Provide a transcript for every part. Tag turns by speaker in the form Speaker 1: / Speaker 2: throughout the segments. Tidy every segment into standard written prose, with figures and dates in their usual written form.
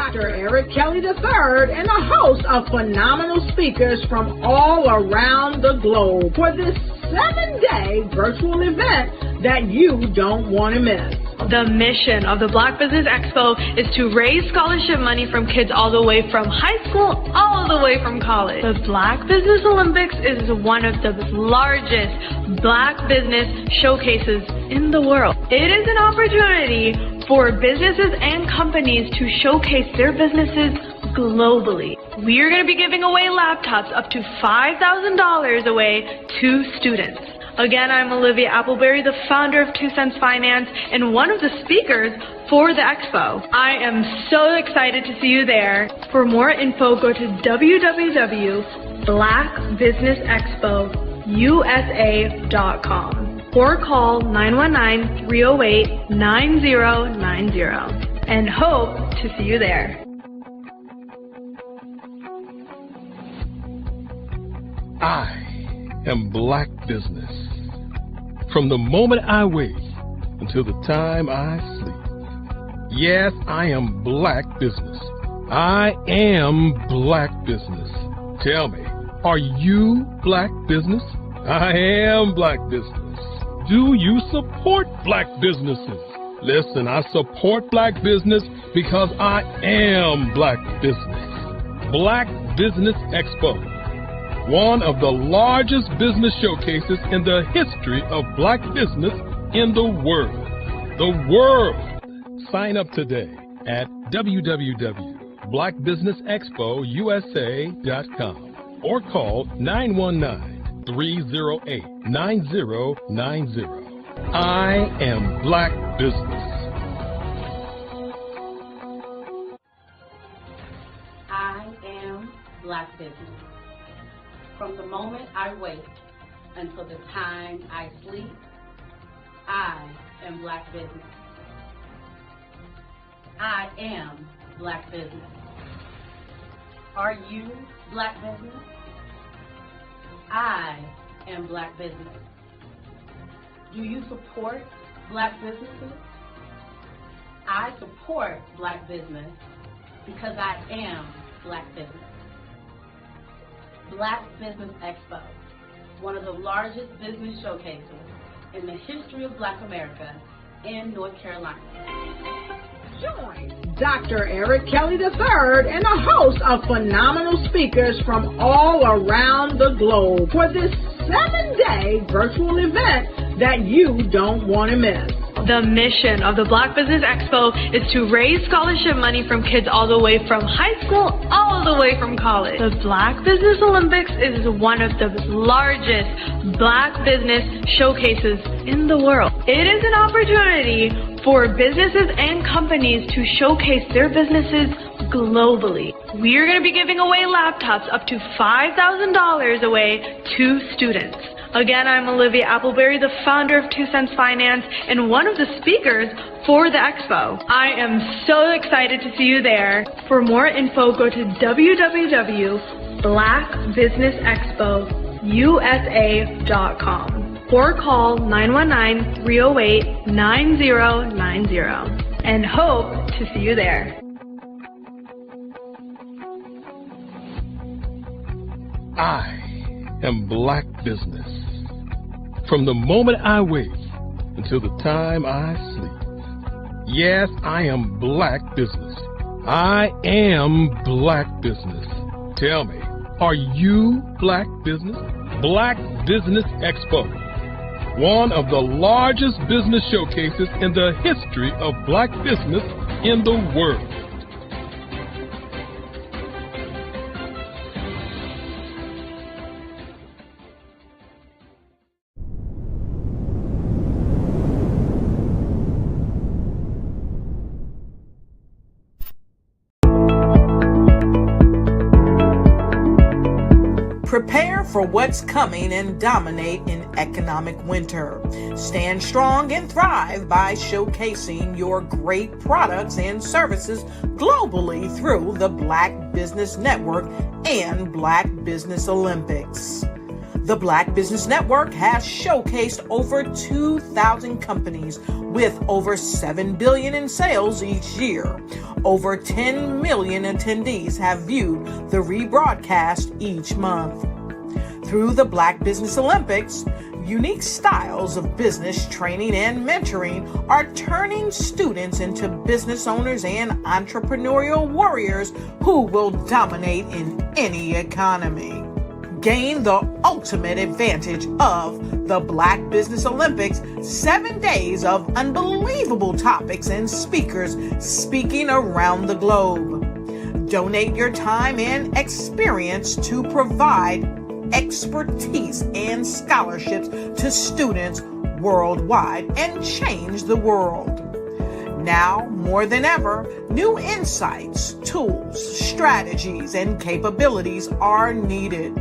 Speaker 1: Dr. Eric Kelly III and a host of phenomenal speakers from all around the globe for this 7-day virtual event that you don't want to miss.
Speaker 2: The mission of the Black Business Expo is to raise scholarship money from kids all the way from high school all the way from college. The Black Business Olympics is one of the largest Black business showcases in the world. It is an opportunity for businesses and companies to showcase their businesses globally. We are going to be giving away laptops up to $5,000 away to students. Again, I'm Olivia Appleberry, the founder of 2 Cents Finance and one of the speakers for the expo. I am so excited to see you there. For more info, go to www.blackbusinessexpousa.com or call 919-308-9090 and hope to see you there.
Speaker 3: I am Black Business. From the moment I wake until the time I sleep. Yes, I am Black Business. I am Black Business. Tell me, are you Black Business? I am Black Business. Do you support Black businesses? Listen, I support Black business because I am Black Business. Black Business Expo, one of the largest business showcases in the history of Black business in the world. The world! Sign up today at www.blackbusinessexpousa.com or call 919-308-9090. I am Black Business.
Speaker 4: I am Black Business. From the moment I wake until the time I sleep, I am Black Business. I am Black Business. Are you Black Business? I am Black Business. Do you support Black businesses? I support Black business because I am Black business. Black Business Expo, one of the largest business showcases in the history of Black America in North Carolina.
Speaker 1: Join Dr. Eric Kelly III and a host of phenomenal speakers from all around the globe for this 7-day virtual event that you don't want to miss.
Speaker 2: The mission of the Black Business Expo is to raise scholarship money from kids all the way from high school all the way from college. The Black Business Olympics is one of the largest Black business showcases in the world. It is an opportunity for businesses and companies to showcase their businesses globally. We are going to be giving away laptops up to $5,000 away to students. Again, I'm Olivia Appleberry, the founder of 2 Cents Finance and one of the speakers for the expo. I am so excited to see you there. For more info, go to www.blackbusinessexpousa.com or call 919-308-9090 and hope to see you there.
Speaker 3: I am Black Business. From the moment I wake until the time I sleep. Yes, I am Black Business. I am Black Business. Tell me, are you Black Business? Black Business Expo, one of the largest business showcases in the history of Black business in the world.
Speaker 5: Prepare for what's coming and dominate in economic winter. Stand strong and thrive by showcasing your great products and services globally through the Black Business Network and Black Business Olympics. The Black Business Network has showcased over 2,000 companies with over $7 billion in sales each year. Over 10 million attendees have viewed the rebroadcast each month. Through the Black Business Olympics, unique styles of business training and mentoring are turning students into business owners and entrepreneurial warriors who will dominate in any economy. Gain the ultimate advantage of the Black Business Olympics, 7 days of unbelievable topics and speakers speaking around the globe. Donate your time and experience to provide expertise and scholarships to students worldwide and change the world. Now, more than ever, new insights, tools, strategies, and capabilities are needed.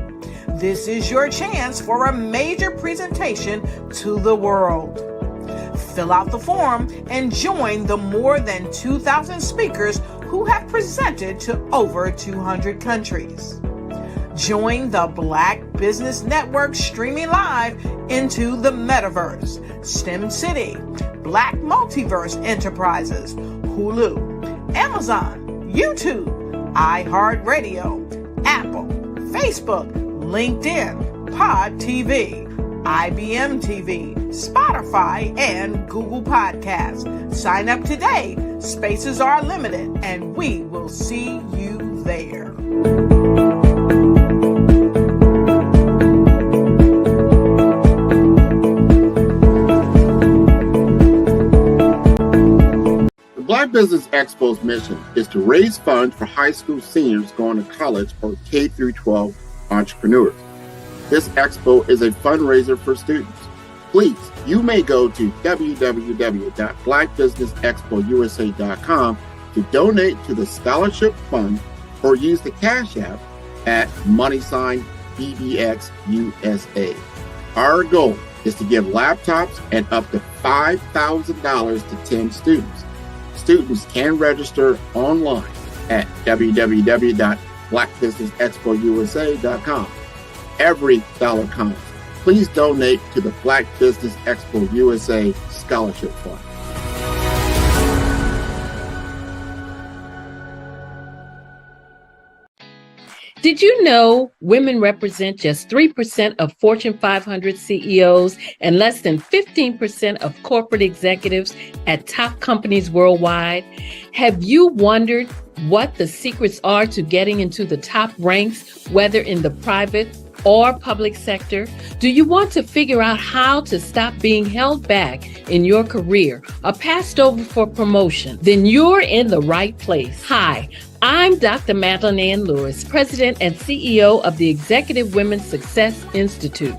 Speaker 5: This is your chance for a major presentation to the world. Fill out the form and join the more than 2,000 speakers who have presented to over 200 countries. Join the Black Business Network streaming live into the metaverse, STEM City, Black Multiverse Enterprises, Hulu, Amazon, YouTube, iHeartRadio, Apple, Facebook, LinkedIn, Pod TV, IBM TV, Spotify, and Google Podcasts. Sign up today. Spaces are limited, and we will see you there.
Speaker 6: The Black Business Expo's mission is to raise funds for high school seniors going to college or K-12 entrepreneurs. This expo is a fundraiser for students. Please, you may go to www.blackbusinessexpousa.com to donate to the scholarship fund or use the Cash App at $BBXUSA. Our goal is to give laptops and up to $5,000 to 10 students. Students can register online at www.blackbusinessexpousa.com. Every dollar counts. Please donate to the Black Business Expo USA Scholarship Fund.
Speaker 7: Did you know women represent just 3% of Fortune 500 CEOs and less than 15% of corporate executives at top companies worldwide? Have you wondered what the secrets are to getting into the top ranks, whether in the private or public sector? Do you want to figure out how to stop being held back in your career or passed over for promotion? Then you're in the right place. Hi, I'm Dr. Madeline Ann Lewis, President and CEO of the Executive Women's Success Institute.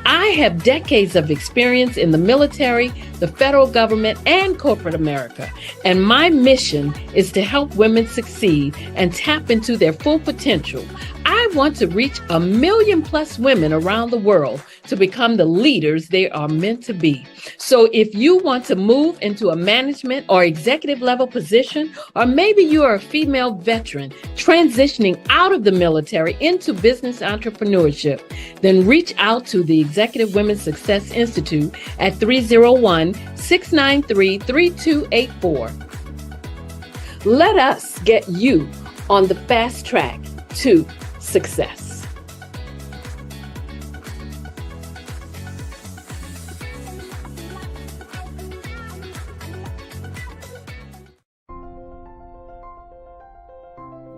Speaker 7: I have decades of experience in the military, the federal government, and corporate America, and my mission is to help women succeed and tap into their full potential. I want to reach 1 million plus women around the world to become the leaders they are meant to be. So if you want to move into a management or executive level position, or maybe you are a female veteran transitioning out of the military into business entrepreneurship, then reach out to the Executive Women's Success Institute at 301-693-3284. Let us get you on the fast track to success.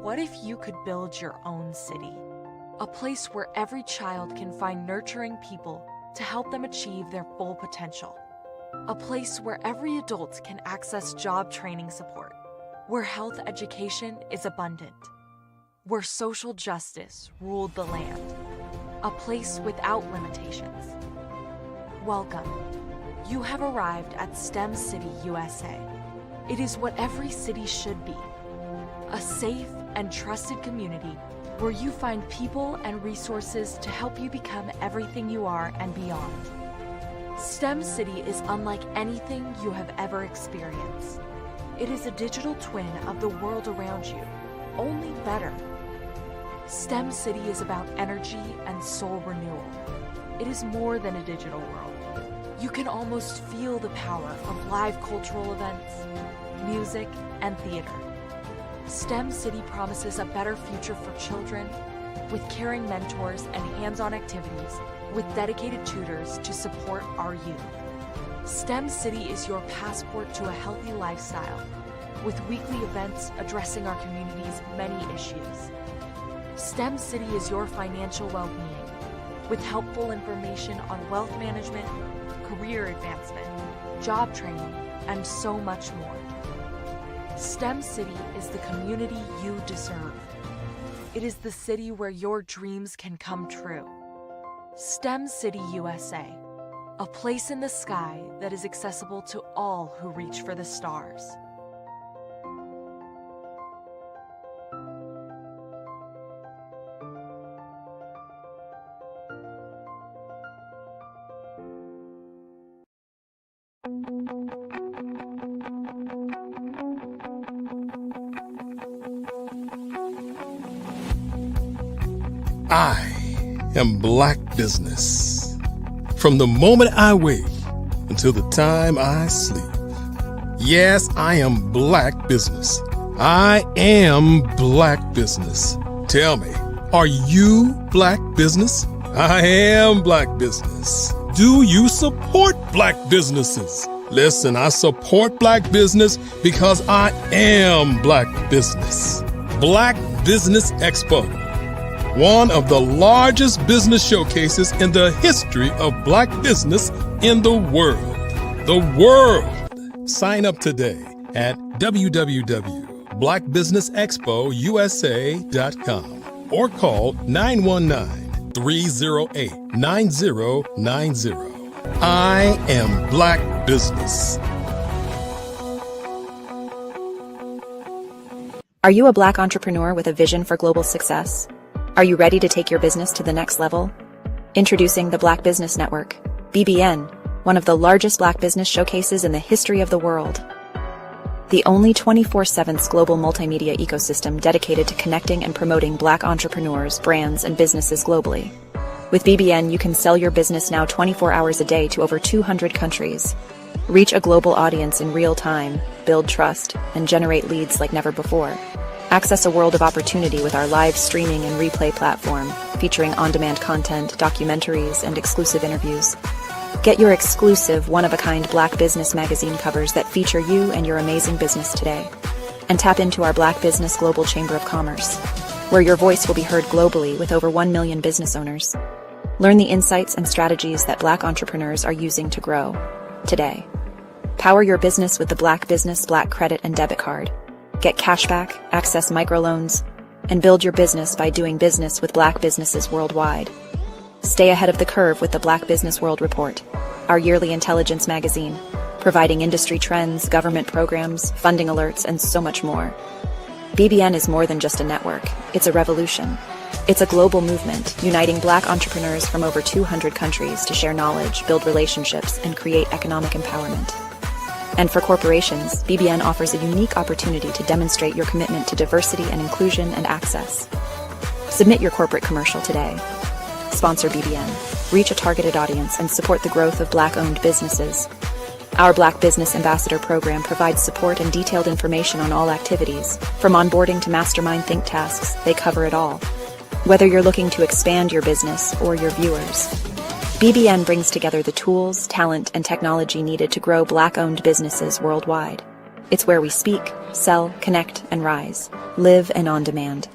Speaker 8: What if you could build your own city? A place where every child can find nurturing people to help them achieve their full potential. A place where every adult can access job training support. Where health education is abundant. Where social justice ruled the land. A place without limitations. Welcome. You have arrived at STEM City USA. It is what every city should be. A safe and trusted community where you find people and resources to help you become everything you are and beyond. STEM City is unlike anything you have ever experienced. It is a digital twin of the world around you, only better. STEM City is about energy and soul renewal. it is more than a digital world. You can almost feel the power of live cultural events, music, and theater. STEM City promises a better future for children with caring mentors and hands-on activities with dedicated tutors to support our youth. STEM City is your passport to a healthy lifestyle with weekly events addressing our community's many issues. STEM City is your financial well-being with helpful information on wealth management, career advancement, job training, and so much more. STEM City is the community you deserve. It is the city where your dreams can come true. STEM City USA, a place in the sky that is accessible to all who reach for the stars.
Speaker 3: I am Black Business. From the moment I wake until the time I sleep. Yes, I am Black Business. I am Black Business. Tell me, are you Black Business? I am Black Business. Do you support Black businesses? Listen, I support Black business because I am Black Business. Black Business Expo, one of the largest business showcases in the history of Black business in the world. The world! Sign up today at www.blackbusinessexpousa.com or call 919-308-9090. I am Black Business.
Speaker 9: Are you a Black entrepreneur with a vision for global success? Are you ready to take your business to the next level? Introducing the Black Business Network, BBN, one of the largest Black business showcases in the history of the world. The only 24/7 global multimedia ecosystem dedicated to connecting and promoting Black entrepreneurs, brands, and businesses globally. With BBN, you can sell your business now 24 hours a day to over 200 countries. Reach a global audience in real time, build trust, and generate leads like never before. Access a world of opportunity with our live streaming and replay platform, featuring on-demand content, documentaries, and exclusive interviews. Get your exclusive, one-of-a-kind Black Business magazine covers that feature you and your amazing business today. And tap into our Black Business Global Chamber of Commerce, where your voice will be heard globally with over 1 million business owners. Learn the insights and strategies that Black entrepreneurs are using to grow today. Power your business with the Black Business Black Credit and Debit Card. Get cashback, access microloans, and build your business by doing business with Black businesses worldwide. Stay ahead of the curve with the Black Business World Report, our yearly intelligence magazine, providing industry trends, government programs, funding alerts, and so much more. BBN is more than just a network, it's a revolution. It's a global movement, uniting Black entrepreneurs from over 200 countries to share knowledge, build relationships, and create economic empowerment. And for corporations, BBN offers a unique opportunity to demonstrate your commitment to diversity and inclusion and access. Submit your corporate commercial today. Sponsor BBN, reach a targeted audience, and support the growth of Black-owned businesses. Our Black Business Ambassador program provides support and detailed information on all activities. From onboarding to mastermind think tasks, they cover it all. Whether you're looking to expand your business or your viewers, BBN brings together the tools, talent, and technology needed to grow Black-owned businesses worldwide. It's where we speak, sell, connect, and rise. Live and on demand.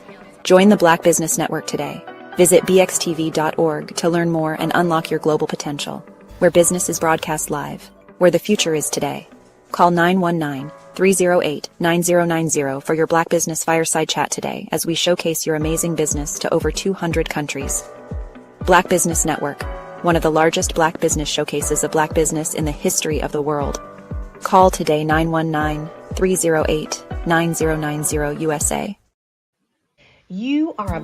Speaker 9: Join the Black Business Network today. Visit bxtv.org to learn more and unlock your global potential, where business is broadcast live, where the future is today. Call 919-308-9090 for your Black Business Fireside Chat today as we showcase your amazing business to over 200 countries. Black Business Network, one of the largest Black business showcases of Black business in the history of the world. Call today 919-308-9090 USA.
Speaker 10: You are a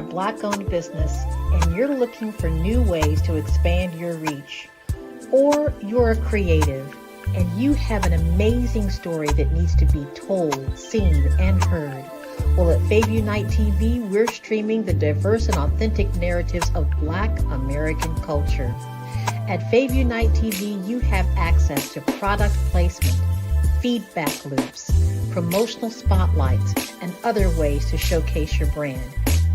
Speaker 10: Black-owned business and you're looking for new ways to expand your reach. Or you're a creative and you have an amazing story that needs to be told, seen, and heard. Well, at Fave Unite TV, we're streaming the diverse and authentic narratives of Black American culture. At Fave Unite TV, you have access to product placement, feedback loops, promotional spotlights, and other ways to showcase your brand.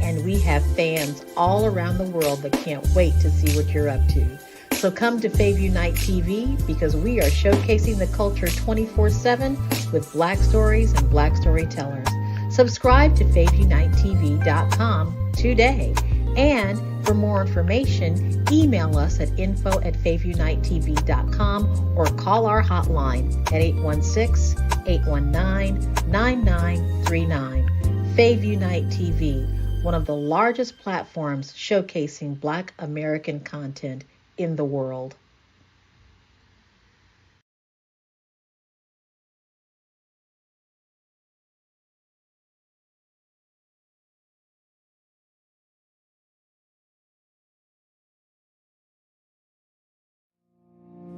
Speaker 10: And we have fans all around the world that can't wait to see what you're up to. So come to Fave Unite TV because we are showcasing the culture 24/7 with Black stories and Black storytellers. Subscribe to FaveUniteTV.com today. And for more information, email us at info@faveunitetv.com or call our hotline at 816-819-9939. Fave Unite TV, one of the largest platforms showcasing Black American content in the world.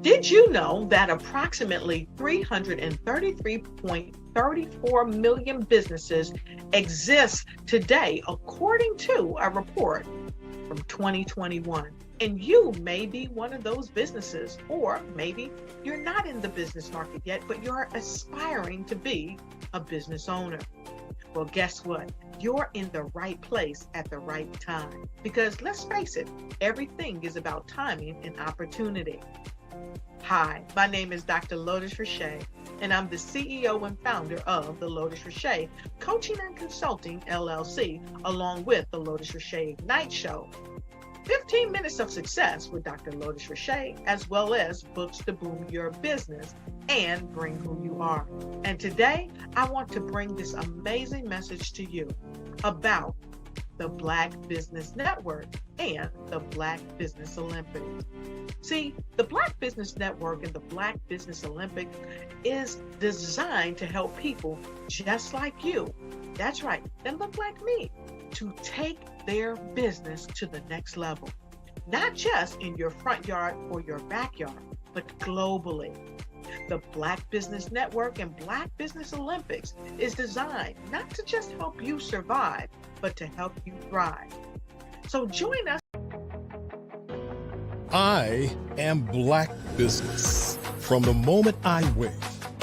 Speaker 5: Did you know that approximately 333.34 million businesses exist today, according to a report from 2021? And you may be one of those businesses, or maybe you're not in the business market yet, but you're aspiring to be a business owner. Well, guess what? You're in the right place at the right time. Because let's face it, everything is about timing and opportunity. Hi, my name is Dr. Lotus Richey, and I'm the CEO and founder of the Lotus Richey Coaching and Consulting LLC, along with the Lotus Richey Ignite Show. 15 minutes of success with Dr. Lotus Richey, as well as books to boom your business and bring who you are. And today, I want to bring this amazing message to you about the Black Business Network and the Black Business Olympics. See, the Black Business Network and the Black Business Olympics is designed to help people just like you, that's right, that look like me, to take their business to the next level. Not just in your front yard or your backyard, but globally. The Black Business Network and Black Business Olympics is designed not to just help you survive, but to help you thrive. So join us.
Speaker 3: I am Black Business. From the moment I wake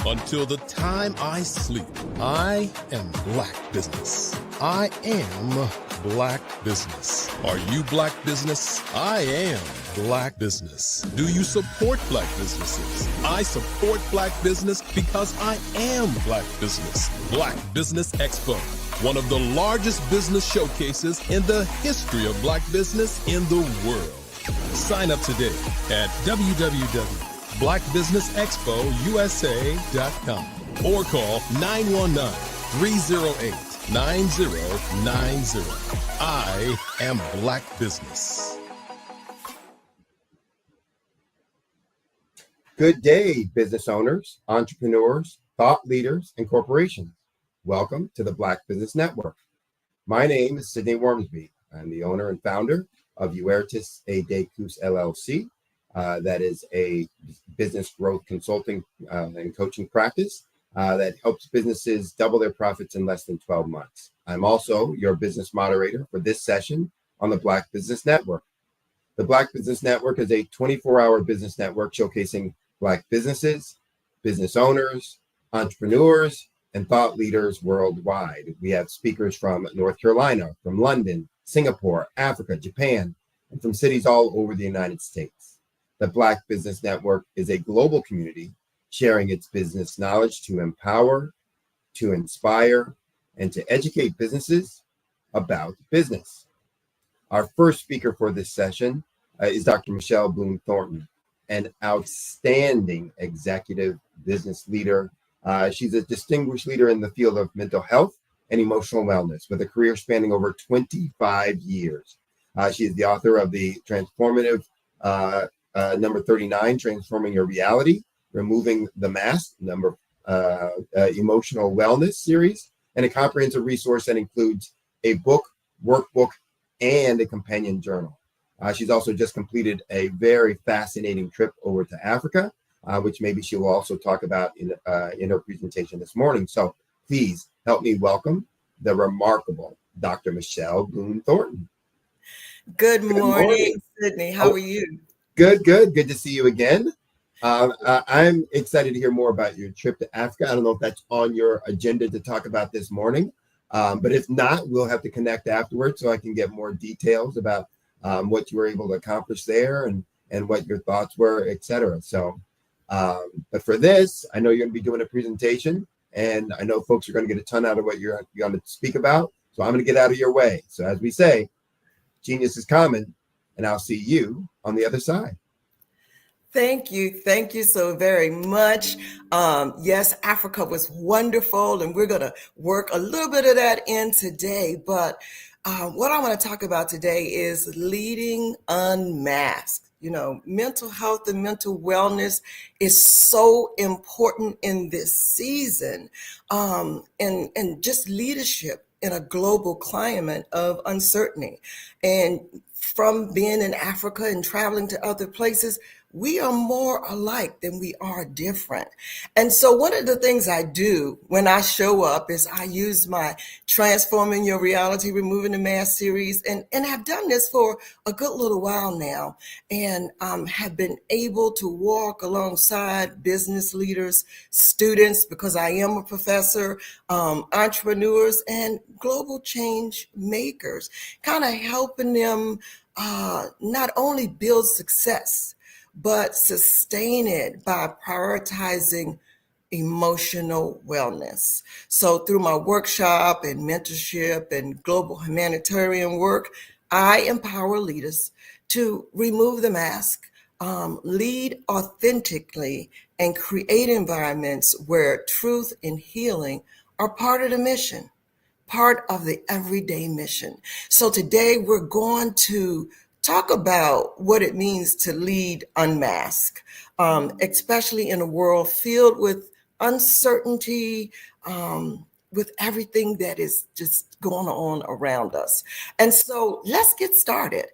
Speaker 3: until the time I sleep, I am Black Business. I am Black Business. Are you Black Business? I am Black Business. Do you support Black businesses? I support Black business because I am Black Business. Black Business Expo, one of the largest business showcases in the history of Black business in the world. Sign up today at www.blackbusinessexpousa.com or call 919-308-9090. I am Black Business.
Speaker 11: Good day, business owners, entrepreneurs, thought leaders, and corporations. Welcome to the Black Business Network. My name is Sidney Wormsby. I'm the owner and founder of Huertas A. Decus LLC. That is a business growth consulting and coaching practice that helps businesses double their profits in less than 12 months. I'm also your business moderator for this session on the Black Business Network. The Black Business Network is a 24-hour business network showcasing Black businesses, business owners, entrepreneurs, and thought leaders worldwide. We have speakers from North Carolina, from London, Singapore, Africa, Japan, and from cities all over the United States. The Black Business Network is a global community sharing its business knowledge to empower, to inspire, and to educate businesses about business. Our first speaker for this session is Dr. Michelle Boone Thornton, an outstanding executive business leader. She's a distinguished leader in the field of mental health and emotional wellness with a career spanning over 25 years. She is the author of the transformative number 39, Transforming Your Reality, Removing the Mask, emotional wellness series, and a comprehensive resource that includes a book, workbook, and a companion journal. She's also just completed a very fascinating trip over to Africa, which maybe she will also talk about in her presentation this morning. So please help me welcome the remarkable Dr. Michelle Boone Thornton.
Speaker 12: Good morning, Sydney. How are you?
Speaker 11: Good. Good to see you again. I'm excited to hear more about your trip to Africa. I don't know if that's on your agenda to talk about this morning, but if not, we'll have to connect afterwards so I can get more details about what you were able to accomplish there and what your thoughts were, etc. So, but for this, I know you're going to be doing a presentation, and I know folks are going to get a ton out of what you're going to speak about. So I'm going to get out of your way. So as we say, genius is common, and I'll see you on the other side.
Speaker 12: Thank you. Thank you so very much. Yes, Africa was wonderful, and we're going to work a little bit of that in today. But what I want to talk about today is leading unmasked. You know, mental health and mental wellness is so important in this season, and just leadership in a global climate of uncertainty. And from being in Africa and traveling to other places, we are more alike than we are different. And so one of the things I do when I show up is I use my Transforming Your Reality, Removing the Mask series. And I've done this for a good little while now, and have been able to walk alongside business leaders, students, because I am a professor, entrepreneurs, and global change makers, kind of helping them not only build success, but sustain it by prioritizing emotional wellness. So through my workshop and mentorship and global humanitarian work, I empower leaders to remove the mask, lead authentically, and create environments where truth and healing are part of the mission, part of the everyday mission. So today we're going to talk about what it means to lead unmasked, especially in a world filled with uncertainty, with everything that is just going on around us. And so let's get started.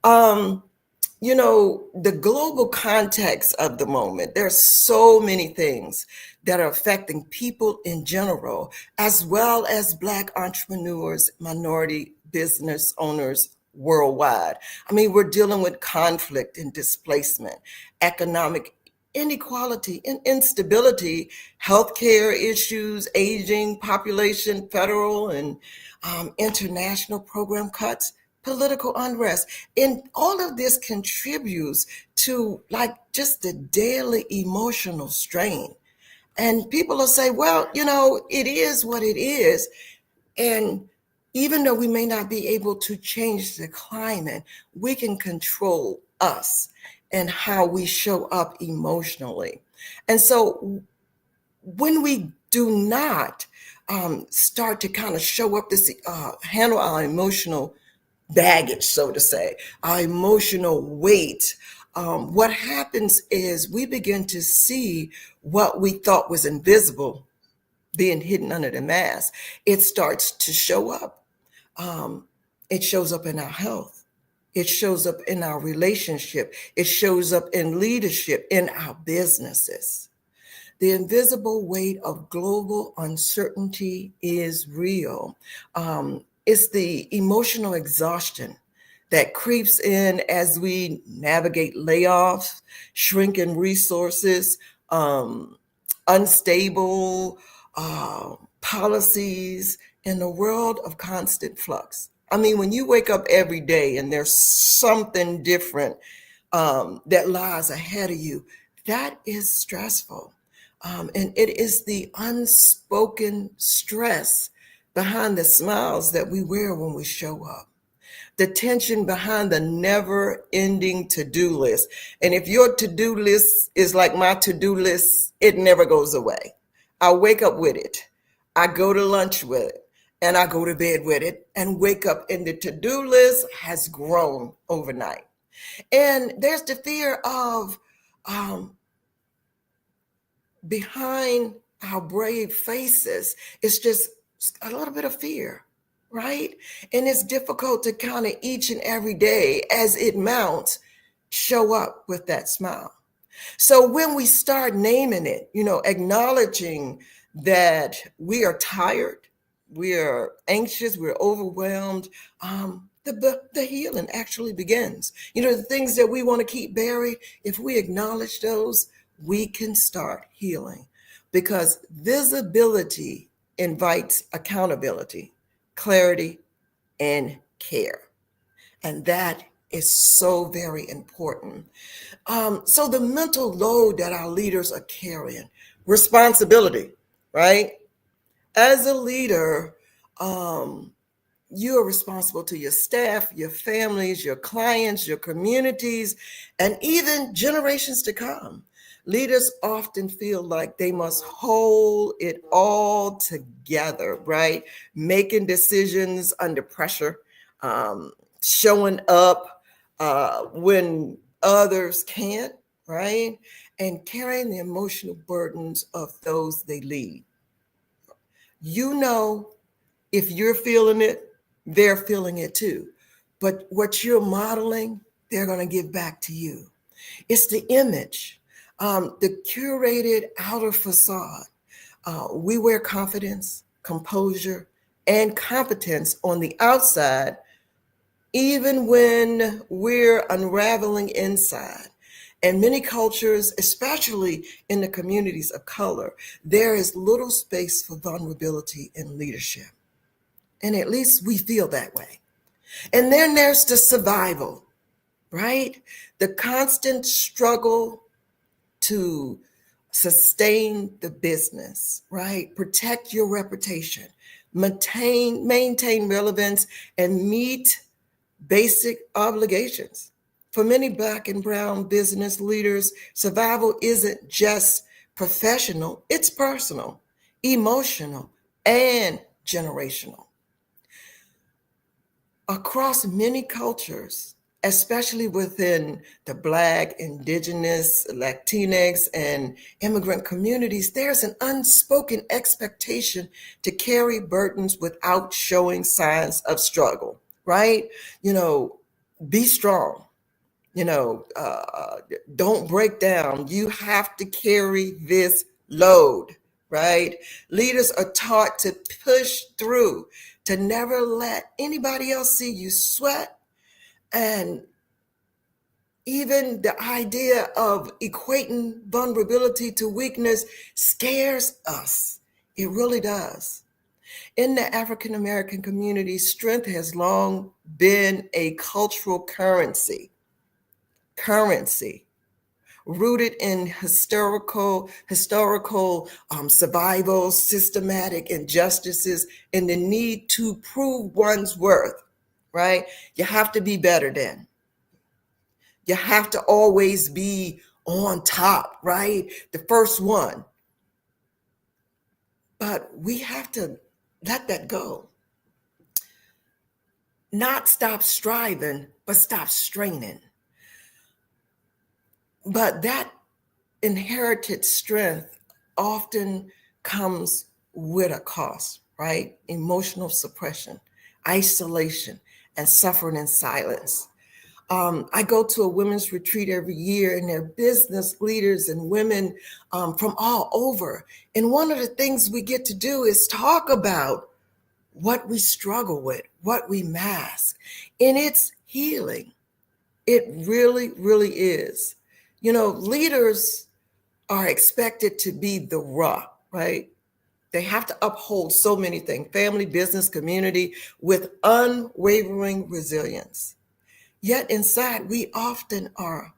Speaker 12: You know, the global context of the moment, there's so many things that are affecting people in general, as well as Black entrepreneurs, minority business owners worldwide. I mean, we're dealing with conflict and displacement, economic inequality and instability, healthcare issues, aging population, federal and international program cuts, political unrest. And all of this contributes to like just the daily emotional strain. And people will say, well, you know, it is what it is. And even though we may not be able to change the climate, we can control us and how we show up emotionally. And so when we do not start to kind of show up this, handle our emotional baggage, so to say, our emotional weight, what happens is we begin to see what we thought was invisible being hidden under the mask. It starts to show up. It shows up in our health. It shows up in our relationship. It shows up in leadership, in our businesses. The invisible weight of global uncertainty is real. It's the emotional exhaustion that creeps in as we navigate layoffs, shrinking resources, unstable policies in a world of constant flux. I mean, when you wake up every day and there's something different that lies ahead of you, that is stressful. And it is the unspoken stress behind the smiles that we wear when we show up, the tension behind the never-ending to-do list. And if your to-do list is like my to-do list, it never goes away. I wake up with it. I go to lunch with it. And I go to bed with it and wake up, and the to-do list has grown overnight. And there's the fear of behind our brave faces, it's just a little bit of fear, right? And it's difficult to kind of each and every day as it mounts, show up with that smile. So when we start naming it, you know, acknowledging that we are tired, we are anxious, we're overwhelmed, the healing actually begins. The things that we want to keep buried, if we acknowledge those, we can start healing, because visibility invites accountability, clarity, and care. And that is so very important. So the mental load that our leaders are carrying, responsibility, right? As a leader, you are responsible to your staff, your families, your clients, your communities, and even generations to come. Leaders often feel like they must hold it all together, right? Making decisions under pressure, showing up when others can't, right? And carrying the emotional burdens of those they lead. If you're feeling it, they're feeling it too. But what you're modeling, they're going to give back to you. It's the image, the curated outer facade. We wear confidence, composure, and competence on the outside, even when we're unraveling inside. In many cultures, especially in the communities of color, there is little space for vulnerability in leadership. And at least we feel that way. And then there's the survival, right? The constant struggle to sustain the business, right? Protect your reputation, maintain relevance, and meet basic obligations. For many Black and brown business leaders, survival isn't just professional, it's personal, emotional, and generational. Across many cultures, especially within the Black, Indigenous, Latinx, and immigrant communities, there's an unspoken expectation to carry burdens without showing signs of struggle, right? Be strong, don't break down. You have to carry this load, right? Leaders are taught to push through, to never let anybody else see you sweat. And even the idea of equating vulnerability to weakness scares us. It really does. In the African American community, strength has long been a cultural currency rooted in historical survival, systematic injustices, and the need to prove one's worth, right? You have to be better than. You have to always be on top, right? The first one. But we have to let that go. Not stop striving, but stop straining. But that inherited strength often comes with a cost, right? Emotional suppression, isolation, and suffering in silence. I go to a women's retreat every year, and they're business leaders and women from all over. And one of the things we get to do is talk about what we struggle with, what we mask. And it's healing. It really, really is. Leaders are expected to be the rock, right? They have to uphold so many things, family, business, community, with unwavering resilience. Yet inside, we often are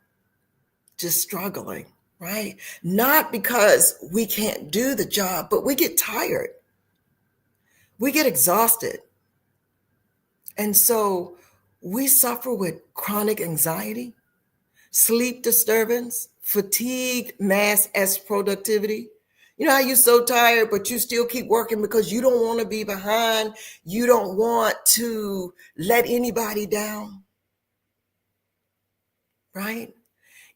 Speaker 12: just struggling, right? Not because we can't do the job, but we get tired. We get exhausted. And so we suffer with chronic anxiety, sleep disturbance, fatigue masked as productivity. How you're so tired, but you still keep working because you don't want to be behind. You don't want to let anybody down, right?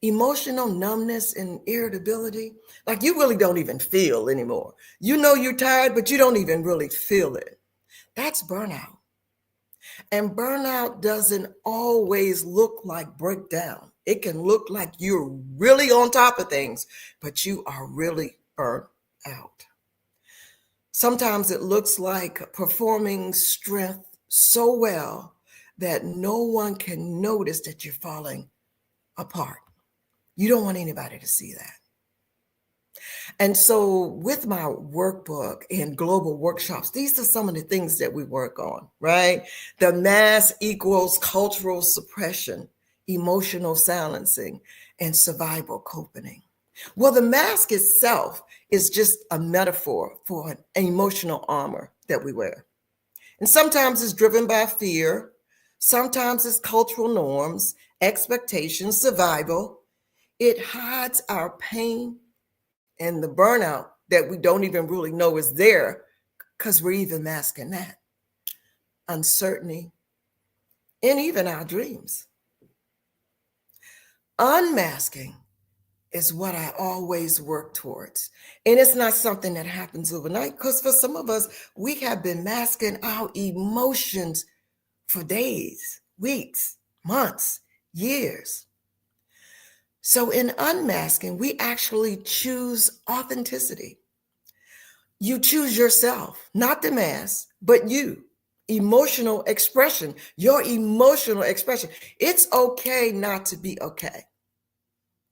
Speaker 12: Emotional numbness and irritability, like you really don't even feel anymore. You're tired, but you don't even really feel it. That's burnout. And burnout doesn't always look like breakdown. It can look like you're really on top of things, but you are really burnt out. Sometimes it looks like performing strength so well that no one can notice that you're falling apart. You don't want anybody to see that. And so with my workbook and global workshops, these are some of the things that we work on, right? The mask equals cultural suppression, emotional silencing, and survival coping. Well, the mask itself is just a metaphor for an emotional armor that we wear. And sometimes it's driven by fear. Sometimes it's cultural norms, expectations, survival. It hides our pain and the burnout that we don't even really know is there because we're even masking that. Uncertainty, and even our dreams. Unmasking is what I always work towards. And it's not something that happens overnight, because for some of us, we have been masking our emotions for days, weeks, months, years. So in unmasking, we actually choose authenticity. You choose yourself, not the mask, but you. Emotional expression, your emotional expression. It's okay not to be okay.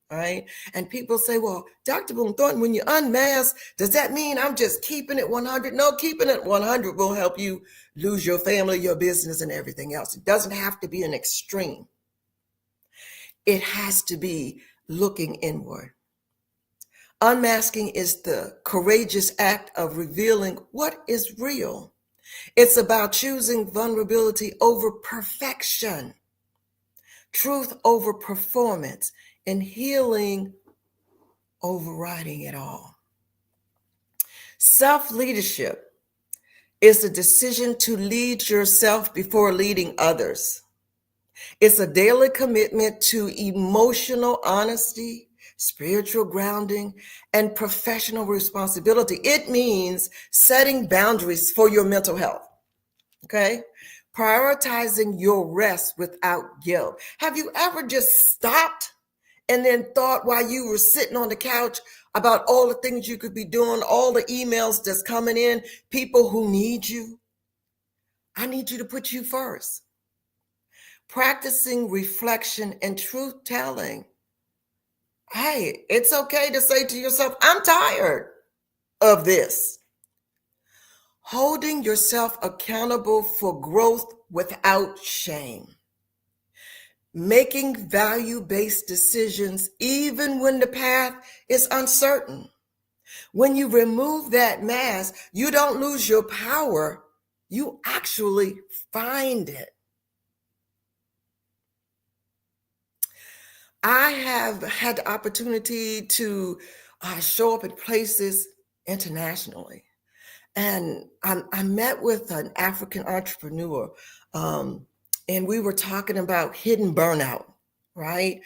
Speaker 12: All right. And people say, well, Dr. Boone Thornton, when you unmask, does that mean I'm just keeping it 100? No, keeping it 100 will help you lose your family, your business, and everything else. It doesn't have to be an extreme. It has to be looking inward. Unmasking is the courageous act of revealing what is real. It's about choosing vulnerability over perfection, truth over performance, and healing overriding it all. Self-leadership is the decision to lead yourself before leading others. It's a daily commitment to emotional honesty, spiritual grounding, and professional responsibility. It means setting boundaries for your mental health, okay? Prioritizing your rest without guilt. Have you ever just stopped and then thought while you were sitting on the couch about all the things you could be doing, all the emails that's coming in, people who need you? I need you to put you first. Practicing reflection and truth telling. Hey, it's okay to say to yourself, I'm tired of this. Holding yourself accountable for growth without shame. Making value-based decisions even when the path is uncertain. When you remove that mask, you don't lose your power, you actually find it. I have had the opportunity to show up at places internationally. And I met with an African entrepreneur, and we were talking about hidden burnout, right?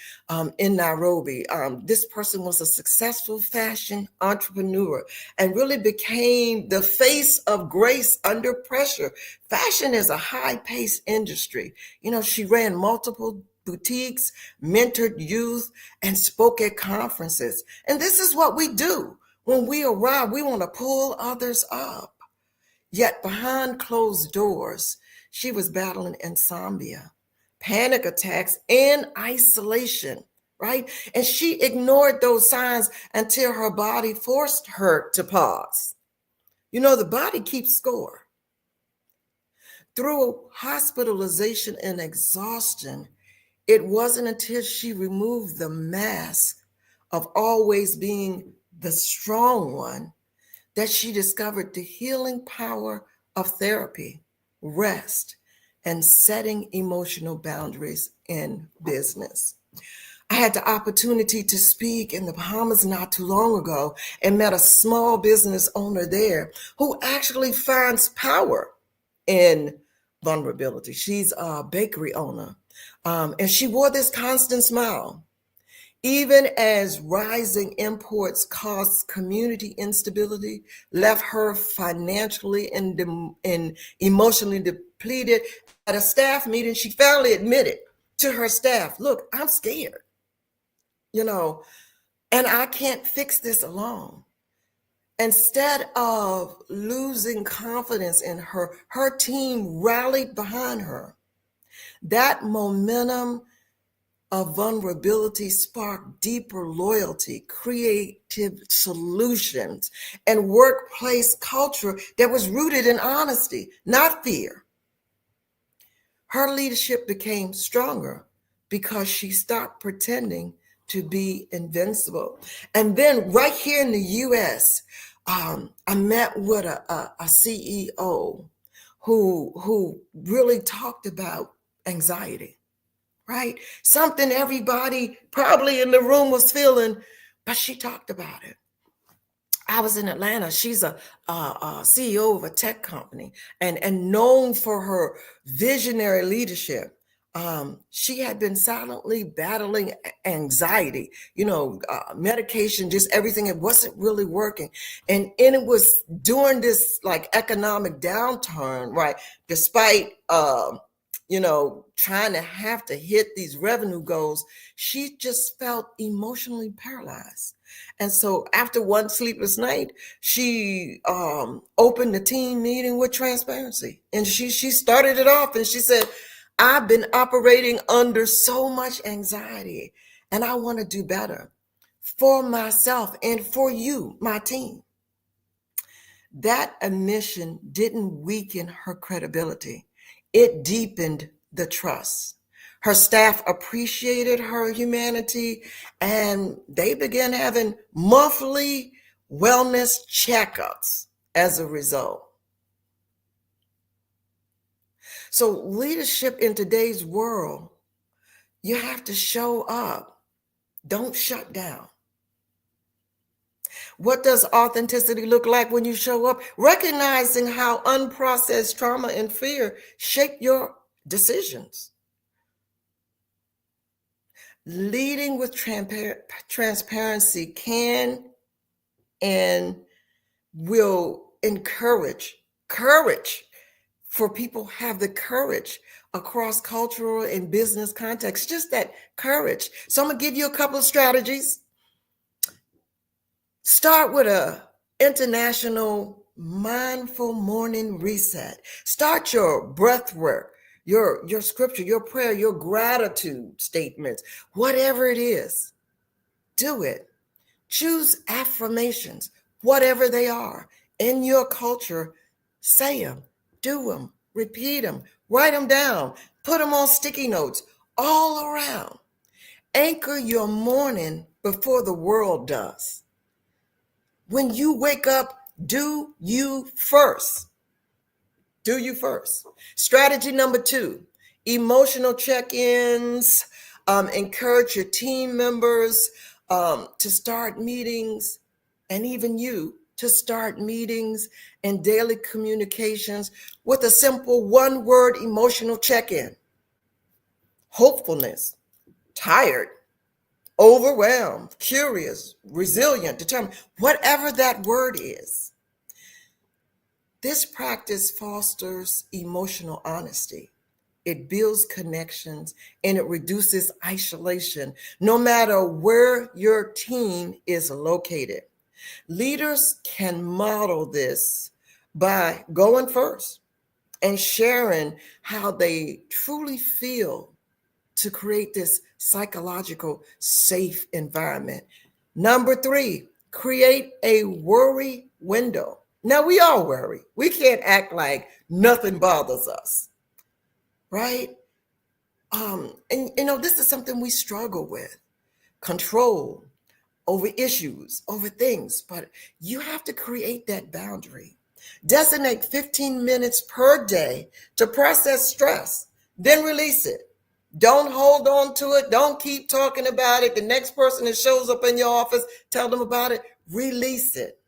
Speaker 12: In Nairobi. This person was a successful fashion entrepreneur and really became the face of grace under pressure. Fashion is a high-paced industry. You know, she ran multiple boutiques, mentored youth, and spoke at conferences. And this is what we do. When we arrive, we want to pull others up. Yet behind closed doors, she was battling insomnia, panic attacks, and isolation, right? And she ignored those signs until her body forced her to pause. You know, the body keeps score. Through hospitalization and exhaustion, it wasn't until she removed the mask of always being the strong one that she discovered the healing power of therapy, rest, and setting emotional boundaries in business. I had the opportunity to speak in the Bahamas not too long ago and met a small business owner there who actually finds power in vulnerability. She's a bakery owner, and she wore this constant smile. Even as rising imports caused community instability, left her financially and emotionally depleted. At a staff meeting, she finally admitted to her staff, look, I'm scared, you know, and I can't fix this alone. Instead of losing confidence in her, her team rallied behind her. That momentum of vulnerability sparked deeper loyalty, creative solutions, and workplace culture that was rooted in honesty, not fear. Her leadership became stronger because she stopped pretending to be invincible. And then right here in the US, I met with a CEO who really talked about anxiety, right? Something everybody probably in the room was feeling, but she talked about it. I was in Atlanta. She's a CEO of a tech company and known for her visionary leadership. She had been silently battling anxiety, medication, just everything. It wasn't really working. And it was during this like economic downturn, right? Despite, trying to have to hit these revenue goals, she just felt emotionally paralyzed. And so after one sleepless night, she opened the team meeting with transparency. And she started it off and she said, I've been operating under so much anxiety and I want to do better for myself and for you, my team. That admission didn't weaken her credibility. It deepened the trust. Her staff appreciated her humanity and they began having monthly wellness checkups as a result. So leadership in today's world, you have to show up. Don't shut down. What does authenticity look like when you show up? Recognizing how unprocessed trauma and fear shape your decisions. Leading with transparency can and will encourage courage for people have the courage across cultural and business contexts, just that courage. So I'm gonna give you a couple of strategies. Start with a international mindful morning reset. Start your breath work, your scripture, your prayer, your gratitude statements, whatever it is, do it. Choose affirmations, whatever they are in your culture, say them, do them, repeat them, write them down, put them on sticky notes all around. Anchor your morning before the world does. When you wake up, do you first. Do you first. Strategy number 2, emotional check-ins. Encourage your team members to start meetings, and even you to start meetings and daily communications with a simple one-word emotional check-in. Hopefulness, tired, overwhelmed, curious, resilient, determined, whatever that word is. This practice fosters emotional honesty. It builds connections and it reduces isolation, no matter where your team is located. Leaders can model this by going first and sharing how they truly feel to create this psychological safe environment. Number 3, create a worry window. Now, we all worry. We can't act like nothing bothers us, right? This is something we struggle with. Control over issues, over things, but you have to create that boundary. Designate 15 minutes per day to process stress, then release it. Don't hold on to it. Don't keep talking about it. The next person that shows up in your office, tell them about it. Release it.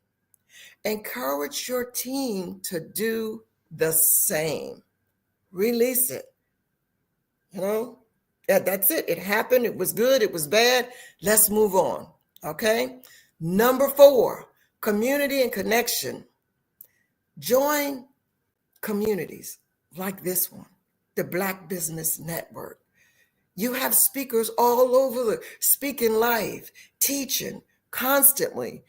Speaker 12: Encourage your team to do the same. Release it. That's it. It happened. It was good. It was bad. Let's move on. Okay. Number 4, community and connection. Join communities like this one, the Black Business Network. You have speakers all over speaking live, teaching constantly.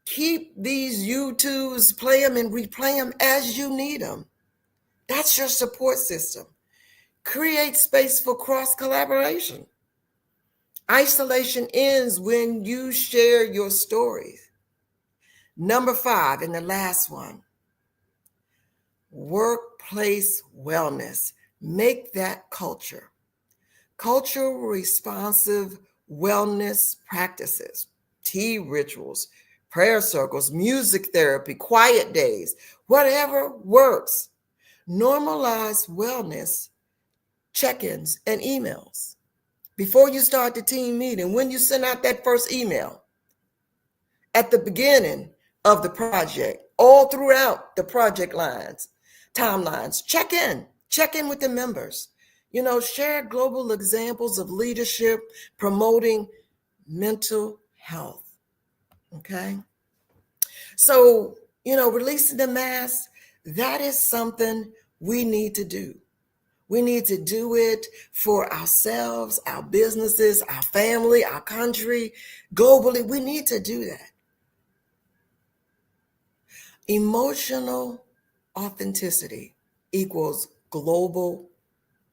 Speaker 12: Keep these YouTubes, play them and replay them as you need them. That's your support system. Create space for cross collaboration. Isolation ends when you share your stories. Number 5, and the last one, workplace wellness. Make that culture. Cultural responsive wellness practices, tea rituals, prayer circles, music therapy, quiet days, whatever works. Normalize wellness check-ins and emails. Before you start the team meeting, when you send out that first email, at the beginning of the project, all throughout the project timelines, check in with the members. Share global examples of leadership promoting mental health. Okay. So, releasing the mask, that is something we need to do. We need to do it for ourselves, our businesses, our family, our country, globally. We need to do that. Emotional authenticity equals global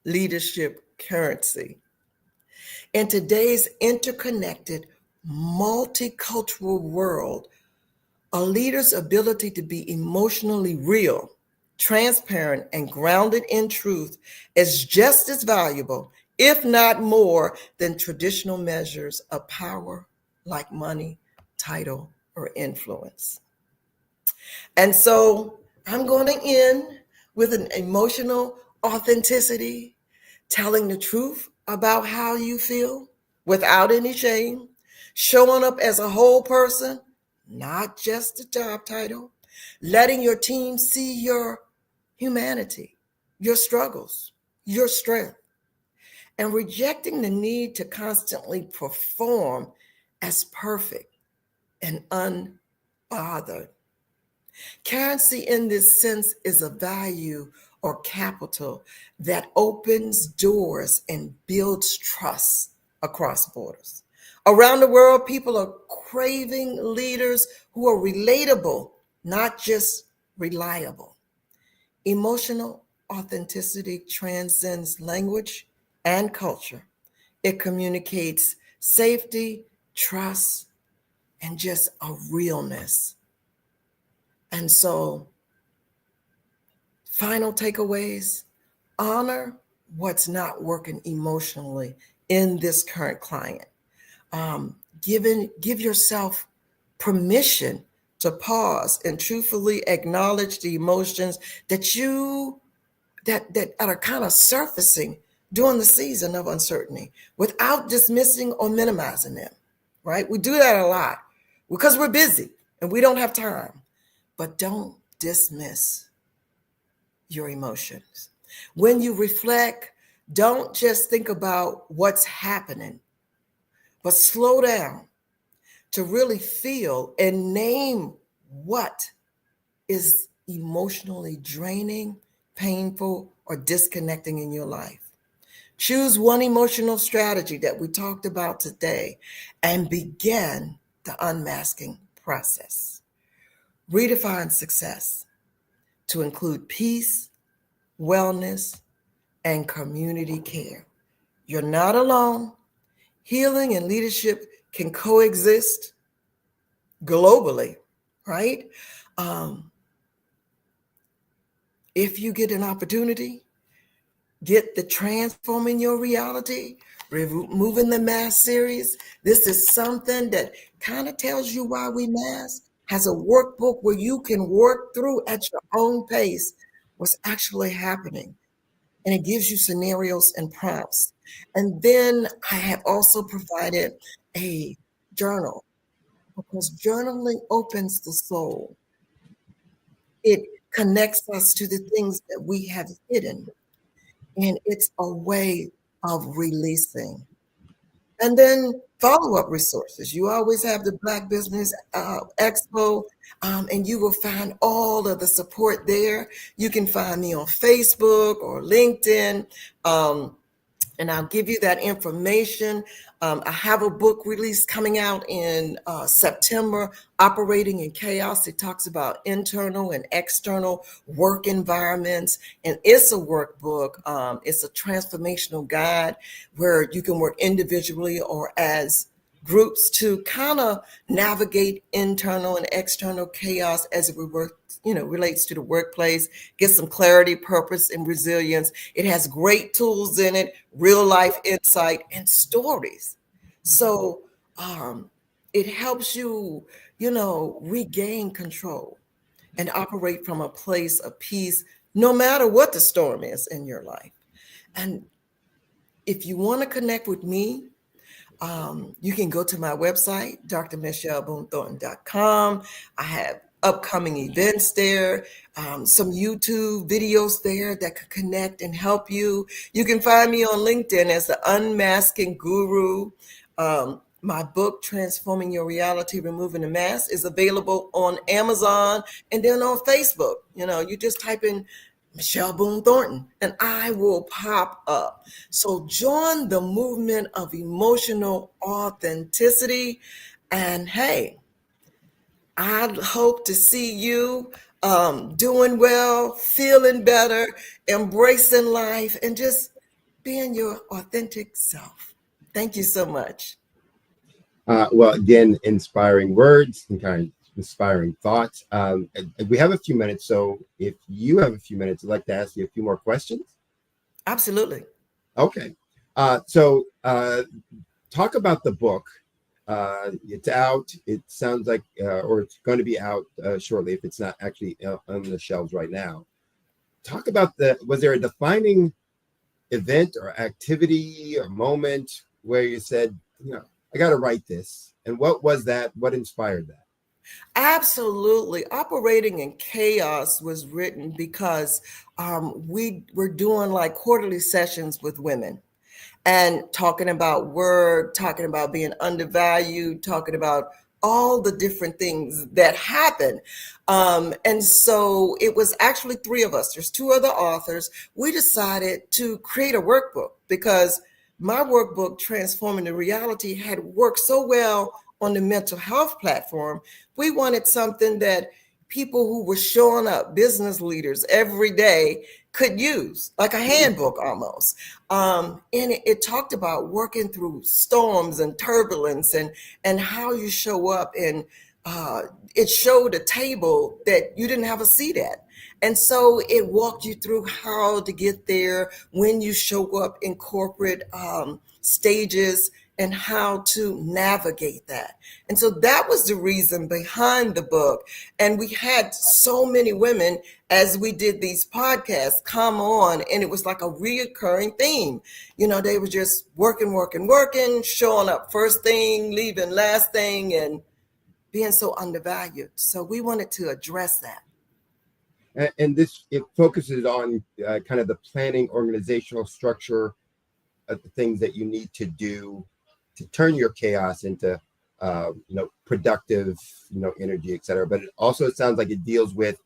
Speaker 12: leadership currency. In today's interconnected, multicultural world, a leader's ability to be emotionally real, transparent, and grounded in truth is just as valuable, if not more, than traditional measures of power like money, title, or influence. And so I'm going to end with an emotional authenticity, telling the truth about how you feel without any shame, showing up as a whole person, not just a job title, letting your team see your humanity, your struggles, your strength, and rejecting the need to constantly perform as perfect and unbothered. Currency in this sense is a value or capital that opens doors and builds trust across borders. Around the world, people are craving leaders who are relatable, not just reliable. Emotional authenticity transcends language and culture. It communicates safety, trust, and just a realness. And so, final takeaways: honor what's not working emotionally in this current client. Give yourself permission to pause and truthfully acknowledge the emotions that are kind of surfacing during the season of uncertainty without dismissing or minimizing them, right? We do that a lot because we're busy and we don't have time. But don't dismiss your emotions. When you reflect, don't just think about what's happening, but slow down to really feel and name what is emotionally draining, painful, or disconnecting in your life. Choose one emotional strategy that we talked about today and begin the unmasking process. Redefine success to include peace, wellness, and community care. You're not alone. Healing and leadership can coexist globally, right? If you get an opportunity, get the Transforming Your Reality, Removing the Mask series. This is something that kind of tells you why we mask. Has a workbook where you can work through at your own pace what's actually happening. And it gives you scenarios and prompts. And then I have also provided a journal, because journaling opens the soul. It connects us to the things that we have hidden. And it's a way of releasing. And then follow-up resources. You always have the Black Business Expo, and you will find all of the support there. You can find me on Facebook or LinkedIn. And I'll give you that information. I have a book release coming out in September, Operating in Chaos. It talks about internal and external work environments. And it's a workbook. It's a transformational guide where you can work individually or as groups to kind of navigate internal and external chaos as it relates to the workplace, get some clarity, purpose, and resilience. It has great tools in it, real life insight, and stories. So it helps you, regain control and operate from a place of peace, no matter what the storm is in your life. And if you want to connect with me, you can go to my website, drmichellepboonethornton.com. I have upcoming events there, some YouTube videos there that could connect and help you. You can find me on LinkedIn as the Unmasking Guru. My book, Transforming Your Reality, Removing the Mask, is available on Amazon and then on Facebook. You just type in Michelle Boone Thornton, and I will pop up. So join the movement of emotional authenticity. And hey, I hope to see you doing well, feeling better, embracing life, and just being your authentic self. Thank you so much.
Speaker 11: Well, again, inspiring words and kind of inspiring thoughts. We have a few minutes, so if you have a few minutes, I'd like to ask you a few more questions.
Speaker 12: Absolutely.
Speaker 11: Okay. So talk about the book. It's out. It sounds like, or it's going to be out shortly if it's not actually on the shelves right now. Talk about was there a defining event or activity or moment where you said, I got to write this? And what was that? What inspired that?
Speaker 12: Absolutely. Operating in Chaos was written because we were doing like quarterly sessions with women and talking about work, talking about being undervalued, talking about all the different things that happen. And so it was actually three of us. There's two other authors. We decided to create a workbook because my workbook, Transforming the Reality, had worked so well on the mental health platform. We wanted something that people who were showing up, business leaders every day, could use, like a handbook almost. And it talked about working through storms and turbulence and how you show up. And it showed a table that you didn't have a seat at. And so it walked you through how to get there when you show up in corporate stages and how to navigate that. And so that was the reason behind the book. And we had so many women as we did these podcasts come on, and it was like a reoccurring theme. They were just working, showing up first thing, leaving last thing, and being so undervalued. So we wanted to address that.
Speaker 11: And this, it focuses on kind of the planning, organizational structure of the things that you need to do to turn your chaos into, productive, energy, et cetera. But it also sounds like it deals with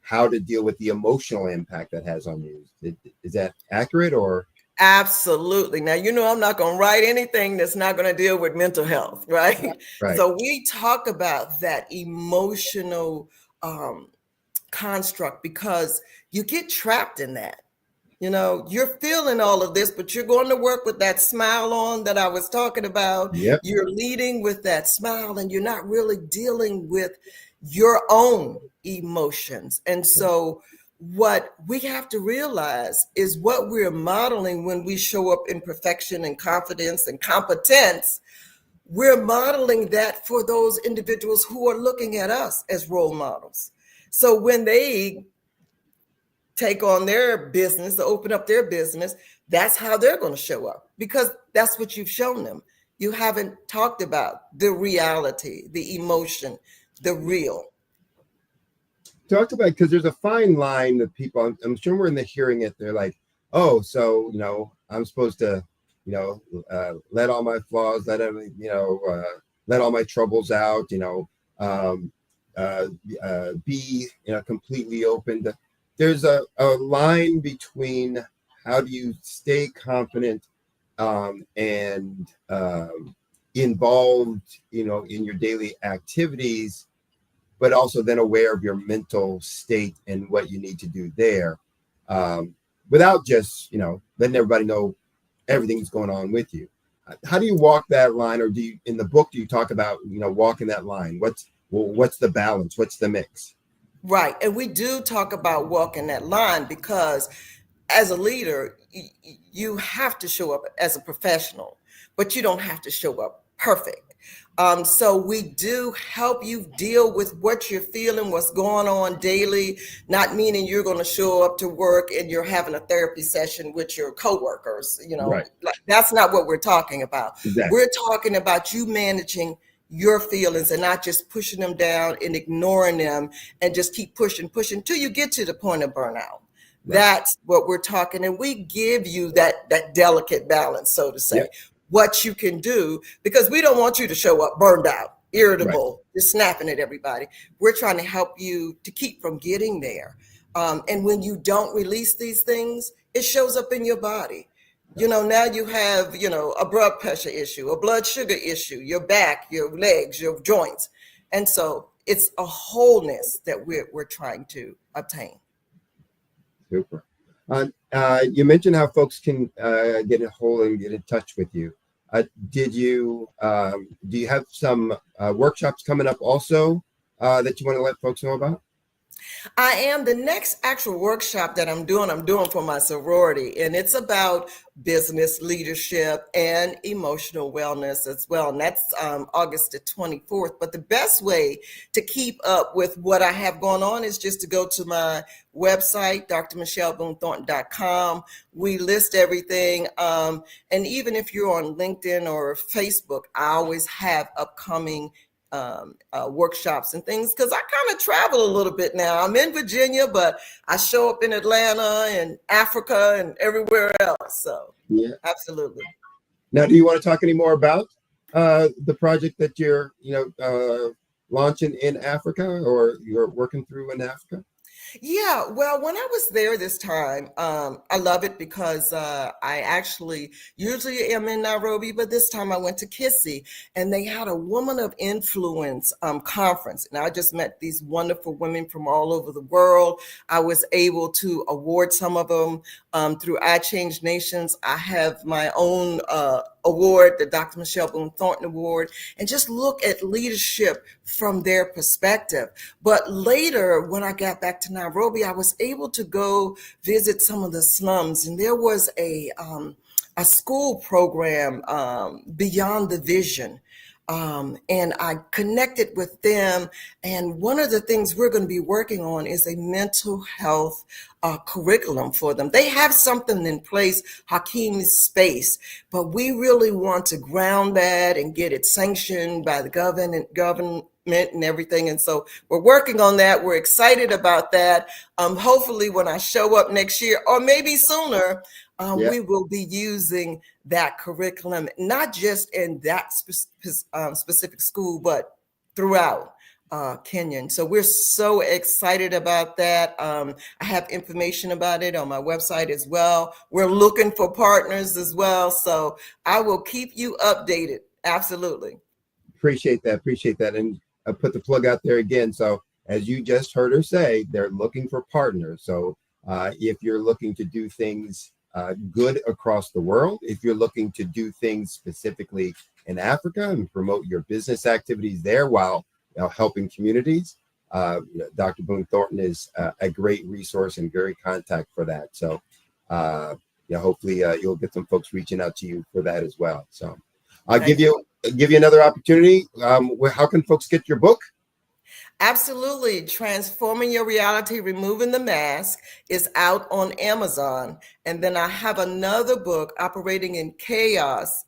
Speaker 11: how to deal with the emotional impact that has on you. Is that accurate or?
Speaker 12: Absolutely. Now, I'm not going to write anything that's not going to deal with mental health, right?
Speaker 11: Right.
Speaker 12: So we talk about that emotional construct because you get trapped in that. You're feeling all of this, but you're going to work with that smile on that I was talking about.
Speaker 11: Yep.
Speaker 12: You're leading with that smile and you're not really dealing with your own emotions. And so what we have to realize is what we're modeling when we show up in perfection and confidence and competence. We're modeling that for those individuals who are looking at us as role models. So when they take on their business, to open up their business, that's how they're going to show up because that's what you've shown them. You haven't talked about the reality, the emotion, the real.
Speaker 11: Talk about, because there's a fine line that people, I'm sure when they're hearing it, they're like, oh, so, I'm supposed to, let all my flaws, let all my troubles out, be, completely open to. There's a line between how do you stay confident and involved, in your daily activities, but also then aware of your mental state and what you need to do there, without just, letting everybody know everything's going on with you. How do you walk that line, or in the book, do you talk about, walking that line? What's the balance? What's the mix?
Speaker 12: Right. And we do talk about walking that line because as a leader, you have to show up as a professional, but you don't have to show up perfect. So we do help you deal with what you're feeling, what's going on daily, not meaning you're going to show up to work and you're having a therapy session with your coworkers.
Speaker 11: Right.
Speaker 12: Like, that's not what we're talking about.
Speaker 11: Exactly.
Speaker 12: We're talking about you managing your feelings and not just pushing them down and ignoring them and just keep pushing till you get to the point of burnout. Right. That's what we're talking. And we give you that delicate balance, so to say. Yep. What you can do, because we don't want you to show up burned out, irritable, right, just snapping at everybody. We're trying to help you to keep from getting there. And when you don't release these things, it shows up in your body. Now you have, a blood pressure issue, a blood sugar issue, your back, your legs, your joints. And so it's a wholeness that we're trying to obtain.
Speaker 11: Super. You mentioned how folks can get a hold and get in touch with you. Do you have some workshops coming up also that you want to let folks know about?
Speaker 12: I am. The next actual workshop that I'm doing for my sorority, and it's about business leadership and emotional wellness as well. And that's August the 24th. But the best way to keep up with what I have going on is just to go to my website, drmichelleBooneThornton.com. We list everything. And even if you're on LinkedIn or Facebook, I always have upcoming workshops and things, because I kind of travel a little bit now. I'm in Virginia, but I show up in Atlanta and Africa and everywhere else. So yeah, absolutely.
Speaker 11: Now, do you want to talk any more about the project that you're launching in Africa, or you're working through in Africa?
Speaker 12: Yeah, well, when I was there this time, I love it because I actually usually am in Nairobi, but this time I went to Kissy, and they had a Woman of Influence conference. And I just met these wonderful women from all over the world. I was able to award some of them through I Change Nations. I have my own award, the Dr. Michelle Boone Thornton Award, and just look at leadership from their perspective. But later, when I got back to Nairobi, I was able to go visit some of the slums, and there was a school program, Beyond the Vision. And I connected with them. And one of the things we're going to be working on is a mental health curriculum for them. They have something in place, Hakim's Space, but we really want to ground that and get it sanctioned by the government and everything. And so we're working on that. We're excited about that. Hopefully when I show up next year, or maybe sooner, we will be using that curriculum, not just in that specific school, but throughout Kenya. So we're so excited about that. I have information about it on my website as well. We're looking for partners as well. So I will keep you updated. Absolutely.
Speaker 11: Appreciate that. And I put the plug out there again. So as you just heard her say, they're looking for partners. So if you're looking to do things good across the world, if you're looking to do things specifically in Africa and promote your business activities there while helping communities, Dr. Boone Thornton is a great resource and great contact for that. So hopefully you'll get some folks reaching out to you for that as well. So I'll give you another opportunity. How can folks get your book?
Speaker 12: Absolutely. Transforming Your Reality, Removing the Mask is out on Amazon. And then I have another book, Operating in Chaos,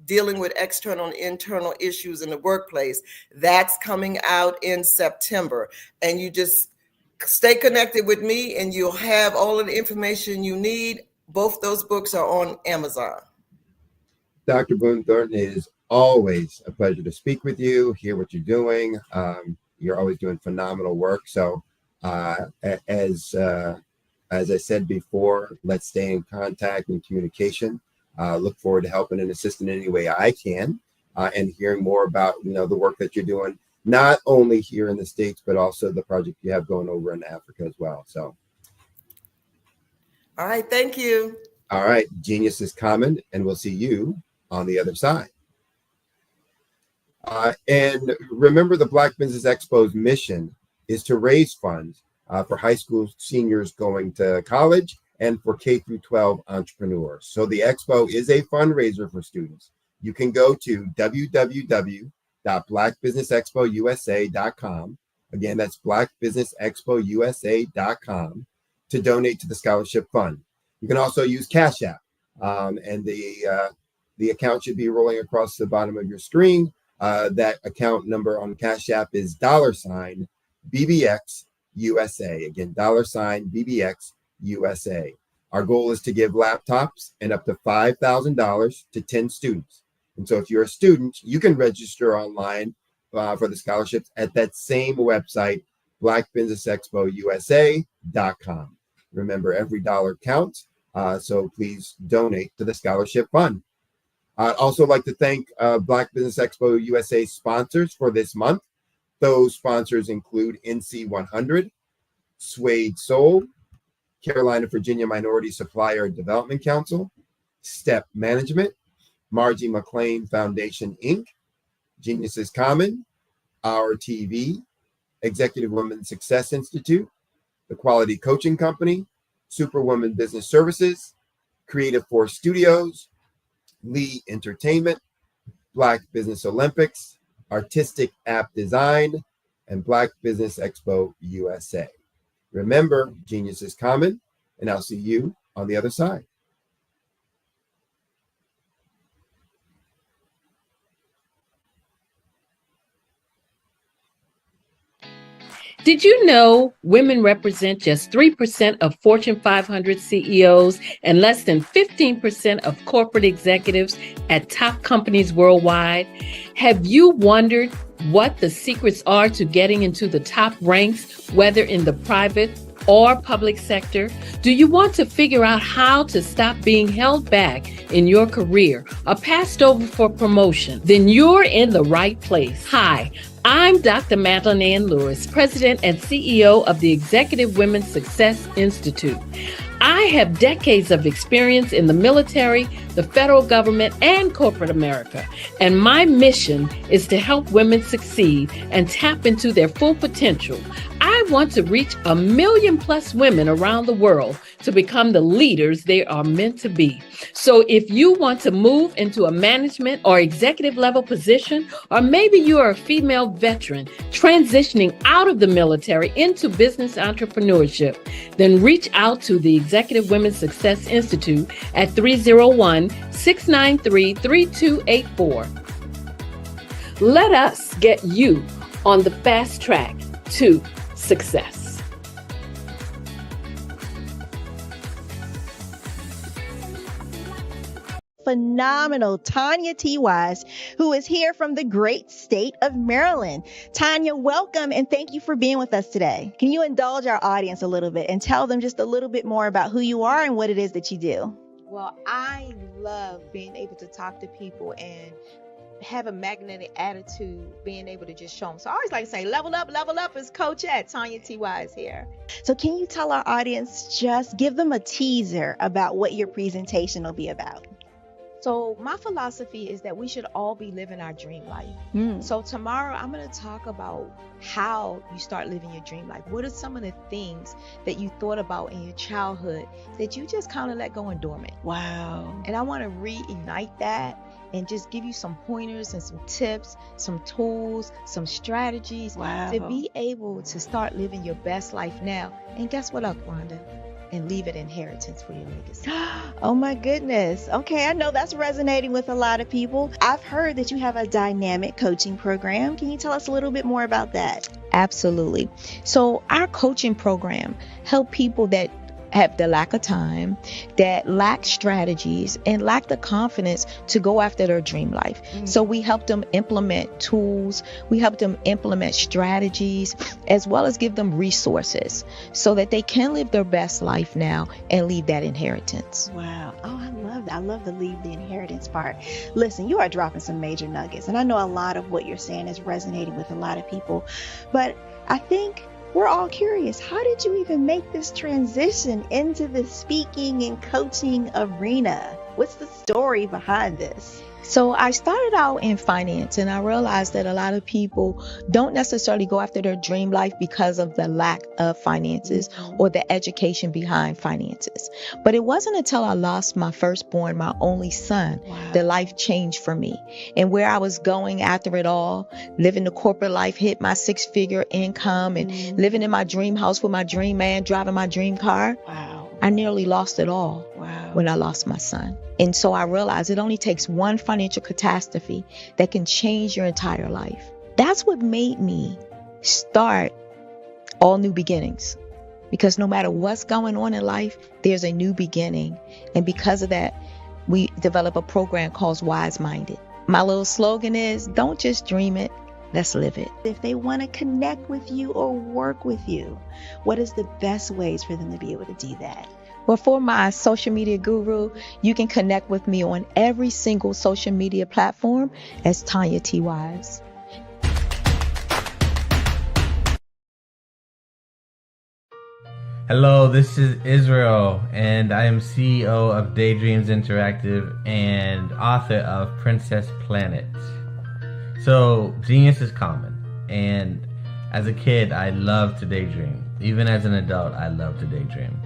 Speaker 12: dealing with external and internal issues in the workplace. That's coming out in September. And you just stay connected with me and you'll have all of the information you need. Both those books are on Amazon.
Speaker 11: Dr. Boone Thornton, it is always a pleasure to speak with you, hear what you're doing. You're always doing phenomenal work. So as I said before, let's stay in contact and communication. Look forward to helping and assisting in any way I can, and hearing more about the work that you're doing, not only here in the States, but also the project you have going over in Africa as well. So,
Speaker 12: all right, thank you.
Speaker 11: All right, genius is common, and we'll see you on the other side. And remember, the Black Business Expo's mission is to raise funds for high school seniors going to college and for K through 12 entrepreneurs. So the expo is a fundraiser for students. You can go to www.blackbusinessexpousa.com. Again, that's blackbusinessexpousa.com to donate to the scholarship fund. You can also use Cash App, and the account should be rolling across the bottom of your screen. That account number on Cash App is $BBX USA. Again, $BBX USA. Our goal is to give laptops and up to $5,000 to 10 students. And so if you're a student, you can register online for the scholarships at that same website, blackbusinessexpousa.com. Remember, every dollar counts, so please donate to the scholarship fund. I'd also like to thank Black Business Expo USA sponsors for this month. Those sponsors include NC 100, Suede Soul, Carolina, Virginia Minority Supplier Development Council, Step Management, Margie McLean Foundation, Inc., Genius is Common, Our TV, Executive Women Success Institute, The Quality Coaching Company, Superwoman Business Services, Creative Force Studios, Lee Entertainment, Black Business Olympics, Artistic App Design, and Black Business Expo USA. Remember, genius is common, and I'll see you on the other side.
Speaker 7: Did you know women represent just 3% of Fortune 500 CEOs and less than 15% of corporate executives at top companies worldwide? Have you wondered what the secrets are to getting into the top ranks, whether in the private or public sector? Do you want to figure out how to stop being held back in your career or passed over for promotion? Then you're in the right place. Hi, I'm Dr. Madeline Ann Lewis, President and CEO of the Executive Women's Success Institute. I have decades of experience in the military, the federal government, and corporate America, and my mission is to help women succeed and tap into their full potential. I want to reach 1 million plus women around the world to become the leaders they are meant to be. So if you want to move into a management or executive level position, or maybe you are a female veteran transitioning out of the military into business entrepreneurship, then reach out to the Executive Women's Success Institute at 301-693-3284. Let us get you on the fast track to success.
Speaker 13: Phenomenal Tanya T. Wise, who is here from the great state of Maryland. Tanya, welcome and thank you for being with us today. Can you indulge our audience a little bit and tell them just a little bit more about who you are and what it is that you do?
Speaker 14: Well, I love being able to talk to people and have a magnetic attitude, being able to just show them. So I always like to say, level up is Coach at Tanya T. Wise here.
Speaker 13: So can you tell our audience, just give them a teaser about what your presentation will be about?
Speaker 14: So my philosophy is that we should all be living our dream life. So tomorrow I'm going to talk about how you start living your dream life. What are some of the things that you thought about in your childhood that you just kind of let go and dormant?
Speaker 13: Wow.
Speaker 14: And I want to reignite that and just give you some pointers and some tips, some tools, some strategies to be able to start living your best life now. And guess what, Wanda? And leave an inheritance for your legacy.
Speaker 13: Oh my goodness. Okay, I know that's resonating with a lot of people. I've heard that you have a dynamic coaching program. Can you tell us a little bit more about that?
Speaker 14: Absolutely. So our coaching program help people that have the lack of time, that lack strategies, and lack the confidence to go after their dream life. So we help them implement tools, we help them implement strategies, as well as give them resources so that they can live their best life now and leave that inheritance.
Speaker 13: Wow. Oh, I love that. I love the leave the inheritance part. Listen, you are dropping some major nuggets, and I know a lot of what you're saying is resonating with a lot of people, but I think we're all curious. How did you even make this transition into the speaking and coaching arena? What's the story behind this?
Speaker 14: So I started out in finance, and I realized that a lot of people don't necessarily go after their dream life because of the lack of finances or the education behind finances. But it wasn't until I lost my firstborn, my only son, that life changed for me. And where I was going after it all, living the corporate life, hit my 6-figure income, and living in my dream house with my dream man, driving my dream car. I nearly lost it all when I lost my son. And so I realized it only takes one financial catastrophe that can change your entire life. That's what made me start All New Beginnings. Because no matter what's going on in life, there's a new beginning. And because of that, we develop a program called Wise Minded. My little slogan is, don't just dream it, let's live it.
Speaker 13: If they want to connect with you or work with you, what is the best ways for them to be able to do that?
Speaker 14: Well, for my social media guru, you can connect with me on every single social media platform as Tanya T. Wise.
Speaker 15: Hello, this is Israel, and I am CEO of Daydreams Interactive and author of Princess Planet. So, genius is common, and as a kid, I loved to daydream. Even as an adult, I love to daydream.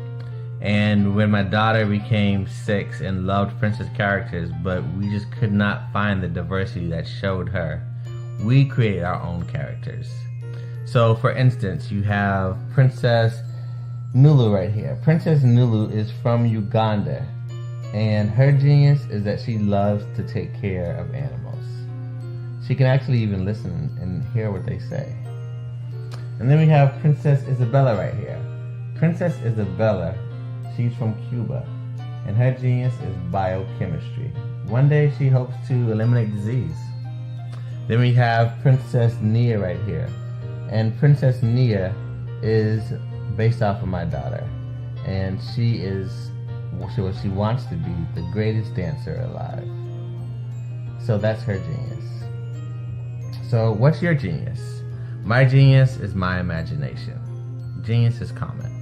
Speaker 15: And when my daughter became 6 and loved princess characters, but we just could not find the diversity that showed her, we created our own characters. So, for instance, you have Princess Nulu right here. Princess Nulu is from Uganda, and her genius is that she loves to take care of animals. She can actually even listen and hear what they say. And then we have Princess Isabella right here. Princess Isabella, she's from Cuba, and her genius is biochemistry. One day she hopes to eliminate disease. Then we have Princess Nia right here. And Princess Nia is based off of my daughter. And she wants to be the greatest dancer alive. So that's her genius. So what's your genius? My genius is my imagination. Genius is common.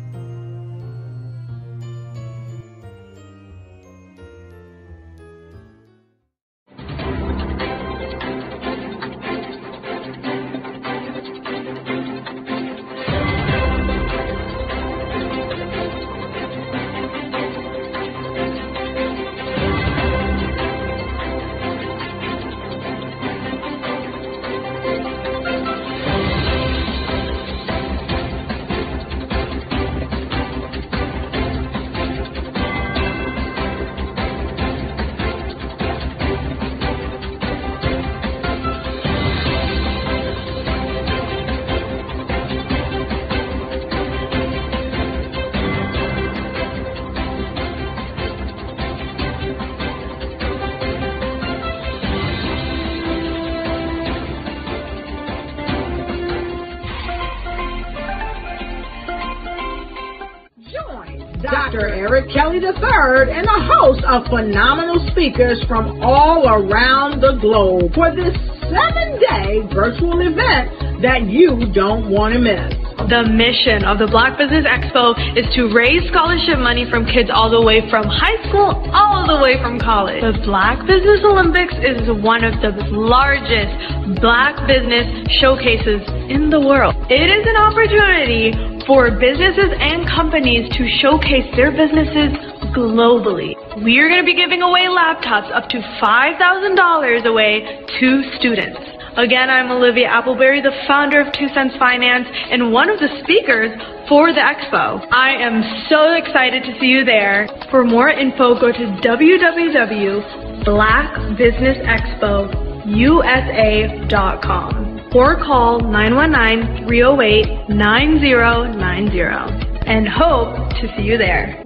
Speaker 1: Dr. Eric Kelly III and a host of phenomenal speakers from all around the globe for this 7-day virtual event that you don't want to miss.
Speaker 2: The mission of the Black Business Expo is to raise scholarship money from kids all the way from high school, all the way from college. The Black Business Olympics is one of the largest Black business showcases in the world. It is an opportunity for businesses and companies to showcase their businesses globally. We are going to be giving away laptops up to $5,000 away to students. Again, I'm Olivia Appleberry, the founder of 2 Cents Finance and one of the speakers for the expo. I am so excited to see you there. For more info, go to www.blackbusinessexpousa.com or call 919-308-9090. and hope to see you there.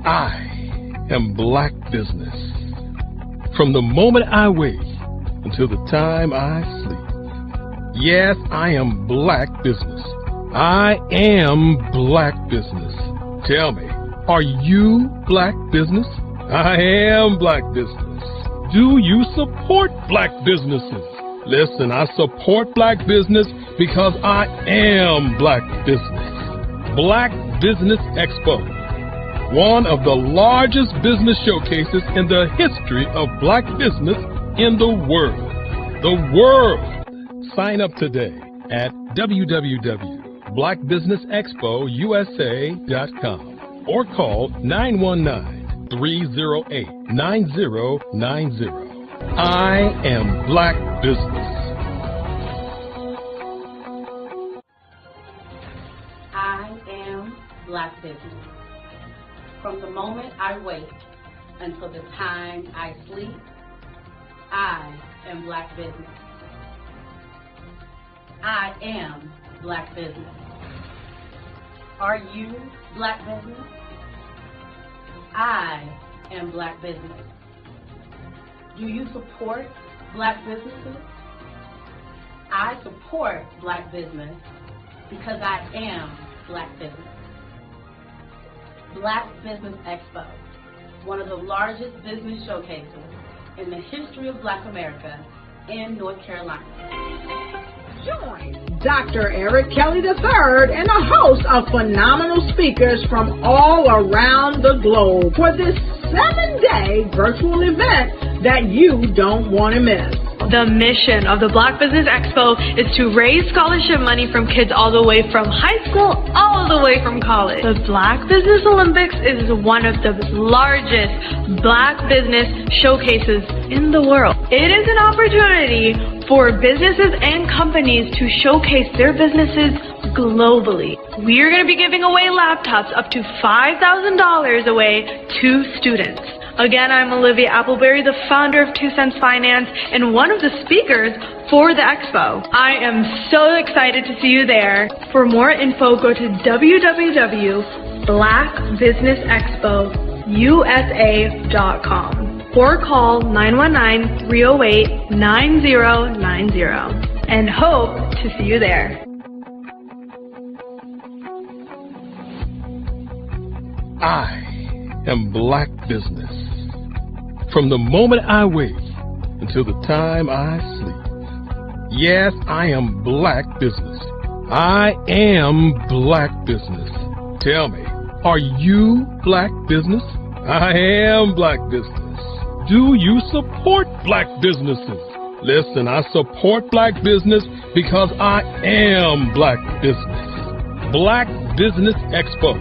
Speaker 3: I am Black Business. From the moment I wake until the time I sleep. Yes, I am Black Business. I am Black Business. Tell me, are you Black Business? I am Black Business. Do you support Black businesses? Listen, I support Black business because I am Black Business. Black Business Expo, one of the largest business showcases in the history of Black business in the world. The world! Sign up today at www.blackbusinessexpousa.com or call 919-308-9090. I am Black Business.
Speaker 4: I am Black Business. From the moment I wake until the time I sleep, I am Black Business. I am Black Business. Are you Black Business? I am Black Business. Do you support Black businesses? I support Black business because I am Black Business. Black Business Expo, one of the largest business showcases in the history of Black America in North Carolina.
Speaker 1: Join Dr. Eric Kelly III and a host of phenomenal speakers from all around the globe for this 7-day virtual event that you don't want to miss.
Speaker 2: The mission of the Black Business Expo is to raise scholarship money from kids all the way from high school all the way from college. The Black Business Olympics is one of the largest Black business showcases in the world. It is an opportunity for businesses and companies to showcase their businesses globally. We are going to be giving away laptops up to $5,000 away to students. Again, I'm Olivia Appleberry, the founder of 2 Cents Finance and one of the speakers for the expo. I am so excited to see you there. For more info, go to www.blackbusinessexpousa.com or call 919-308-9090 and hope to see you there.
Speaker 3: I am Black Business. From the moment I wake until the time I sleep. Yes, I am Black Business. I am Black Business. Tell me, are you Black Business? I am Black Business. Do you support Black businesses? Listen, I support Black business because I am Black Business. Black Business Expo,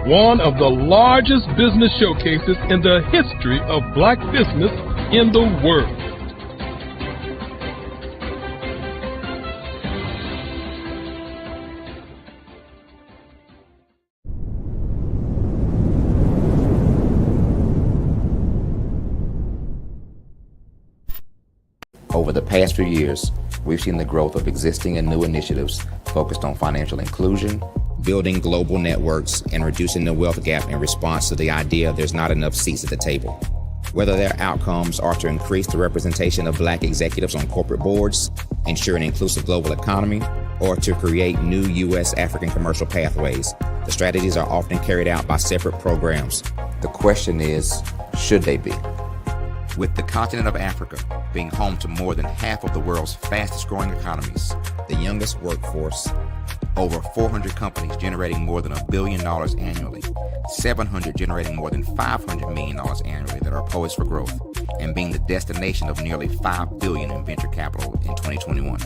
Speaker 3: one of the largest business showcases in the history of Black business in the world.
Speaker 16: Over the past few years, we've seen the growth of existing and new initiatives focused on financial inclusion, building global networks, and reducing the wealth gap in response to the idea there's not enough seats at the table. Whether their outcomes are to increase the representation of Black executives on corporate boards, ensure an inclusive global economy, or to create new U.S. African commercial pathways, the strategies are often carried out by separate programs. The question is, should they be? With the continent of Africa being home to more than half of the world's fastest growing economies, the youngest workforce, over 400 companies generating more than $1 billion annually, 700 generating more than $500 million annually that are poised for growth, and being the destination of nearly $5 billion in venture capital in 2021.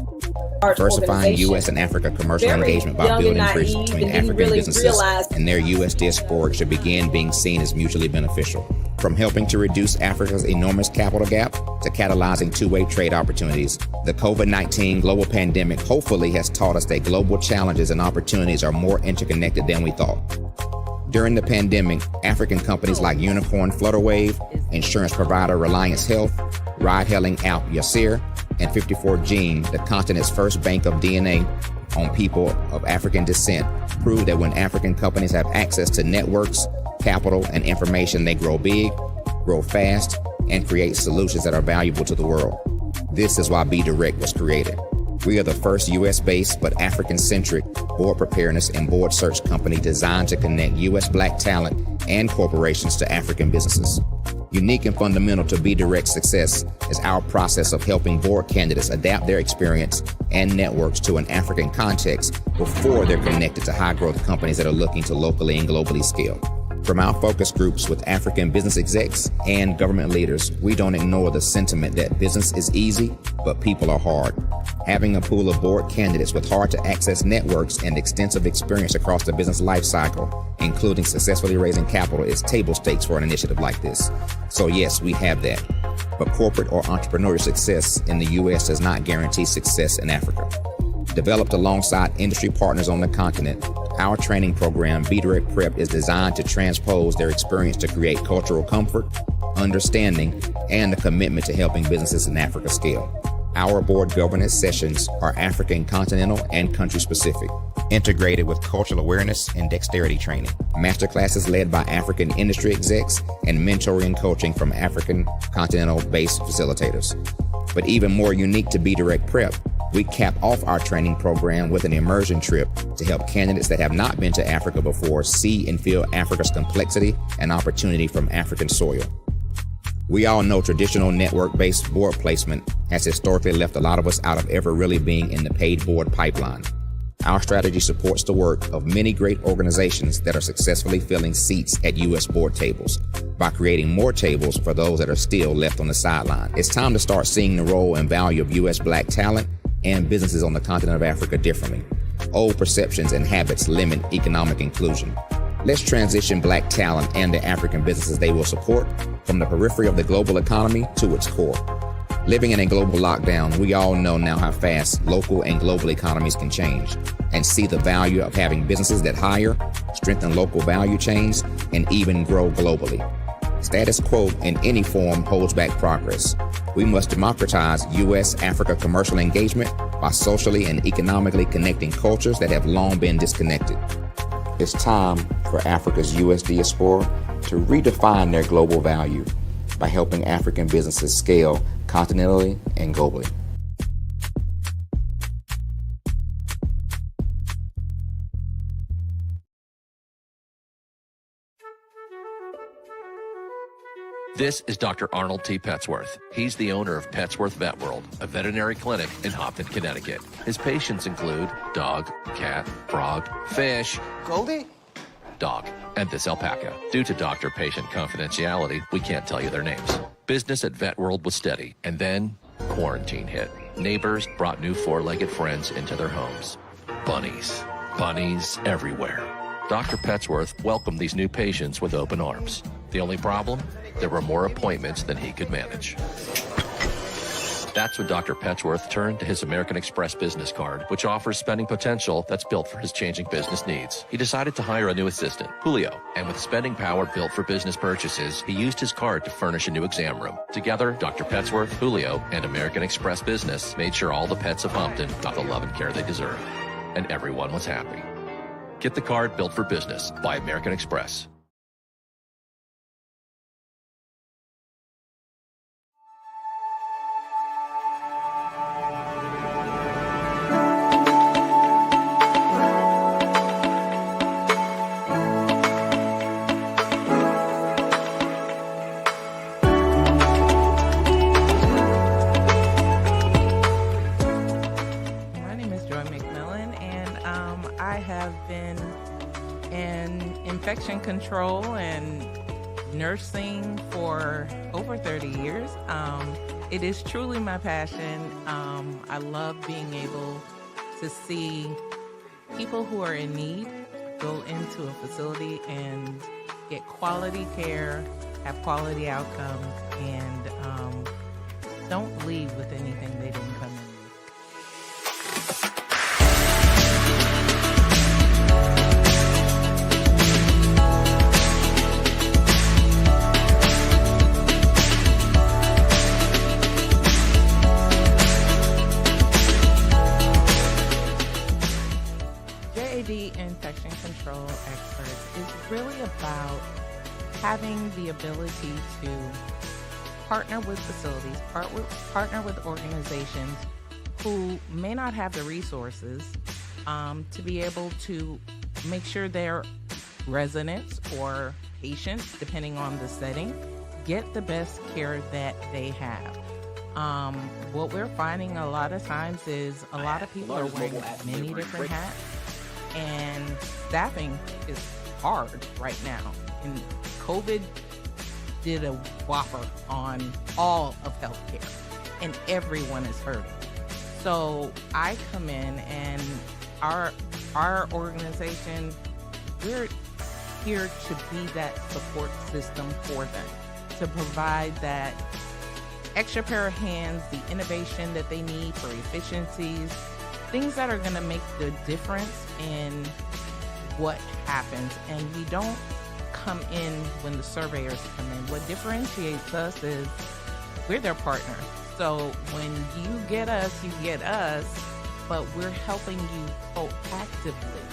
Speaker 16: Diversifying U.S. and Africa commercial engagement by building bridges between African businesses and their U.S. diaspora should begin being seen as mutually beneficial. From helping to reduce Africa's enormous capital gap to catalyzing two-way trade opportunities, the COVID-19 global pandemic hopefully has taught us that global challenges and opportunities are more interconnected than we thought. During the pandemic, African companies like Unicorn Flutterwave, insurance provider Reliance Health, ride-hailing app Yasir, 54 gene, the continent's first bank of DNA on people of African descent, prove that when African companies have access to networks, capital, and information, they grow big, grow fast, and create solutions that are valuable to the world. This is why Be Direct was created. We are the first U.S.-based but African-centric board preparedness and board search company designed to connect U.S. Black talent and corporations to African businesses. Unique and fundamental to Be Direct's success is our process of helping board candidates adapt their experience and networks to an African context before they're connected to high-growth companies that are looking to locally and globally scale. From our focus groups with African business execs and government leaders, we don't ignore the sentiment that business is easy, but people are hard. Having a pool of board candidates with hard-to-access networks and extensive experience across the business life cycle, including successfully raising capital, is table stakes for an initiative like this. So yes, we have that. But corporate or entrepreneurial success in the U.S. does not guarantee success in Africa. Developed alongside industry partners on the continent, our training program, Be Direct Prep, is designed to transpose their experience to create cultural comfort, understanding, and a commitment to helping businesses in Africa scale. Our board governance sessions are African, continental, and country-specific, integrated with cultural awareness and dexterity training, masterclasses led by African industry execs, and mentoring and coaching from African continental-based facilitators. But even more unique to Be Direct Prep, we cap off our training program with an immersion trip to help candidates that have not been to Africa before see and feel Africa's complexity and opportunity from African soil. We all know traditional network-based board placement has historically left a lot of us out of ever really being in the paid board pipeline. Our strategy supports the work of many great organizations that are successfully filling seats at U.S. board tables by creating more tables for those that are still left on the sideline. It's time to start seeing the role and value of U.S. Black talent and businesses on the continent of Africa differently. Old perceptions and habits limit economic inclusion. Let's transition Black talent and the African businesses they will support from the periphery of the global economy to its core. Living in a global lockdown, we all know now how fast local and global economies can change, and see the value of having businesses that hire, strengthen local value chains, and even grow globally. Status quo in any form holds back progress. We must democratize U.S.-Africa commercial engagement by socially and economically connecting cultures that have long been disconnected. It's time for Africa's U.S. diaspora to redefine their global value by helping African businesses scale continentally and globally.
Speaker 17: This is Dr. Arnold T. Petsworth. He's the owner of Petsworth Vet World, a veterinary clinic in Hopton, Connecticut. His patients include dog, cat, frog, fish, Goldie, dog, and this alpaca. Due to doctor-patient confidentiality, we can't tell you their names. Business at Vet World was steady, and then quarantine hit. Neighbors brought new four-legged friends into their homes. Bunnies. Bunnies everywhere. Dr. Petsworth welcomed these new patients with open arms. The only problem? There were more appointments than he could manage. That's when Dr. Petsworth turned to his American Express business card, which offers spending potential that's built for his changing business needs. He decided to hire a new assistant, Julio, and with spending power built for business purchases, he used his card to furnish a new exam room. Together, Dr. Petsworth, Julio, and American Express Business made sure all the pets of Hopton got the love and care they deserve. And everyone was happy. Get the card built for business by American Express.
Speaker 18: Infection control and nursing for over 30 years. It is truly my passion. I love being able to see people who are in need go into a facility and get quality care, have quality outcomes, and don't leave with anything they didn't come in with. really about having the ability to partner with facilities, partner with organizations who may not have the resources to be able to make sure their residents or patients, depending on the setting, get the best care that they have. What we're finding a lot of times is a lot of people are wearing many different hats, and staffing is hard right now. And COVID did a whopper on all of healthcare, and everyone is hurting. So I come in, and our organization, we're here to be that support system for them, to provide that extra pair of hands, the innovation that they need for efficiencies, things that are going to make the difference in what happens. And we don't come in when the surveyors come in. What differentiates us is we're their partner. So when you get us, but we're helping you proactively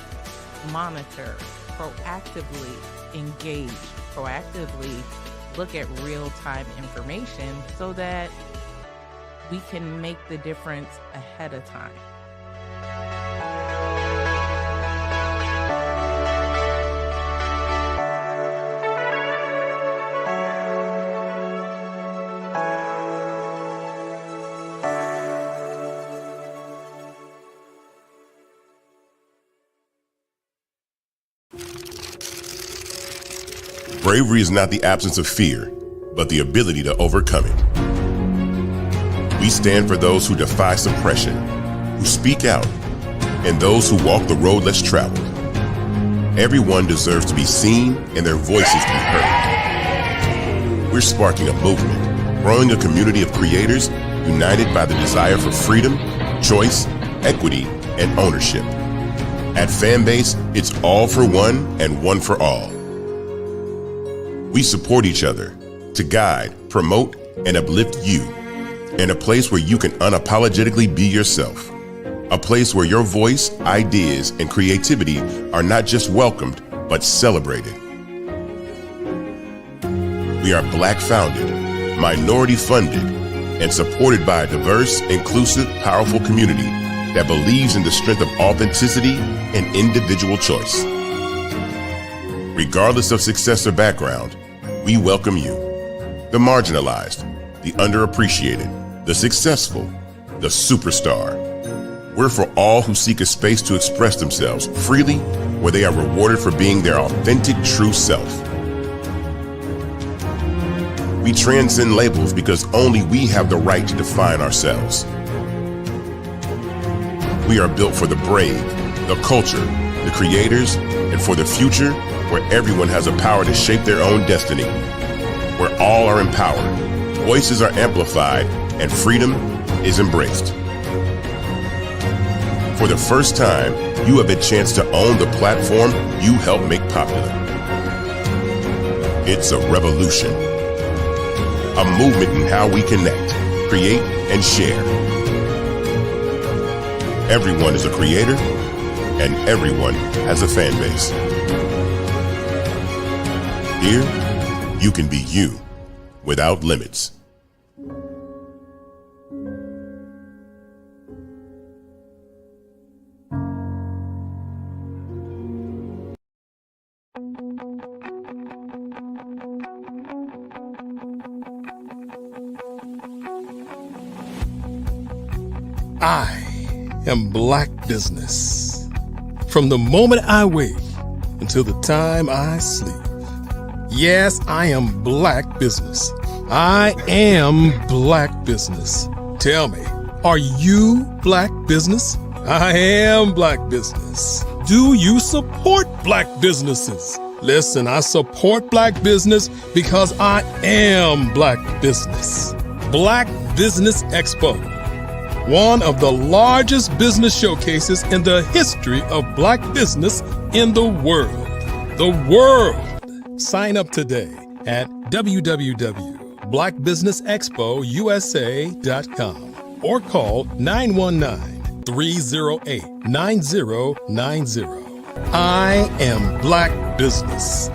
Speaker 18: monitor, proactively engage, proactively look at real-time information so that we can make the difference ahead of time.
Speaker 19: Bravery is not the absence of fear, but the ability to overcome it. We stand for those who defy suppression, who speak out, and those who walk the road less traveled. Everyone deserves to be seen and their voices to be heard. We're sparking a movement, growing a community of creators united by the desire for freedom, choice, equity, and ownership. At Fanbase, it's all for one and one for all. We support each other to guide, promote, and uplift you in a place where you can unapologetically be yourself. A place where your voice, ideas, and creativity are not just welcomed, but celebrated. We are Black founded, minority funded, and supported by a diverse, inclusive, powerful community that believes in the strength of authenticity and individual choice. Regardless of success or background, we welcome you, the marginalized, the underappreciated, the successful, the superstar. We're for all who seek a space to express themselves freely, where they are rewarded for being their authentic, true self. We transcend labels because only we have the right to define ourselves. We are built for the brave, the culture, the creators, and for the future where everyone has a power to shape their own destiny, where all are empowered, voices are amplified, and freedom is embraced. For the first time, you have a chance to own the platform you helped make popular. It's a revolution, a movement in how we connect, create, and share. Everyone is a creator, and everyone has a fan base. Here, you can be you without limits.
Speaker 3: I am Black Business. From the moment I wake until the time I sleep. Yes, I am Black Business. I am Black Business. Tell me, are you Black Business? I am Black Business. Do you support Black businesses? Listen, I support Black business because I am Black Business. Black Business Expo, one of the largest business showcases in the history of Black business in the world. The world! Sign up today at www.blackbusinessexpousa.com or call 919-308-9090. I am Black Business.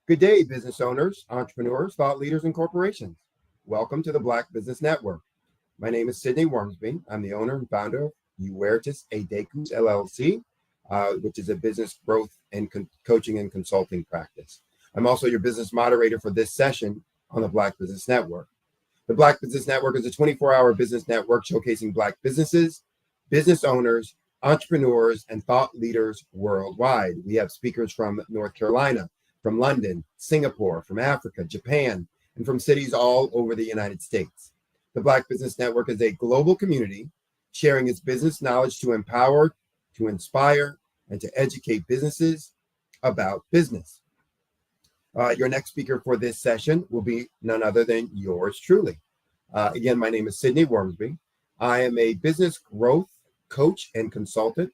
Speaker 11: Good day, business owners, entrepreneurs, thought leaders, and corporations. Welcome to the Black Business Network. My name is Sidney Wormsby. I'm the owner and founder of Uertis Adecus LLC, which is a business growth and coaching and consulting practice. I'm also your business moderator for this session on the Black Business Network. The Black Business Network is a 24-hour business network showcasing Black businesses, business owners, entrepreneurs, and thought leaders worldwide. We have speakers from North Carolina, from London, Singapore, from Africa, Japan, and from cities all over the United States. The Black Business Network is a global community sharing its business knowledge to empower, to inspire, and to educate businesses about business. Your next speaker for this session will be none other than yours truly. Again, my name is Sidney Wormsby. I am a business growth coach and consultant.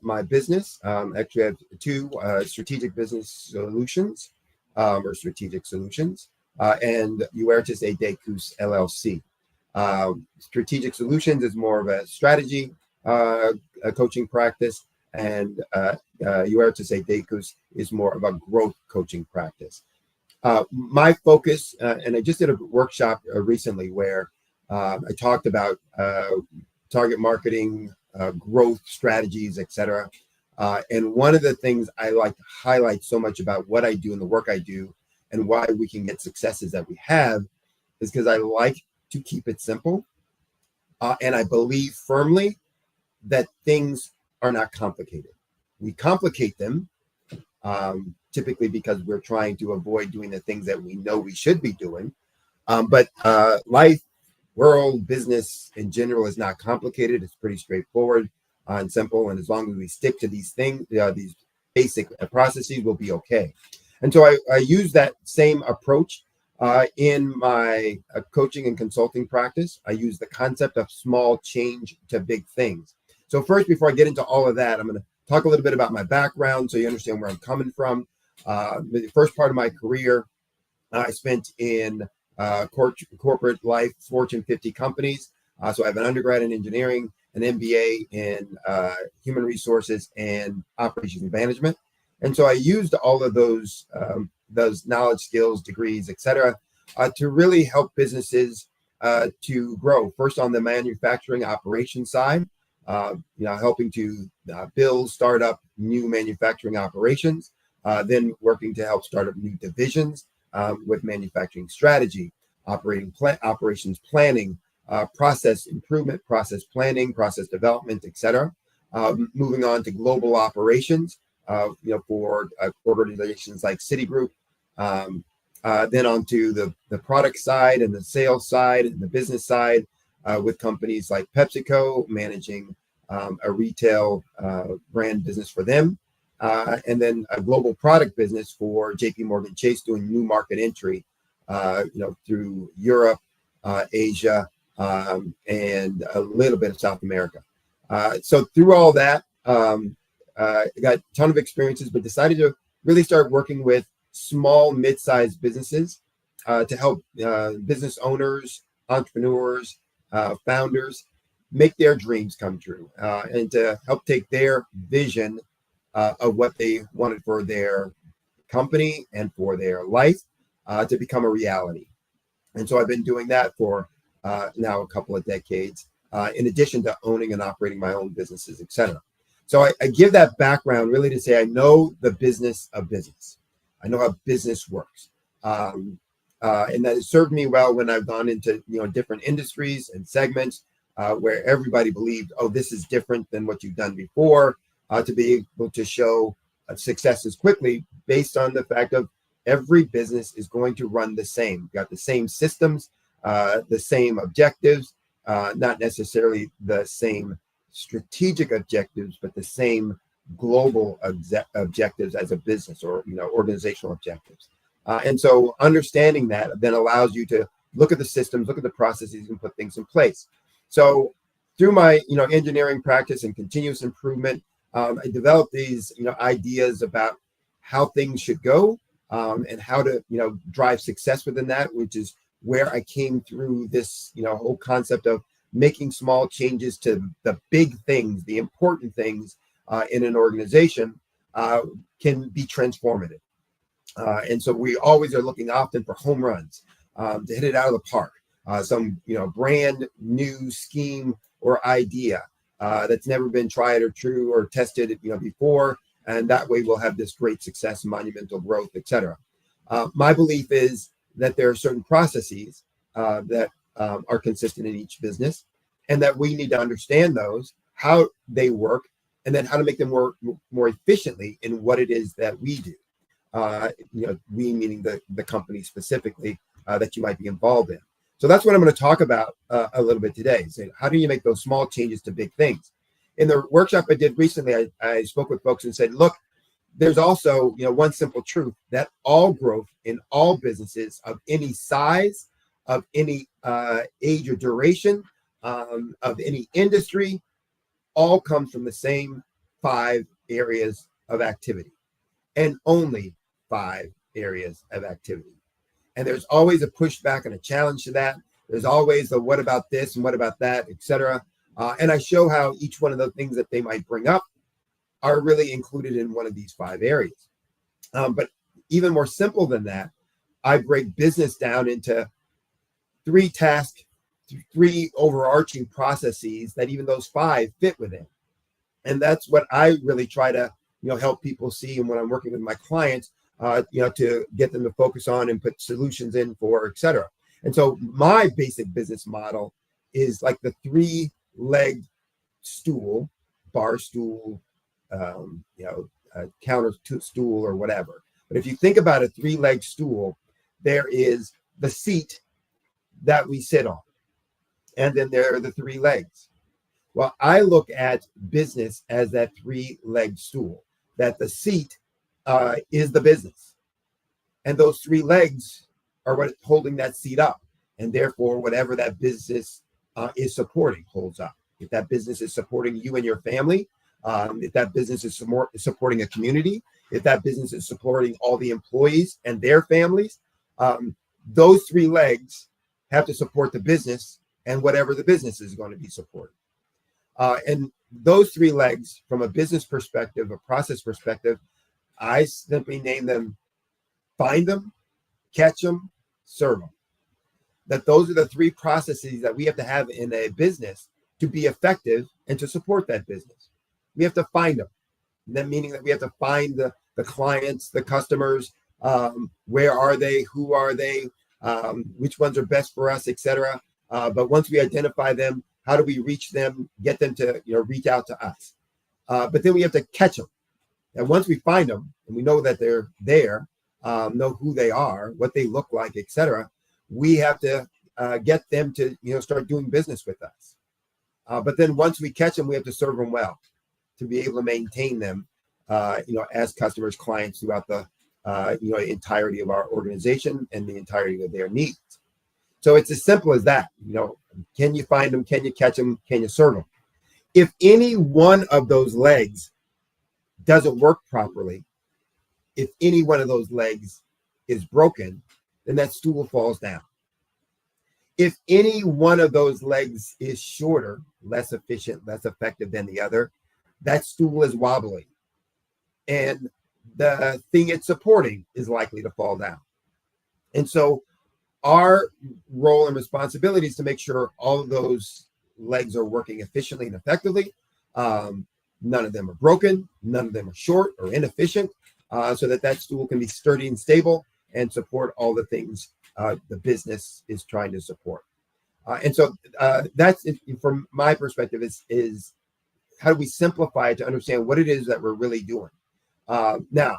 Speaker 11: My business, actually I have two strategic business solutions, and Uertis Adecus LLC. Strategic Solutions is more of a strategy coaching practice, and Uertis Adecus is more of a growth coaching practice. My focus, and I just did a workshop recently where I talked about target marketing, growth strategies, etc. And one of the things I like to highlight so much about what I do and the work I do, and why we can get successes that we have is because I like to keep it simple. And I believe firmly that things are not complicated. We complicate them, typically because we're trying to avoid doing the things that we know we should be doing. But life, world, business in general is not complicated. It's pretty straightforward and simple. And as long as we stick to these things, these basic processes, we'll be okay. And so I use that same approach in my coaching and consulting practice. I use the concept of small change to big things. So first, before I get into all of that, I'm going to talk a little bit about my background so you understand where I'm coming from. The first part of my career, I spent in corporate life, Fortune 50 companies. So I have an undergrad in engineering, an MBA in human resources and operations management. And so I used all of those knowledge, skills, degrees, et cetera, to really help businesses to grow. First on the manufacturing operations side, helping to build, start up new manufacturing operations, then working to help start up new divisions with manufacturing strategy, operations planning, process improvement, process planning, process development, et cetera. Moving on to global operations, for organizations like Citigroup, then onto the product side and the sales side and the business side with companies like PepsiCo, managing a retail brand business for them, and then a global product business for JP Morgan Chase, doing new market entry, through Europe, Asia, and a little bit of South America. So through all that, I got a ton of experiences, but decided to really start working with small, mid-sized businesses to help business owners, entrepreneurs, founders make their dreams come true, and to help take their vision of what they wanted for their company and for their life to become a reality. And so I've been doing that for now a couple of decades, in addition to owning and operating my own businesses, et cetera. So I give that background really to say I know the business of business. I know how business works. And that has served me well when I've gone into different industries and segments where everybody believed, oh, this is different than what you've done before, to be able to show successes quickly based on the fact of every business is going to run the same. You've got the same systems, the same objectives, not necessarily the same strategic objectives, but the same global objectives as a business, or organizational objectives. And so understanding that then allows you to look at the systems, look at the processes, and put things in place. So through my engineering practice and continuous improvement, I developed these ideas about how things should go, and how to drive success within that, which is where I came through this whole concept of making small changes to the big things, the important things in an organization can be transformative. And so we always are looking often for home runs, to hit it out of the park, some brand new scheme or idea that's never been tried or true or tested before, and that way we'll have this great success, monumental growth, etc. My belief is that there are certain processes that are consistent in each business, and that we need to understand those, how they work, and then how to make them work more efficiently in what it is that we do. We meaning the company specifically that you might be involved in. So that's what I'm going to talk about a little bit today. So how do you make those small changes to big things? In the workshop I did recently, I spoke with folks and said, look, there's also one simple truth, that all growth in all businesses of any size, of any age or duration, of any industry, all comes from the same 5 areas of activity, and only 5 areas of activity. And there's always a pushback and a challenge to that. There's always the what about this and what about that, etc. And I show how each one of the things that they might bring up are really included in one of these 5 areas. But even more simple than that, I break business down into 3 tasks, 3 overarching processes that even those 5 fit within. And that's what I really try to help people see. And when I'm working with my clients, to get them to focus on and put solutions in for, et cetera. And so my basic business model is like the 3-legged stool, bar stool, counter stool or whatever. But if you think about a 3-legged stool, there is the seat that we sit on, and then there are the 3 legs. Well, I look at business as that 3-legged stool, that the seat is the business, and those 3 legs are what holding that seat up, and therefore whatever that business is supporting holds up. If that business is supporting you and your family, if that business is supporting a community, if that business is supporting all the employees and their families, those 3 legs have to support the business and whatever the business is going to be supporting. And those 3 legs, from a business perspective, a process perspective, I simply name them: find them, catch them, serve them. That those are the 3 processes that we have to have in a business to be effective and to support that business. We have to find them. That meaning that we have to find the clients, the customers, where are they, who are they, which ones are best for us, etc. But once we identify them, how do we reach them, get them to reach out to us? But then we have to catch them. And once we find them and we know that they're there, know who they are, what they look like, etc., we have to get them to start doing business with us. But then once we catch them, we have to serve them well to be able to maintain them, as customers, clients throughout the entirety of our organization and the entirety of their needs. So it's as simple as that. Can you find them? Can you catch them? Can you serve them? If any one of those legs doesn't work properly, if any one of those legs is broken, then that stool falls down. If any one of those legs is shorter, less efficient, less effective than the other, that stool is wobbly. And the thing it's supporting is likely to fall down. And so our role and responsibility is to make sure all of those legs are working efficiently and effectively. None of them are broken, none of them are short or inefficient, so that stool can be sturdy and stable and support all the things the business is trying to support. And so that's, from my perspective, is how do we simplify it to understand what it is that we're really doing? Now,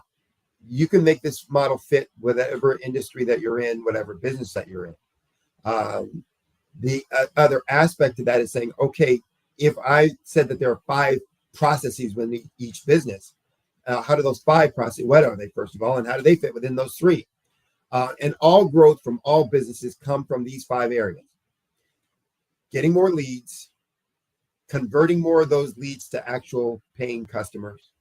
Speaker 11: you can make this model fit whatever industry that you're in, whatever business that you're in. The other aspect of that is saying, okay, if I said that there are 5 processes within each business, how do those 5 processes, what are they, first of all, and how do they fit within those 3? And all growth from all businesses come from these 5 areas: getting more leads, converting more of those leads to actual paying customers,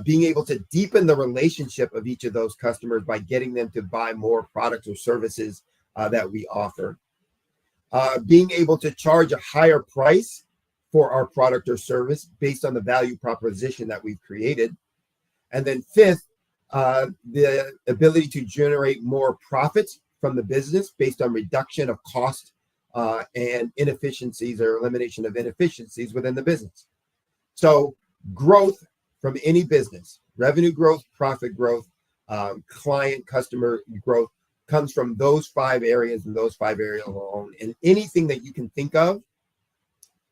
Speaker 11: being able to deepen the relationship of each of those customers by getting them to buy more products or services that we offer, being able to charge a higher price for our product or service based on the value proposition that we've created. And then 5th, the ability to generate more profits from the business based on reduction of cost and inefficiencies or elimination of inefficiencies within the business. So growth from any business, revenue growth, profit growth, client, customer growth, comes from those 5 areas and those 5 areas alone. And anything that you can think of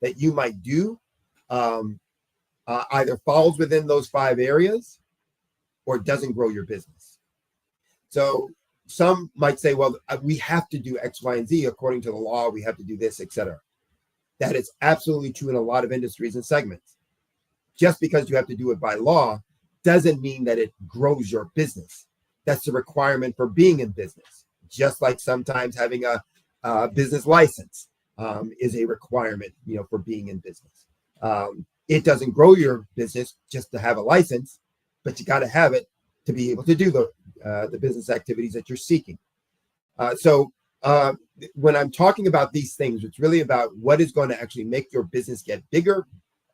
Speaker 11: that you might do either falls within those 5 areas or doesn't grow your business. So some might say, well, we have to do X, Y, and Z according to the law. We have to do this, etc. That is absolutely true in a lot of industries and segments. Just because you have to do it by law doesn't mean that it grows your business. That's the requirement for being in business. Just like sometimes having a business license is a requirement, for being in business. It doesn't grow your business just to have a license, but you got to have it to be able to do the business activities that you're seeking. So when I'm talking about these things, it's really about what is going to actually make your business get bigger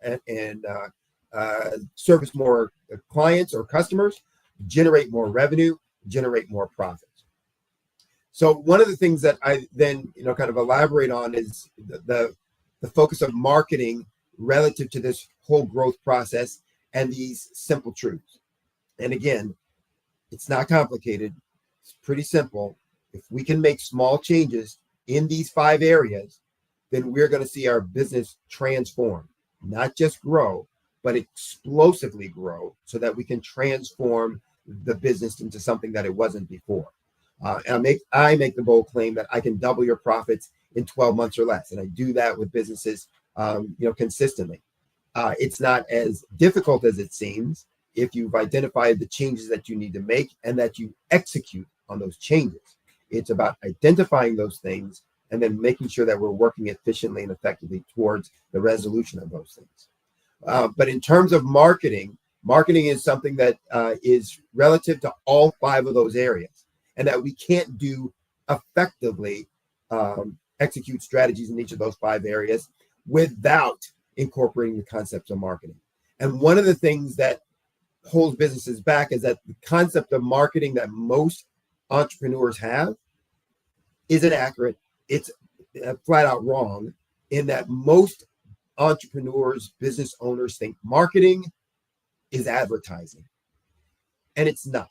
Speaker 11: and service more clients or customers, generate more revenue, generate more profits. So one of the things that I then kind of elaborate on is the focus of marketing relative to this whole growth process and these simple truths. And again, It's not complicated. It's pretty simple. If we can make small changes in these 5 areas, then we're going to see our business transform, not just grow, but explosively grow so that we can transform the business into something that it wasn't before. And I make the bold claim that I can double your profits in 12 months or less. And I do that with businesses, consistently. It's not as difficult as it seems if you've identified the changes that you need to make and that you execute on those changes. It's about identifying those things and then making sure that we're working efficiently and effectively towards the resolution of those things. But in terms of marketing is something that is relative to all 5 of those areas, and that we can't do effectively execute strategies in each of those 5 areas without incorporating the concepts of marketing. And one of the things that holds businesses back is that the concept of marketing that most entrepreneurs have isn't accurate. It's flat out wrong, in that most entrepreneurs, business owners think marketing is advertising, and it's not.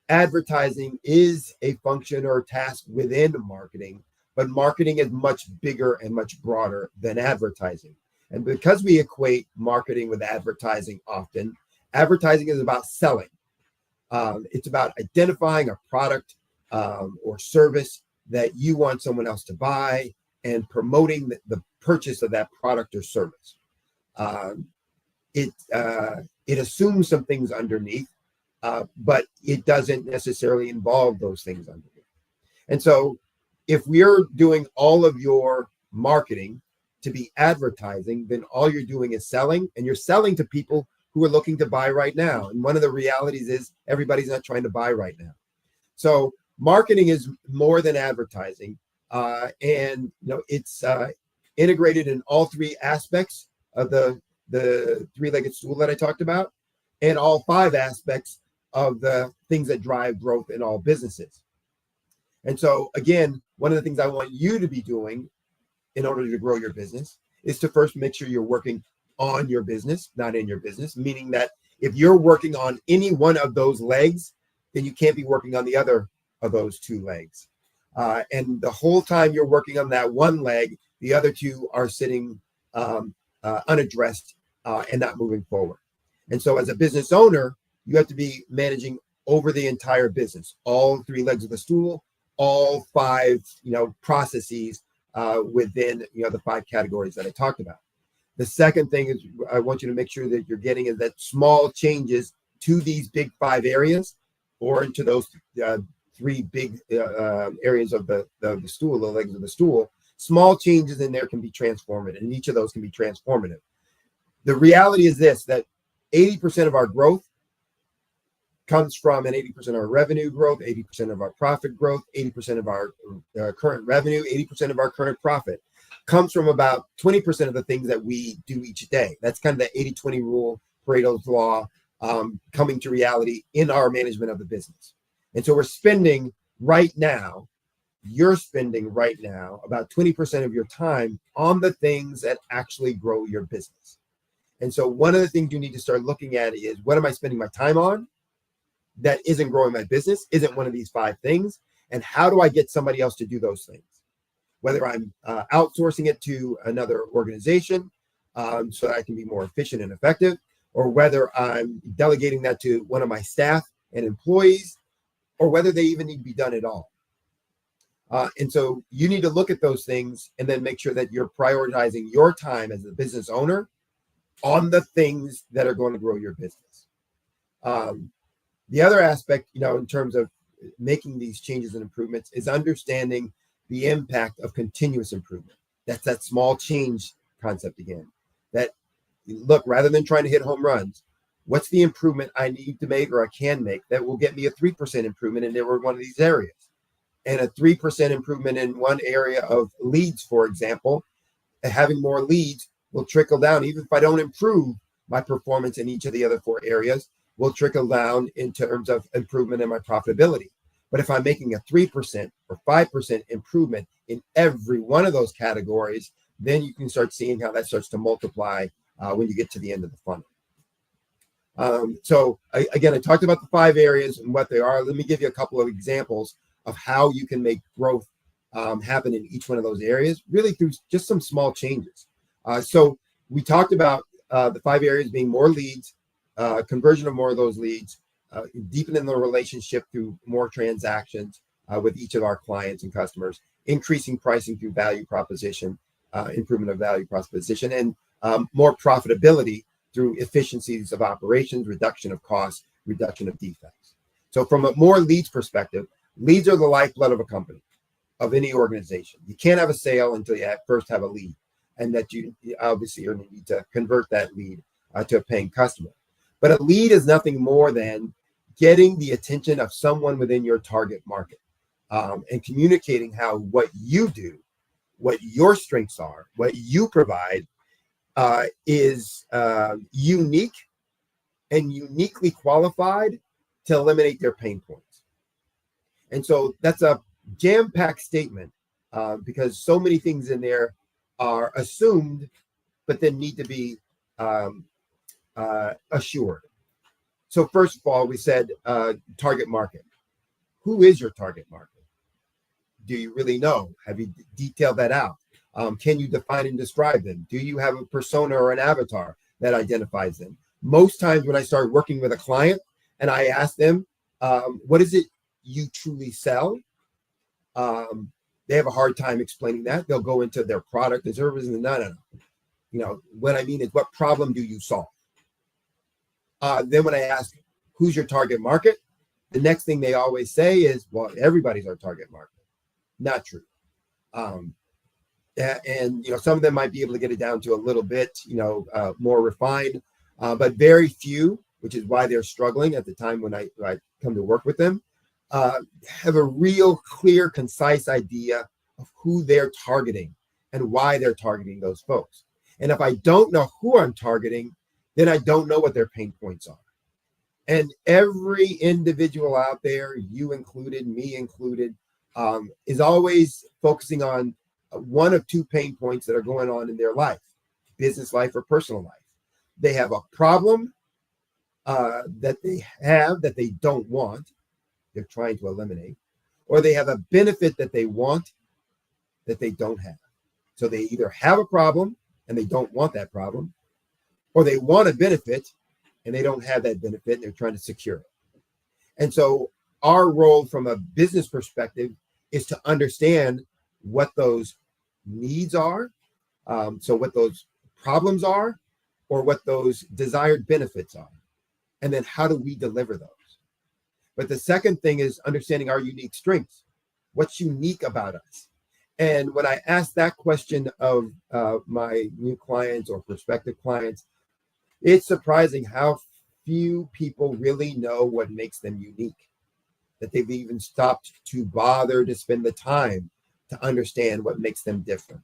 Speaker 11: Advertising is a function or task within marketing, but marketing is much bigger and much broader than advertising. And because we equate marketing with advertising often, advertising is about selling. It's about identifying a product or service that you want someone else to buy and promoting the purchase of that product or service. It assumes some things underneath, but it doesn't necessarily involve those things underneath. And so if we're doing all of your marketing to be advertising, then all you're doing is selling, and you're selling to people who are looking to buy right now. And one of the realities is everybody's not trying to buy right now. So marketing is more than advertising, and it's integrated in all 3 aspects of the 3-legged stool that I talked about, and all 5 aspects of the things that drive growth in all businesses. And so again, one of the things I want you to be doing in order to grow your business is to first make sure you're working on your business, not in your business, meaning that if you're working on any one of those legs, then you can't be working on the other of those 2 legs. And the whole time you're working on that one leg, the other 2 are sitting unaddressed and not moving forward. And so as a business owner, you have to be managing over the entire business, all 3 legs of the stool, all 5 processes within the 5 categories that I talked about. The second thing is I want you to make sure that you're getting is that small changes to these big 5 areas, or into those 3 big areas of the stool, the legs of the stool. Small changes in there can be transformative, and each of those can be transformative. The reality is this, that 80% of our growth comes from, and 80% of our revenue growth, 80% of our profit growth, 80% of our current revenue, 80% of our current profit comes from about 20% of the things that we do each day. That's kind of the 80-20 rule, Pareto's law, coming to reality in our management of the business. And so you're spending right now about 20% of your time on the things that actually grow your business. And so one of the things you need to start looking at is, what am I spending my time on that isn't growing my business, isn't one of these 5 things? And how do I get somebody else to do those things? Whether I'm outsourcing it to another organization so that I can be more efficient and effective, or whether I'm delegating that to one of my staff and employees, or whether they even need to be done at all. And so you need to look at those things and then make sure that you're prioritizing your time as a business owner on the things that are going to grow your business. The other aspect, in terms of making these changes and improvements, is understanding the impact of continuous improvement. That's that small change concept again. That, look, rather than trying to hit home runs, what's the improvement I need to make or I can make that will get me a 3% improvement in one of these areas? And a 3% improvement in one area of leads, for example, having more leads will trickle down. Even if I don't improve my performance in each of the other 4 areas, will trickle down in terms of improvement in my profitability. But if I'm making a 3% or 5% improvement in every one of those categories, then you can start seeing how that starts to multiply when you get to the end of the funnel. Again, I talked about the 5 areas and what they are. Let me give you a couple of examples of how you can make growth happen in each one of those areas, really through just some small changes. So we talked about the 5 areas being more leads, conversion of more of those leads, deepening the relationship through more transactions with each of our clients and customers, increasing pricing through value proposition, improvement of value proposition, and more profitability through efficiencies of operations, reduction of costs, reduction of defects. So from a more leads perspective, leads are the lifeblood of a company, of any organization. You can't have a sale until you first have a lead, and that you obviously need to convert that lead to a paying customer. But a lead is nothing more than getting the attention of someone within your target market, and communicating how what you do, what your strengths are, what you provide is unique and uniquely qualified to eliminate their pain points. And so that's a jam-packed statement because so many things in there are assumed, but then need to be assured. So first of all, we said target market. Who is your target market? Do you really know? Have you detailed that out? Can you define and describe them? Do you have a persona or an avatar that identifies them? Most times when I start working with a client and I ask them, what is it you truly sell? They have a hard time explaining that. They'll go into their product and service and no. You know, what I mean is, what problem do you solve? Then when I ask, who's your target market? The next thing they always say is, well, everybody's our target market. Not true. And, you know, some of them might be able to get it down to a little bit, you know, more refined, but very few, which is why they're struggling at the time when I come to work with them, have a real clear, concise idea of who they're targeting and why they're targeting those folks. And if I don't know who I'm targeting, then I don't know what their pain points are. And every individual out there, you included, me included, is always focusing on one of 2 pain points that are going on in their life, business life or personal life. They have a problem that they have that they don't want, they're trying to eliminate, or they have a benefit that they want that they don't have. So they either have a problem and they don't want that problem, or they want a benefit and they don't have that benefit and they're trying to secure it. And so our role from a business perspective is to understand what those needs are, so what those problems are, or what those desired benefits are, and then how do we deliver those. But the second thing is understanding our unique strengths. What's unique about us? And when I ask that question of my new clients or prospective clients, it's surprising how few people really know what makes them unique, that they've even stopped to bother to spend the time to understand what makes them different.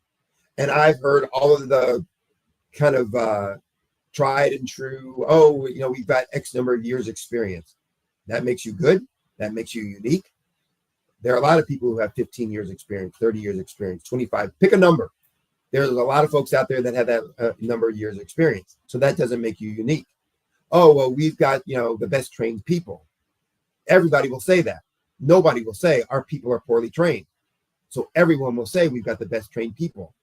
Speaker 11: And I've heard all of the kind of tried and true, oh, you know, we've got X number of years experience. That makes you good. That makes you unique. There are a lot of people who have 15 years experience, 30 years experience, 25, pick a number. There's a lot of folks out there that have that number of years experience. So that doesn't make you unique. Oh, well, we've got, you know, the best trained people. Everybody will say that. Nobody will say our people are poorly trained. So everyone will say we've got the best trained people.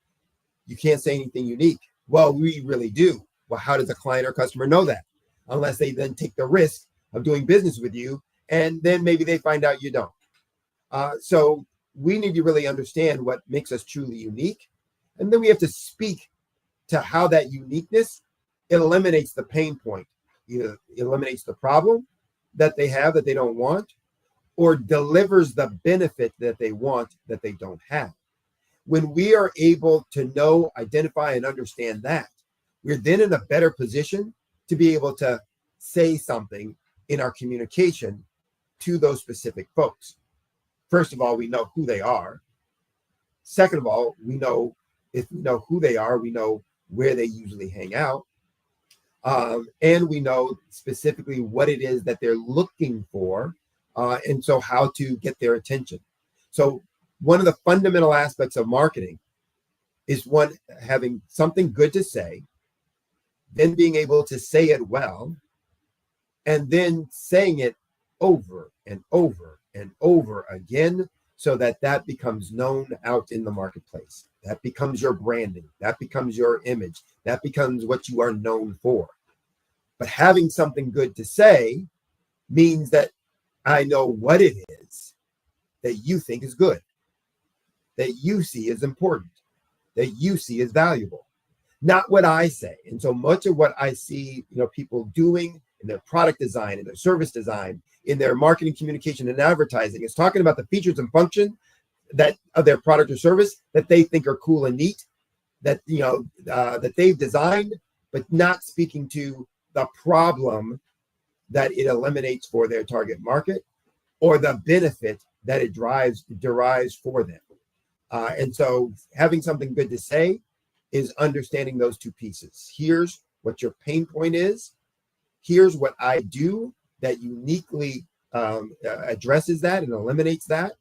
Speaker 11: You can't say anything unique. Well, we really do. Well, how does a client or customer know that? Unless they then take the risk of doing business with you, and then maybe they find out you don't. So we need to really understand what makes us truly unique. And then we have to speak to how that uniqueness eliminates the pain point, either eliminates the problem that they have that they don't want, or delivers the benefit that they want that they don't have. When we are able to know, identify, and understand that, we're then in a better position to be able to say something in our communication to those specific folks. First of all, we know who they are. Second of all, we know, if we know who they are, we know where they usually hang out. And we know specifically what it is that they're looking for, and so how to get their attention. So one of the fundamental aspects of marketing is one, having something good to say, then being able to say it well, and then saying it over and over and over again so that that becomes known out in the marketplace. That becomes your branding. That becomes your image. That becomes what you are known for. But having something good to say means that I know what it is that you think is good, that you see is important, that you see is valuable, not what I say. And so much of what I see, people doing in their product design, in their service design, in their marketing, communication, and advertising is talking about the features and function that of their product or service that they think are cool and neat, that that they've designed, but not speaking to the problem that it eliminates for their target market or the benefit that it derives for them. And so having something good to say is understanding those two pieces. Here's what your pain point is. Here's what I do that uniquely addresses that and eliminates that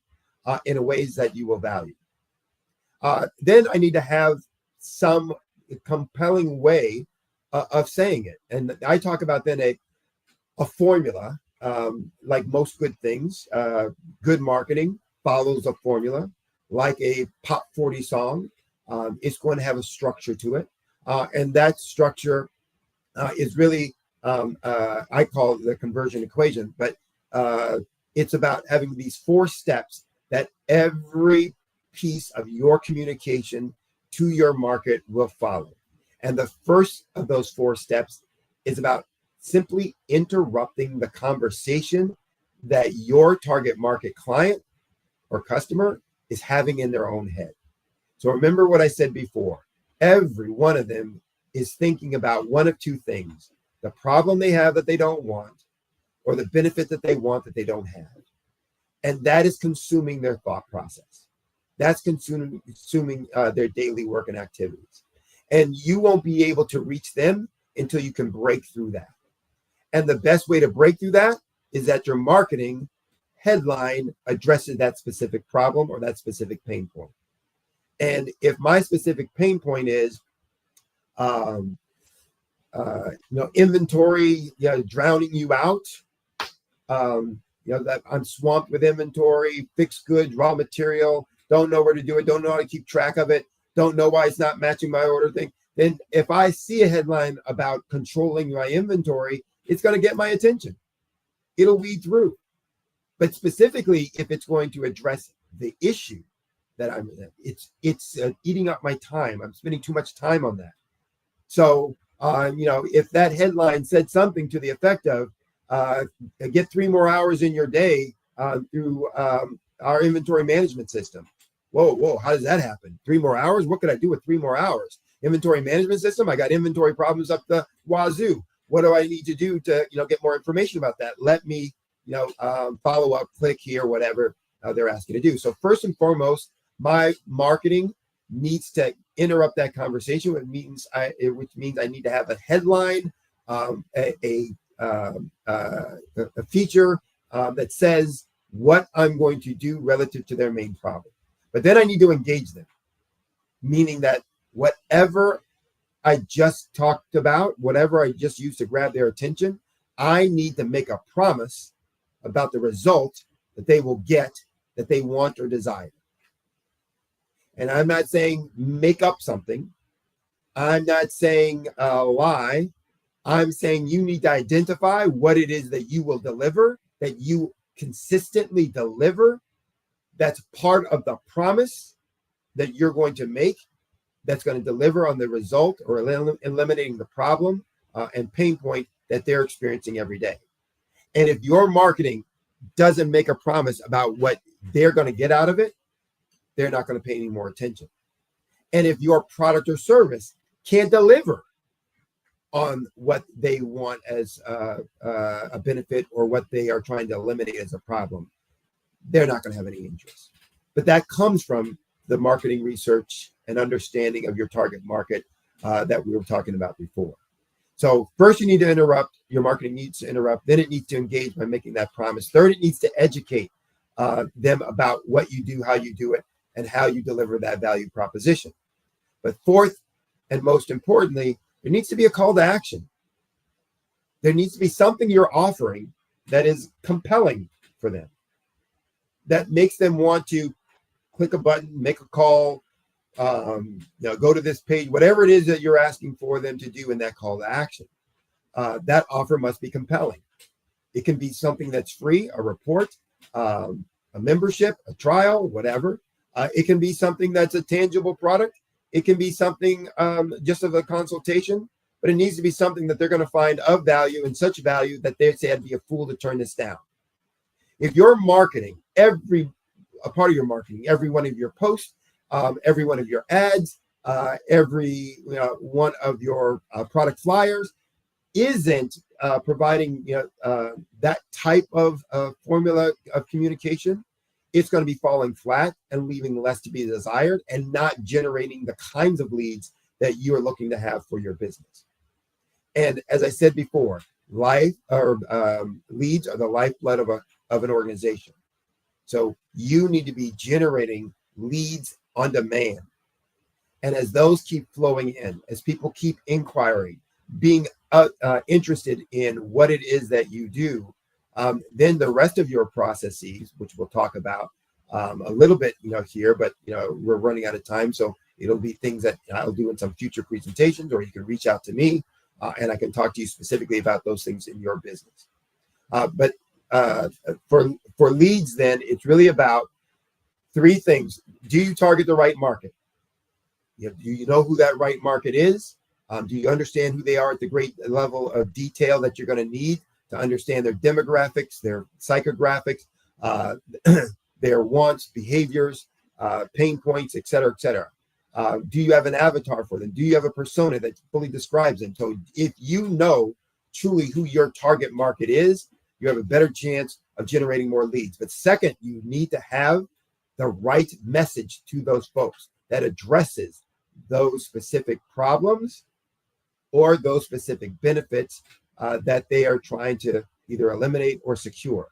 Speaker 11: in ways that you will value. Then I need to have some compelling way of saying it. And I talk about then a formula, like most good things. Good marketing follows a formula, like a Pop 40 song. It's going to have a structure to it. And that structure is really, I call it the conversion equation, but it's about having these 4 steps that every piece of your communication to your market will follow. And the first of those 4 steps is about simply interrupting the conversation that your target market client or customer is having in their own head. So remember what I said before. Every one of them is thinking about one of 2 things: the problem they have that they don't want, or the benefit that they want that they don't have. And that is consuming their thought process. That's consuming their daily work and activities. And you won't be able to reach them until you can break through that. And the best way to break through that is that your marketing headline addresses that specific problem or that specific pain point. And if my specific pain point is, inventory, drowning you out, that I'm swamped with inventory, fixed goods, raw material, don't know where to do it, don't know how to keep track of it, don't know why it's not matching my order thing. Then if I see a headline about controlling my inventory, it's going to get my attention. It'll weed through. But specifically, if it's going to address the issue that I'm in, it's eating up my time. I'm spending too much time on that. So, if that headline said something to the effect of, get 3 more hours in your day through our inventory management system. Whoa, how does that happen? 3 more hours? What could I do with 3 more hours? Inventory management system? I got inventory problems up the wazoo. What do I need to do to, get more information about that? Let me, follow up, click here, whatever they're asking to do. So first and foremost, my marketing needs to interrupt that conversation, which means I need to have a headline, a feature that says what I'm going to do relative to their main problem. But then I need to engage them, meaning that whatever I just talked about, whatever I just used to grab their attention, I need to make a promise about the result that they will get, that they want or desire. And I'm not saying make up something. I'm not saying lie. I'm saying you need to identify what it is that you will deliver, that you consistently deliver. That's part of the promise that you're going to make, that's going to deliver on the result or eliminating the problem and pain point that they're experiencing every day. And if your marketing doesn't make a promise about what they're going to get out of it, they're not going to pay any more attention. And if your product or service can't deliver on what they want as a benefit or what they are trying to eliminate as a problem, they're not going to have any interest. But that comes from the marketing research and understanding of your target market that we were talking about before. So first you need to interrupt, your marketing needs to interrupt, then it needs to engage by making that promise. Third, it needs to educate them about what you do, how you do it, and how you deliver that value proposition. But fourth, and most importantly, there needs to be a call to action. There needs to be something you're offering that is compelling for them, that makes them want to click a button, make a call, go to this page, whatever it is that you're asking for them to do in that call to action. That offer must be compelling. It can be something that's free, a report, a membership, a trial, whatever. It can be something that's a tangible product. It can be something just of a consultation, but it needs to be something that they're going to find of value and such value that they say I'd be a fool to turn this down. If you're marketing, a part of your marketing, every one of your posts, every one of your ads, every one of your product flyers isn't providing that type of formula of communication, it's going to be falling flat and leaving less to be desired and not generating the kinds of leads that you are looking to have for your business. And as I said before, leads are the lifeblood of an organization. So you need to be generating leads on demand. And as those keep flowing in, as people keep inquiring, being interested in what it is that you do, then the rest of your processes, which we'll talk about a little bit, here, but we're running out of time, so it'll be things that I'll do in some future presentations, or you can reach out to me, and I can talk to you specifically about those things in your business. But for leads, then it's really about three things. Do you target the right market? Do you know who that right market is? Do you understand who they are at the great level of detail that you're going to need to understand their demographics, their psychographics, their wants, behaviors, pain points, et cetera, et cetera? Do you have an avatar for them? Do you have a persona that fully describes them? So if you know truly who your target market is, you have a better chance of generating more leads. But second, you need to have the right message to those folks that addresses those specific problems or those specific benefits that they are trying to either eliminate or secure.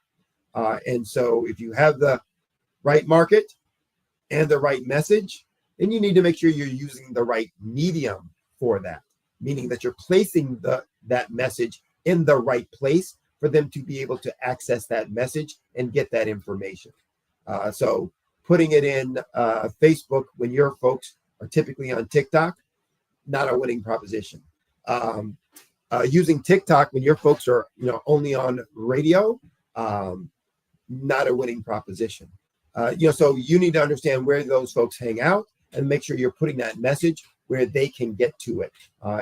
Speaker 11: And so if you have the right market and the right message, then you need to make sure you're using the right medium for that, meaning that you're placing that message in the right place for them to be able to access that message and get that information. So putting it in Facebook when your folks are typically on TikTok, not a winning proposition. Using TikTok when your folks are only on radio, not a winning proposition. So you need to understand where those folks hang out and make sure you're putting that message where they can get to it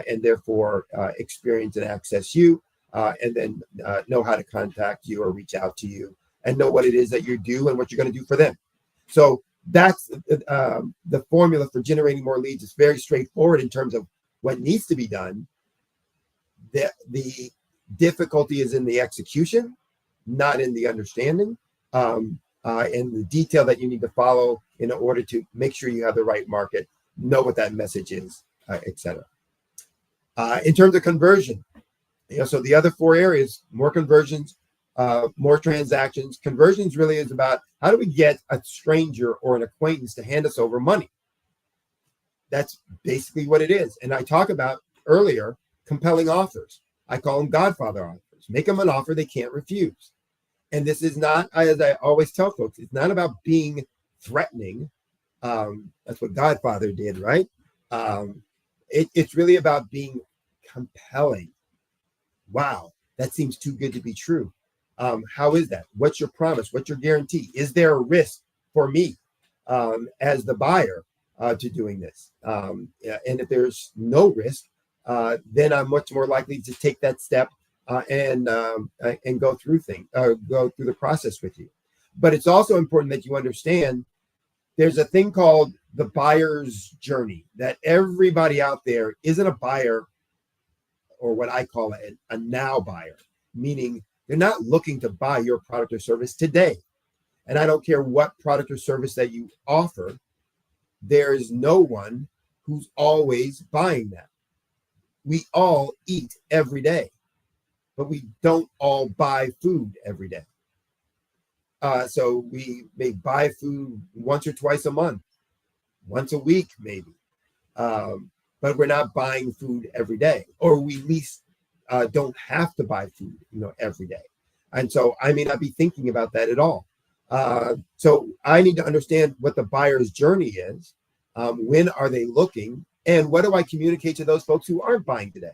Speaker 11: and therefore experience and access you and then know how to contact you or reach out to you and know what it is that you do and what you're going to do for them. So that's the formula for generating more leads. It's very straightforward in terms of what needs to be done. The difficulty is in the execution, not in the understanding, and the detail that you need to follow in order to make sure you have the right market, know what that message is, etc. In terms of conversion, so the other four areas: more conversions, more transactions. Conversions really is about how do we get a stranger or an acquaintance to hand us over money. That's basically what it is. And I talked about earlier compelling offers. I call them Godfather offers. Make them an offer they can't refuse. And this is not, as I always tell folks, it's not about being threatening. That's what Godfather did, right? It's really about being compelling. Wow, that seems too good to be true. How is that? What's your promise? What's your guarantee? Is there a risk for me as the buyer to doing this? And if there's no risk, then I'm much more likely to take that step and go through the process with you. But it's also important that you understand there's a thing called the buyer's journey, that everybody out there isn't a buyer, or what I call a now buyer, meaning they're not looking to buy your product or service today. And I don't care what product or service that you offer, there is no one who's always buying that. We all eat every day, but we don't all buy food every day. So we may buy food once or twice a month, once a week maybe, but we're not buying food every day, or we least don't have to buy food, every day. And so I may not be thinking about that at all. So I need to understand what the buyer's journey is. When are they looking? And what do I communicate to those folks who aren't buying today?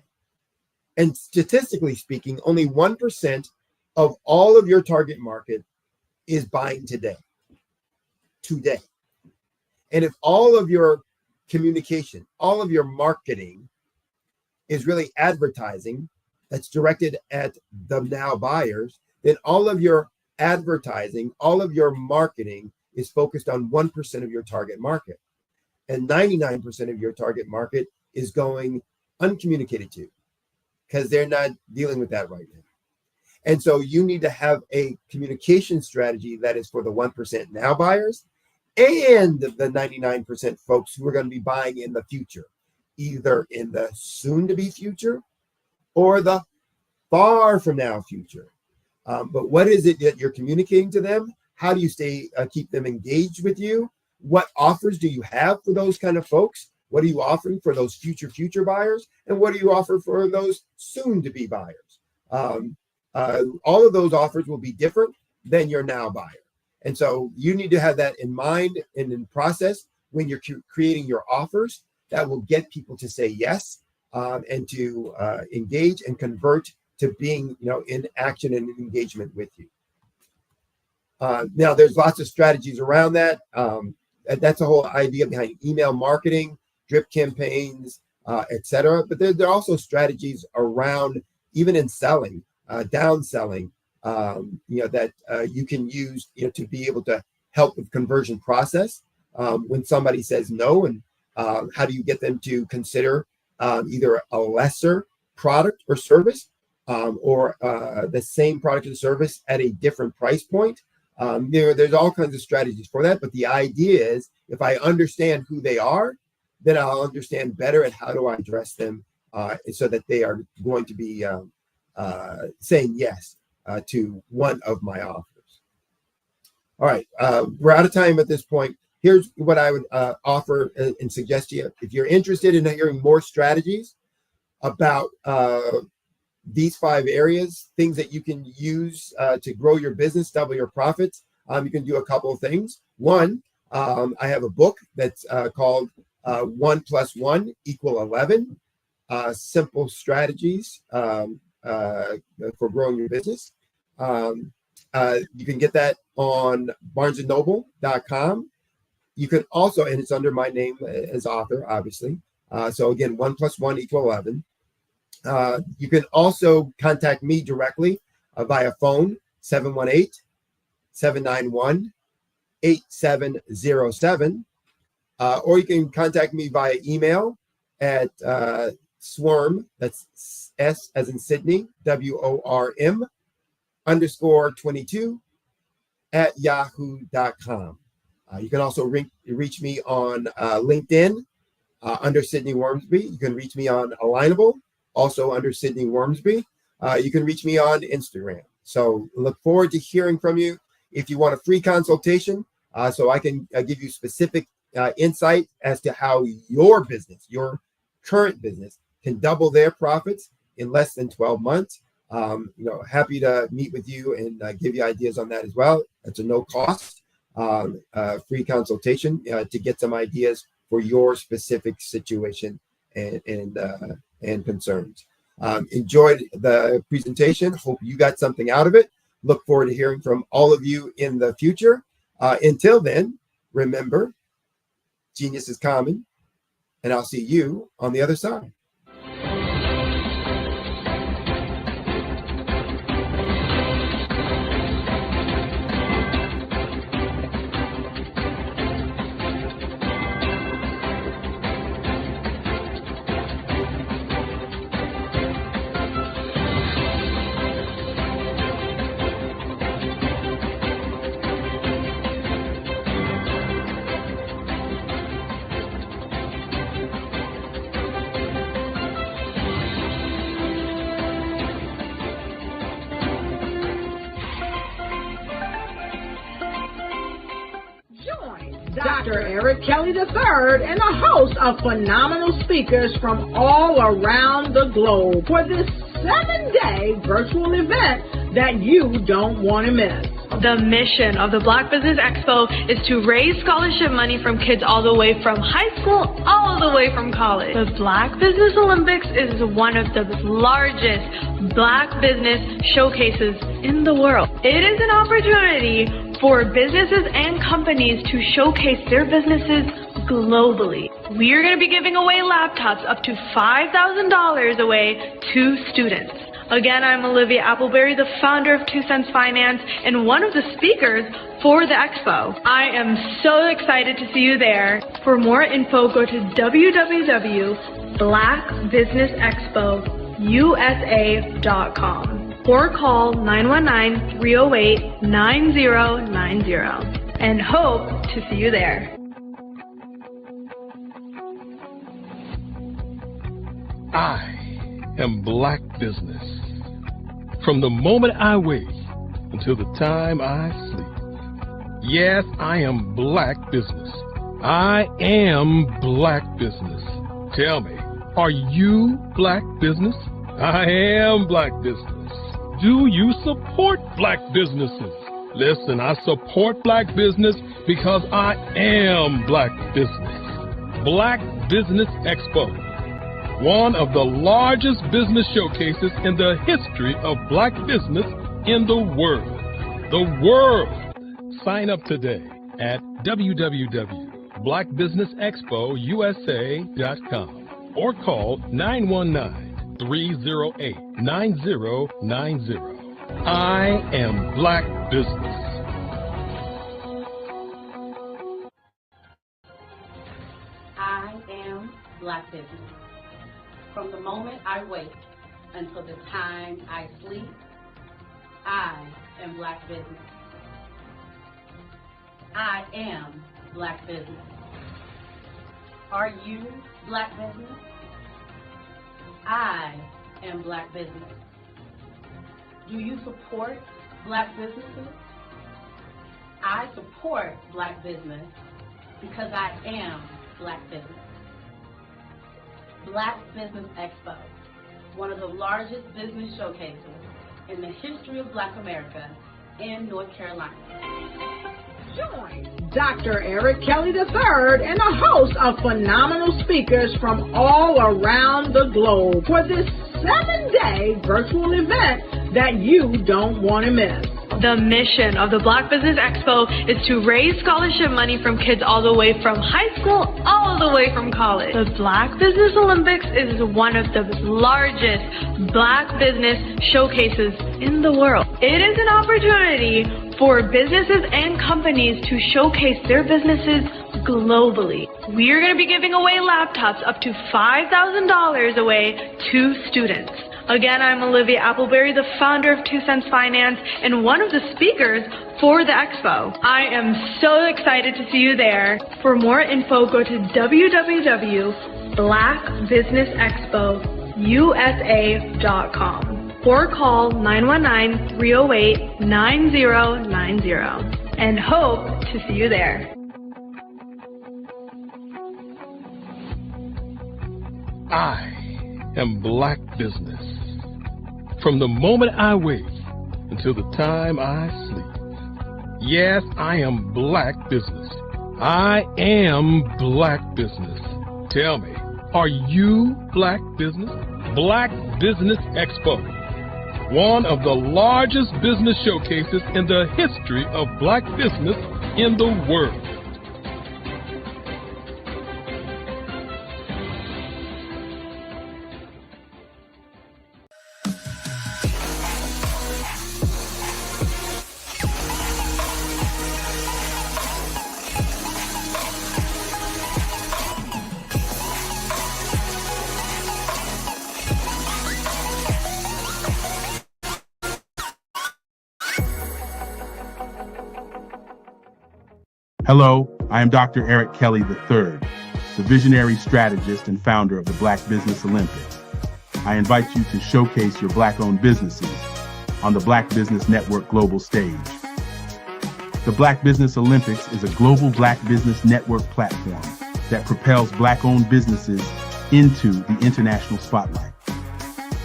Speaker 11: And statistically speaking, only 1% of all of your target market is buying today. And if all of your communication, all of your marketing is really advertising that's directed at the now buyers, then all of your advertising, all of your marketing is focused on 1% of your target market. And 99% of your target market is going uncommunicated to because they're not dealing with that right now. And so you need to have a communication strategy that is for the 1% now buyers and the 99% folks who are going to be buying in the future, either in the soon to be future or the far from now future. But what is it that you're communicating to them? How do you keep them engaged with you? What offers do you have for those kind of folks? What are you offering for those future buyers? And what do you offer for those soon to be buyers? All of those offers will be different than your now buyer. And so you need to have that in mind and in process when you're creating your offers that will get people to say yes and to engage and convert to being, in action and in engagement with you. Now, there's lots of strategies around that. That's the whole idea behind email marketing, drip campaigns, etc. But there are also strategies around, even in selling, down selling, that you can use, to be able to help with conversion process when somebody says no, and how do you get them to consider either a lesser product or service or the same product or service at a different price point. There's all kinds of strategies for that, but the idea is if I understand who they are, then I'll understand better at how do I address them so that they are going to be saying yes to one of my offers. All right, we're out of time at this point. Here's what I would offer and suggest to you. If you're interested in hearing more strategies about these 5 areas, things that you can use to grow your business, double your profits, you can do a couple of things. One, I have a book that's called 1 + 1 = 11, simple strategies for growing your business. You can get that on barnesandnoble.com. You can also, and it's under my name as author, obviously. So again, 1 + 1 = 11. You can also contact me directly via phone, 718-791-8707. Or you can contact me via email at swarm, that's S as in Sydney, WORM _22 at yahoo.com. You can also reach me on LinkedIn under Sydney Wormsby. You can reach me on Alignable, also under Sydney Wormsby. You can reach me on Instagram. So look forward to hearing from you. If you want a free consultation, so I can give you specific insight as to how your business, your current business, can double their profits in less than 12 months. Happy to meet with you and give you ideas on that as well. It's a no cost free consultation to get some ideas for your specific situation and concerns. Enjoyed the presentation. Hope you got something out of it. Look forward to hearing from all of you in the future. Until then, remember, genius is common, and I'll see you on the other side.
Speaker 1: Dr. Eric Kelly III and a host of phenomenal speakers from all around the globe for this 7-day virtual event that you don't want to miss.
Speaker 2: The mission of the Black Business Expo is to raise scholarship money from kids all the way from high school, all the way from college. The Black Business Olympics is one of the largest Black business showcases in the world. It is an opportunity for businesses and companies to showcase their businesses globally. We are going to be giving away laptops up to $5,000 away to students. Again, I'm Olivia Appleberry, the founder of 2 Cents Finance and one of the speakers for the expo. I am so excited to see you there. For more info, go to www.blackbusinessexpousa.com or call 919-308-9090 and hope to see you there.
Speaker 3: I am Black Business. From the moment I wake until the time I sleep. Yes, I am Black Business. I am Black Business. Tell me, are you Black Business? I am Black Business. Do you support Black businesses? Listen, I support Black business because I am Black Business. Black Business Expo, one of the largest business showcases in the history of Black business in the world. The world! Sign up today at www.blackbusinessexpousa.com or call 919-308-9090. I am Black Business.
Speaker 4: I am Black Business. From the moment I wake until the time I sleep, I am Black Business. I am Black Business. Are you Black Business? I am Black Business. Do you support Black businesses? I support Black business because I am Black Business. Black Business Expo, one of the largest business showcases in the history of Black America in North Carolina.
Speaker 1: Join Dr. Eric Kelly III and a host of phenomenal speakers from all around the globe for this 7-day virtual event that you don't want to miss.
Speaker 2: The mission of the Black Business Expo is to raise scholarship money from kids all the way from high school, all the way from college. The Black Business Olympics is one of the largest Black business showcases in the world. It is an opportunity for businesses and companies to showcase their businesses globally. We are going to be giving away laptops up to $5,000 away to students. Again, I'm Olivia Appleberry, the founder of 2 Cents Finance and one of the speakers for the expo. I am so excited to see you there. For more info, go to www.blackbusinessexpousa.com or call 919-308-9090 and hope to see you there.
Speaker 3: I am Black Business. From the moment I wake until the time I sleep. Yes, I am Black Business. I am Black Business. Tell me, are you Black Business? Black Business Expo, one of the largest business showcases in the history of Black business in the world.
Speaker 20: Hello, I am Dr. Eric Kelly III, the visionary strategist and founder of the Black Business Olympics. I invite you to showcase your Black-owned businesses on the Black Business Network global stage. The Black Business Olympics is a global Black Business Network platform that propels Black-owned businesses into the international spotlight.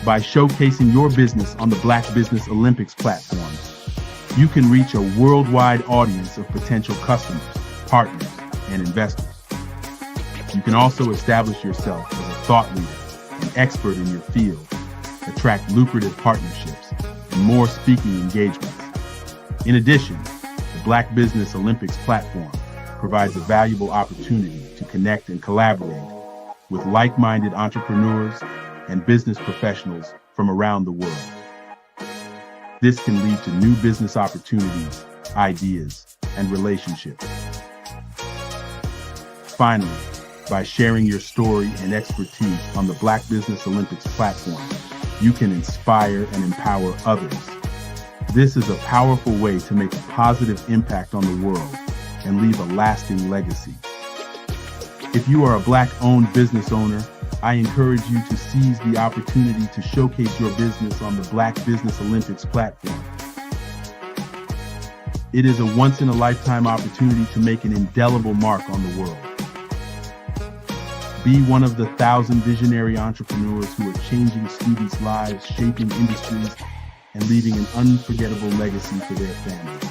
Speaker 20: By showcasing your business on the Black Business Olympics platform, you can reach a worldwide audience of potential customers, partners, and investors. You can also establish yourself as a thought leader and expert in your field, attract lucrative partnerships, and more speaking engagements. In addition, the Black Business Olympics platform provides a valuable opportunity to connect and collaborate with like-minded entrepreneurs and business professionals from around the world. This can lead to new business opportunities, ideas, and relationships. Finally, by sharing your story and expertise on the Black Business Olympics platform, you can inspire and empower others. This is a powerful way to make a positive impact on the world and leave a lasting legacy. If you are a Black-owned business owner, I encourage you to seize the opportunity to showcase your business on the Black Business Olympics platform. It is a once-in-a-lifetime opportunity to make an indelible mark on the world. Be one of the 1,000 visionary entrepreneurs who are changing students' lives, shaping industries, and leaving an unforgettable legacy for their families.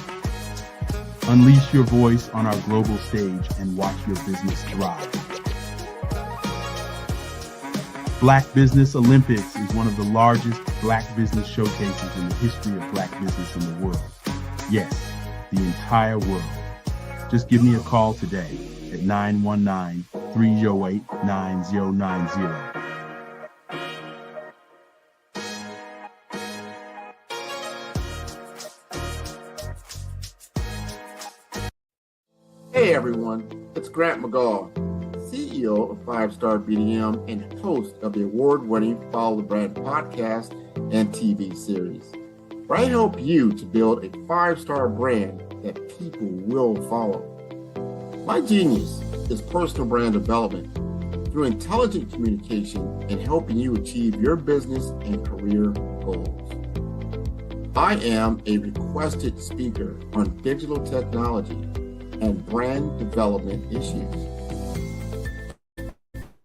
Speaker 20: Unleash your voice on our global stage and watch your business thrive. Black Business Olympics is one of the largest Black business showcases in the history of Black business in the world. Yes, the entire world. Just give me a call today at 919-308-9090.
Speaker 6: Hey everyone, it's Grant McGaw, CEO of 5-Star BDM and host of the award-winning Follow the Brand podcast and TV series, where I help you to build a 5-star brand that people will follow. My genius is personal brand development through intelligent communication and helping you achieve your business and career goals. I am a requested speaker on digital technology and brand development issues.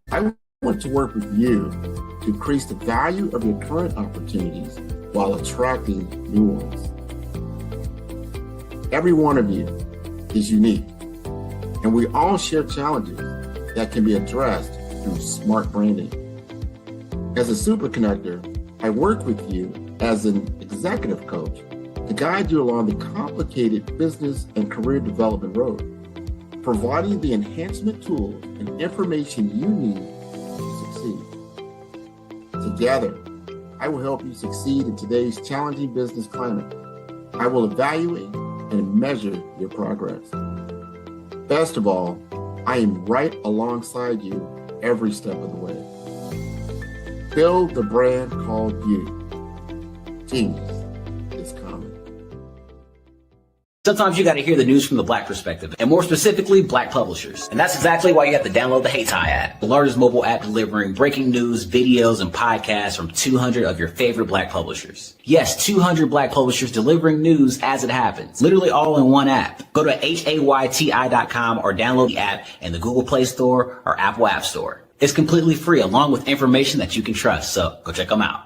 Speaker 6: I want to work with you to increase the value of your current opportunities while attracting new ones. Every one of you is unique, and we all share challenges that can be addressed through smart branding. As a super connector, I work with you as an executive coach to guide you along the complicated business and career development road, providing the enhancement tools and information you need to succeed. Together, I will help you succeed in today's challenging business climate. I will evaluate and measure your progress. Best of all, I am right alongside you every step of the way. Build the brand called you. Genius.
Speaker 21: Sometimes you got to hear the news from the Black perspective, and more specifically, Black publishers. And that's exactly why you have to download the HeyTie app, the largest mobile app delivering breaking news, videos, and podcasts from 200 of your favorite Black publishers. Yes, 200 Black publishers delivering news as it happens, literally all in one app. Go to HAYTI.com or download the app in the Google Play Store or Apple App Store. It's completely free, along with information that you can trust, so go check them out.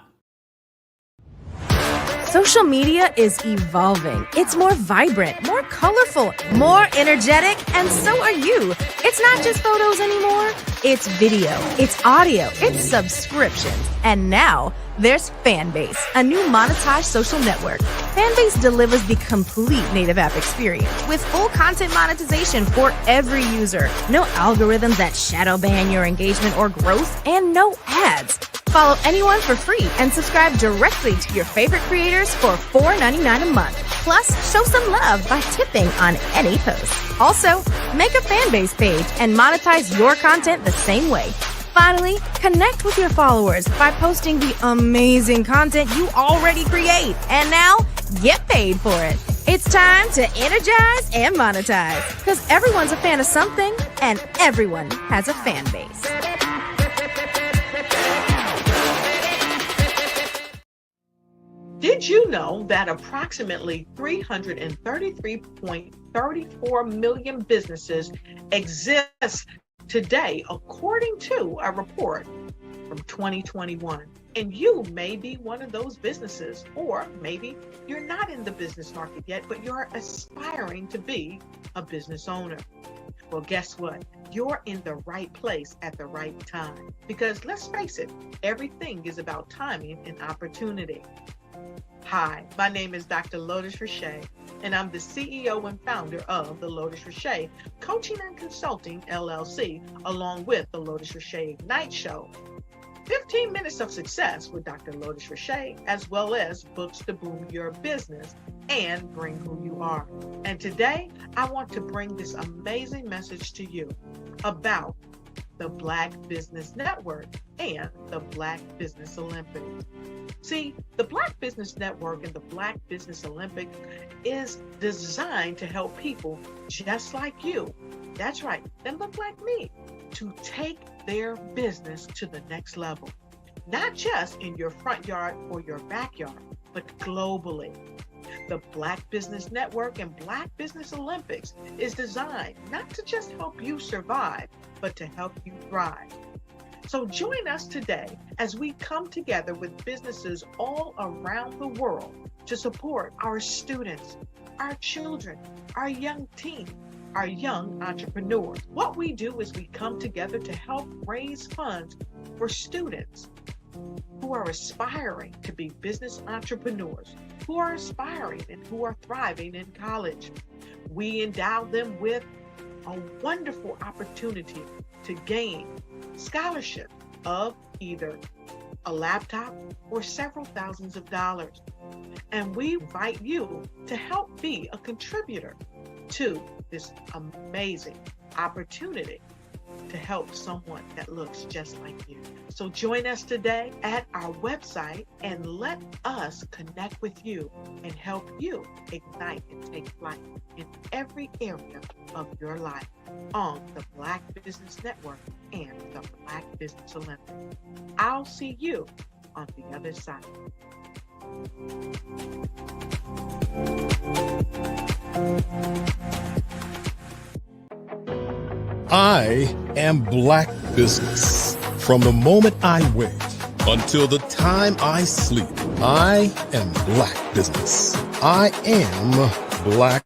Speaker 22: Social media is evolving. It's more vibrant, more colorful, more energetic, and so are you. It's not just photos anymore. It's video, it's audio, it's subscriptions. And now there's Fanbase, a new monetized social network. Fanbase delivers the complete native app experience with full content monetization for every user. No algorithms that shadow ban your engagement or growth, and no ads. Follow anyone for free and subscribe directly to your favorite creators for $4.99 a month. Plus, show some love by tipping on any post. Also, make a Fanbase page and monetize your content the same way. Finally, connect with your followers by posting the amazing content you already create. And now, get paid for it. It's time to energize and monetize, because everyone's a fan of something and everyone has a fan base.
Speaker 5: Did you know that approximately 333.34 million businesses exist today, according to a report from 2021. And you may be one of those businesses, or maybe you're not in the business market yet, but you're aspiring to be a business owner. Well, guess what? You're in the right place at the right time. Because let's face it, everything is about timing and opportunity. Hi, my name is Dr. Lotus Richey, and I'm the CEO and founder of the Lotus Richey Coaching and Consulting LLC, along with the Lotus Richey Ignite Show. 15 minutes of success with Dr. Lotus Richey, as well as books to boom your business and bring who you are. And today, I want to bring this amazing message to you about the Black Business Network and the Black Business Olympics. See, the Black Business Network and the Black Business Olympics is designed to help people just like you, that's right, that look like me, to take their business to the next level. Not just in your front yard or your backyard, but globally. The Black Business Network and Black Business Olympics is designed not to just help you survive, but to help you thrive. So join us today as we come together with businesses all around the world to support our students, our children, our young teens, our young entrepreneurs. What we do is we come together to help raise funds for students who are aspiring to be business entrepreneurs, who are aspiring and who are thriving in college. We endow them with a wonderful opportunity to gain scholarship of either a laptop or several thousands of dollars. And we invite you to help be a contributor to this amazing opportunity to help someone that looks just like you. So join us today at our website and let us connect with you and help you ignite and take flight in every area of your life on the Black Business Network and the Black Business Olympics. I'll see you on the other side.
Speaker 3: I am Black Business. From the moment I wake until the time I sleep, I am Black Business. I am Black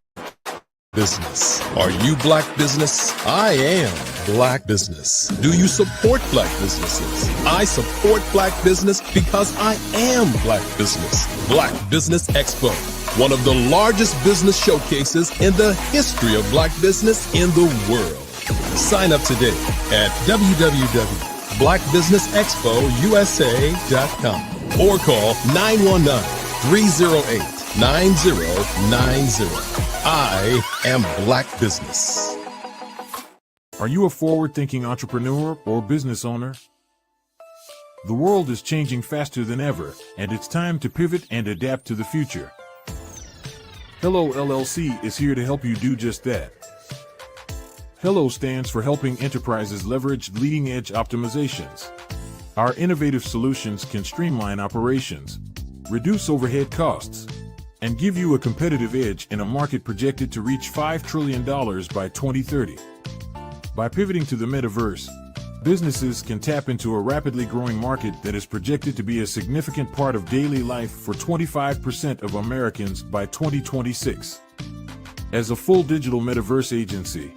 Speaker 3: Business. Are you Black Business? I am Black Business. Do you support Black businesses? I support Black business because I am Black Business. Black Business Expo, one of the largest business showcases in the history of Black business in the world. Sign up today at www.blackbusinessexpousa.com or call 919-308-9090. I am Black Business.
Speaker 8: Are you a forward-thinking entrepreneur or business owner? The world is changing faster than ever, and it's time to pivot and adapt to the future. Hello LLC is here to help you do just that. Hello stands for helping enterprises leverage leading-edge optimizations. Our innovative solutions can streamline operations, reduce overhead costs, and give you a competitive edge in a market projected to reach $5 trillion by 2030. By pivoting to the metaverse, businesses can tap into a rapidly growing market that is projected to be a significant part of daily life for 25% of Americans by 2026. As a full digital metaverse agency,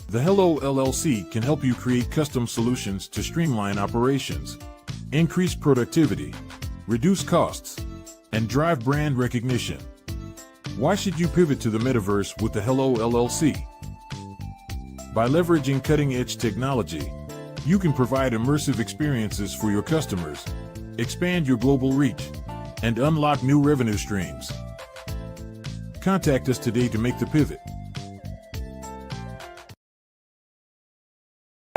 Speaker 8: the Hello LLC can help you create custom solutions to streamline operations, increase productivity, reduce costs, and drive brand recognition. Why should you pivot to the metaverse with the Hello LLC? By leveraging cutting-edge technology, you can provide immersive experiences for your customers, expand your global reach, and unlock new revenue streams. Contact us today to make the pivot.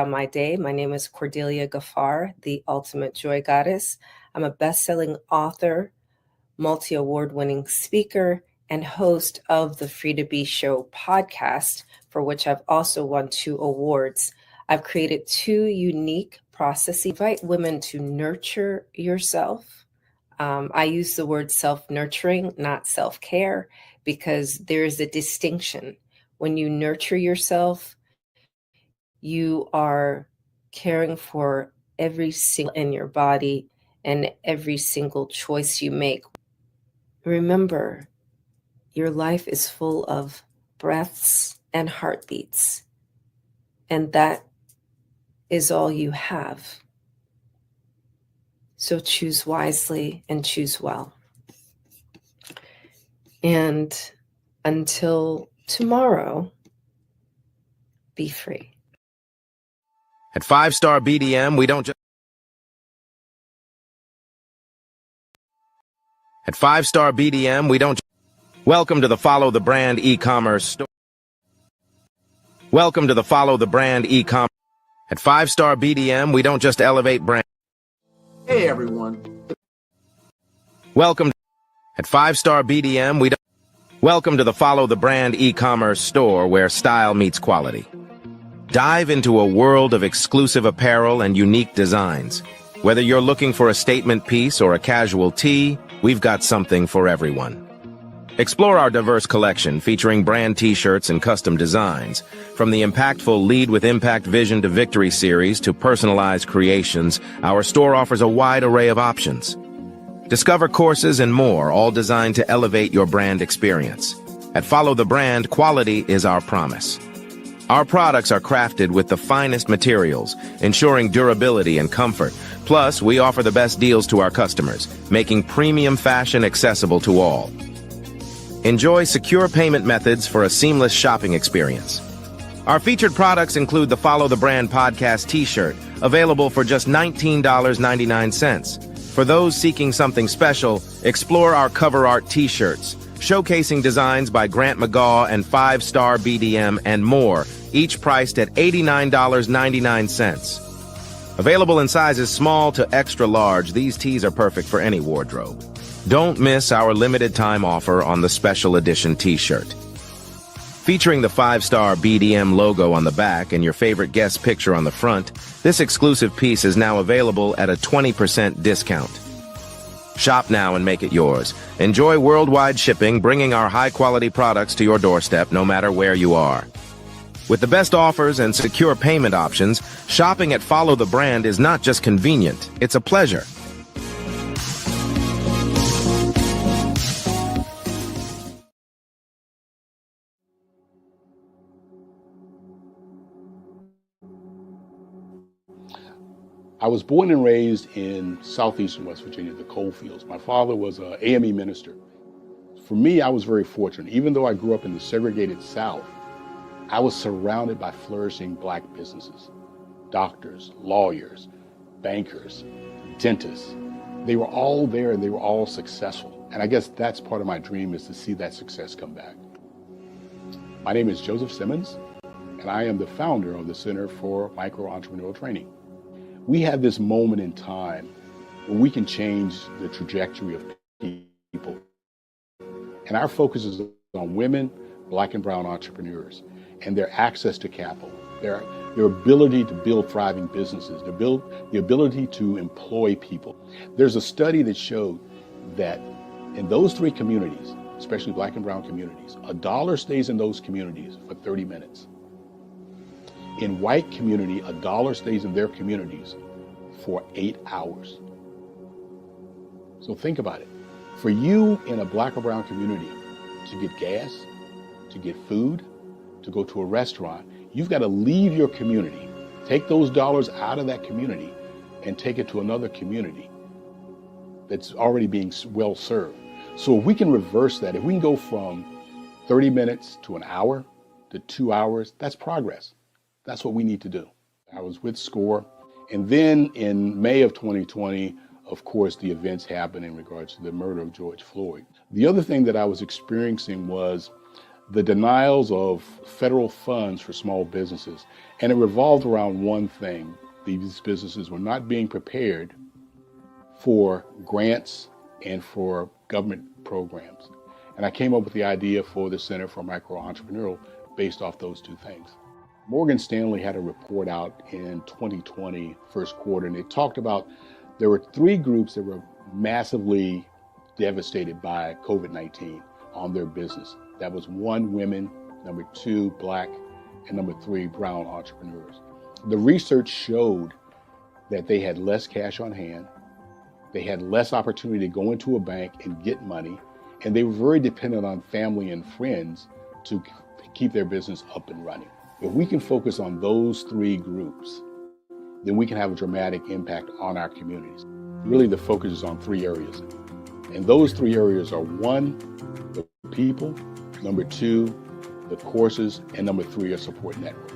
Speaker 9: My day. My name is Cordelia Gaffar, the Ultimate Joy Goddess. I'm a best-selling author, multi-award-winning speaker, and host of the Free to Be Show podcast, for which I've also won 2 awards. I've created 2 unique processes. Invite women to nurture yourself. I use the word self-nurturing, not self-care, because there is a distinction. When you nurture yourself, you are caring for every single in your body and every single choice you make. Remember, your life is full of breaths and heartbeats, and that is all you have. So choose wisely and choose well. And until tomorrow, be free.
Speaker 16: At 5-Star BDM, we don't just... At 5-Star BDM, we don't... Welcome to the Follow the Brand e-commerce store. Welcome to the Follow the Brand e-commerce. At 5-Star BDM, we don't just elevate brand.
Speaker 6: Hey, everyone.
Speaker 16: Welcome. At 5-Star BDM, we don't... Welcome to the Follow the Brand e-commerce store where style meets quality. Dive into a world of exclusive apparel and unique designs. Whether you're looking for a statement piece or a casual tee, we've got something for everyone. Explore our diverse collection featuring brand t-shirts and custom designs. From the impactful Lead with Impact Vision to Victory series to personalized creations, our store offers a wide array of options. Discover courses and more, all designed to elevate your brand experience. At Follow the Brand, quality is our promise. Our products are crafted with the finest materials, ensuring durability and comfort. Plus, we offer the best deals to our customers, making premium fashion accessible to all. Enjoy secure payment methods for a seamless shopping experience. Our featured products include the Follow the Brand podcast t-shirt, available for just $19.99. For those seeking something special, explore our cover art t-shirts, showcasing designs by Grant McGaw and 5-Star BDM and more, each priced at $89.99. Available in sizes small to extra large, these tees are perfect for any wardrobe. Don't miss our limited time offer on the special edition t-shirt. Featuring the 5-Star BDM logo on the back and your favorite guest picture on the front, this exclusive piece is now available at a 20% discount. Shop now and make it yours. Enjoy worldwide shipping, bringing our high-quality products to your doorstep no matter where you are. With the best offers and secure payment options, shopping at Follow the Brand is not just convenient, it's a pleasure.
Speaker 20: I was born and raised in southeastern West Virginia, the coal fields. My father was an AME minister. For me, I was very fortunate. Even though I grew up in the segregated South, I was surrounded by flourishing Black businesses, doctors, lawyers, bankers, dentists. They were all there and they were all successful. And I guess that's part of my dream, is to see that success come back. My name is Joseph Simmons, and I am the founder of the Center for Micro-Entrepreneurial Training. We have this moment in time where we can change the trajectory of people. And our focus is on women, Black and brown entrepreneurs, and their access to capital, their ability to build thriving businesses, the ability to employ people. There's a study that showed that in those three communities, especially Black and brown communities, $1 stays in those communities for 30 minutes. In white community, $1 stays in their communities for 8 hours. So think about it. For you in a Black or brown community to get gas, to get food, to go to a restaurant, you've got to leave your community, take those dollars out of that community and take it to another community that's already being well served. So if we can reverse that, if we can go from 30 minutes to an hour to 2 hours, that's progress. That's what we need to do. I was with SCORE, and then in May of 2020, of course, the events happened in regards to the murder of George Floyd. The other thing that I was experiencing was the denials of federal funds for small businesses, and it revolved around one thing. These businesses were not being prepared for grants and for government programs. And I came up with the idea for the Center for Micro-Entrepreneurial based off those two things. Morgan Stanley had a report out in 2020, first quarter, and it talked about there were 3 groups that were massively devastated by COVID-19 on their business. That was 1, women, number 2, Black, and number 3, brown entrepreneurs. The research showed
Speaker 10: that they had less cash on hand, they had less opportunity to go into a bank and get money, and they were very dependent on family and friends to keep their business up and running. If we can focus on those three groups, then we can have a dramatic impact on our communities. Really, the focus is on three areas. And those three areas are: one, the people; number two, the courses; and number three, a support network.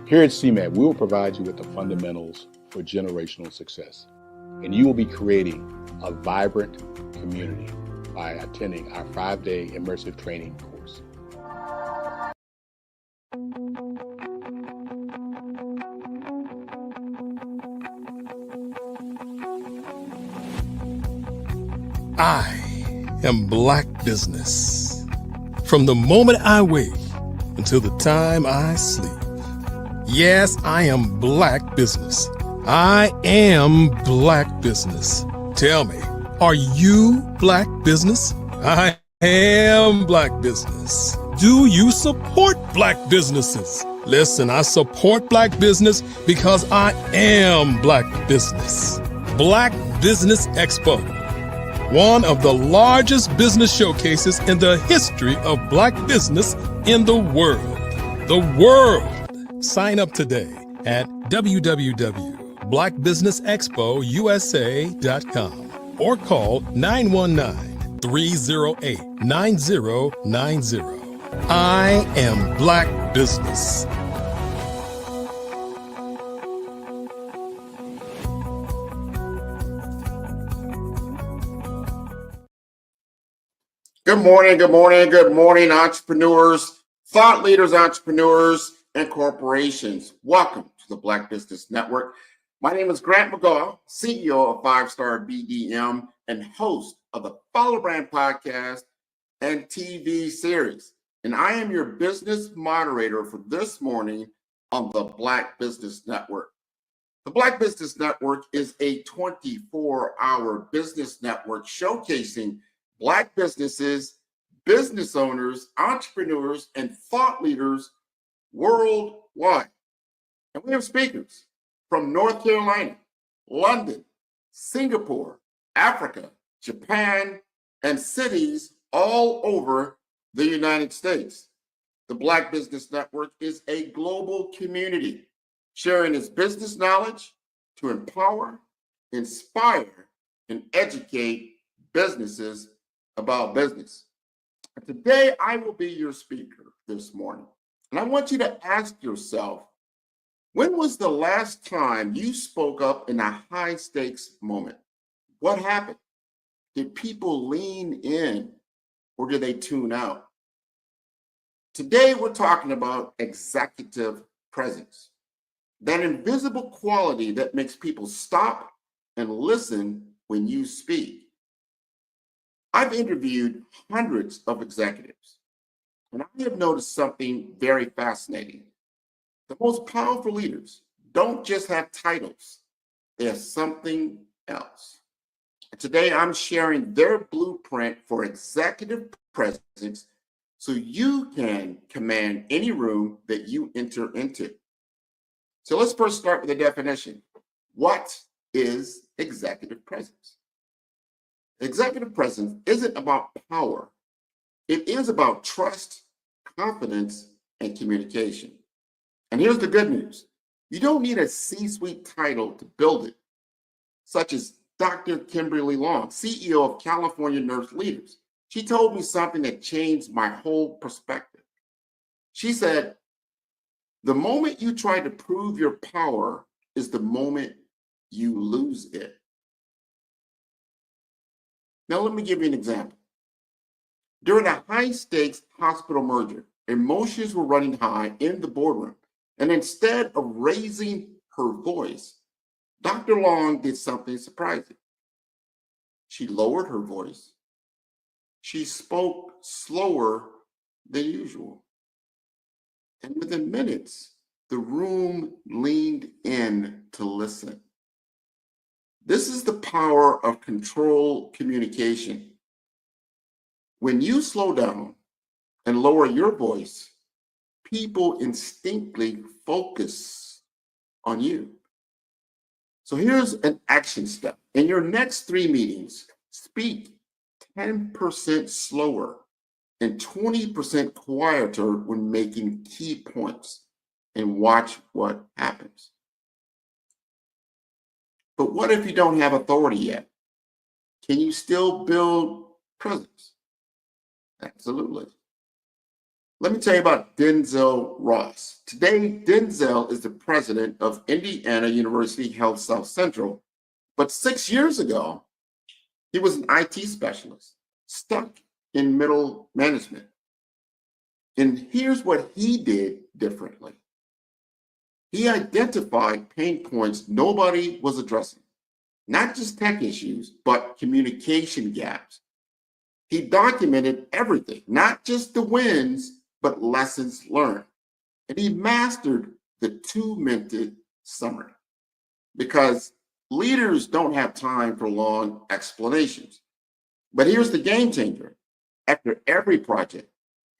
Speaker 10: Here at CMAT, we will provide you with the fundamentals for generational success. And you will be creating a vibrant community by attending our 5-day immersive training course.
Speaker 3: I am Black Business. From the moment I wake until the time I sleep. Yes, I am Black Business. I am Black Business. Tell me, are you Black Business? I am Black Business. Do you support Black businesses? Listen, I support Black business because I am Black Business. Black Business Expo, one of the largest business showcases in the history of Black business in the world. The world. Sign up today at www.blackbusinessexpousa.com or call 919-308-9090. I am Black Business.
Speaker 6: Good morning, good morning, good morning, entrepreneurs, thought leaders, entrepreneurs, and corporations. Welcome to the Black Business Network. My name is Grant McGaugh, CEO of 5-Star BDM and host of the Follow Brand podcast and TV series. And I am your business moderator for this morning on the Black Business Network. The Black Business Network is a 24-hour business network showcasing Black businesses, business owners, entrepreneurs, and thought leaders worldwide. And we have speakers from North Carolina, London, Singapore, Africa, Japan, and cities all over the United States. The Black Business Network is a global community sharing its business knowledge to empower, inspire, and educate businesses about business. And today, I will be your speaker this morning. And I want you to ask yourself, when was the last time you spoke up in a high-stakes moment? What happened? Did people lean in or did they tune out? Today, we're talking about executive presence, that invisible quality that makes people stop and listen when you speak. I've interviewed hundreds of executives, and I have noticed something very fascinating. The most powerful leaders don't just have titles, they have something else. And today, I'm sharing their blueprint for executive presence so you can command any room that you enter into. So let's first start with the definition. What is executive presence? Executive presence isn't about power. It is about trust, confidence, and communication. And here's the good news. You don't need a C-suite title to build it, such as Dr. Kimberly Long, CEO of California Nurse Leaders. She told me something that changed my whole perspective. She said, the moment you try to prove your power is the moment you lose it. Now, let me give you an example. During a high-stakes hospital merger, emotions were running high in the boardroom. And instead of raising her voice, Dr. Long did something surprising. She lowered her voice. She spoke slower than usual. And within minutes, the room leaned in to listen. This is the power of controlled communication. When you slow down and lower your voice, people instinctively focus on you. So here's an action step. In your next 3 meetings, speak 10% slower and 20% quieter when making key points, and watch what happens. But what if you don't have authority yet? Can you still build presence? Absolutely. Let me tell you about Denzel Ross. Today, Denzel is the president of Indiana University Health South Central, but 6 years ago, he was an IT specialist stuck in middle management. And here's what he did differently. He identified pain points nobody was addressing, not just tech issues, but communication gaps. He documented everything, not just the wins, but lessons learned. And he mastered the 2-minute summary, because leaders don't have time for long explanations. But here's the game changer. After every project,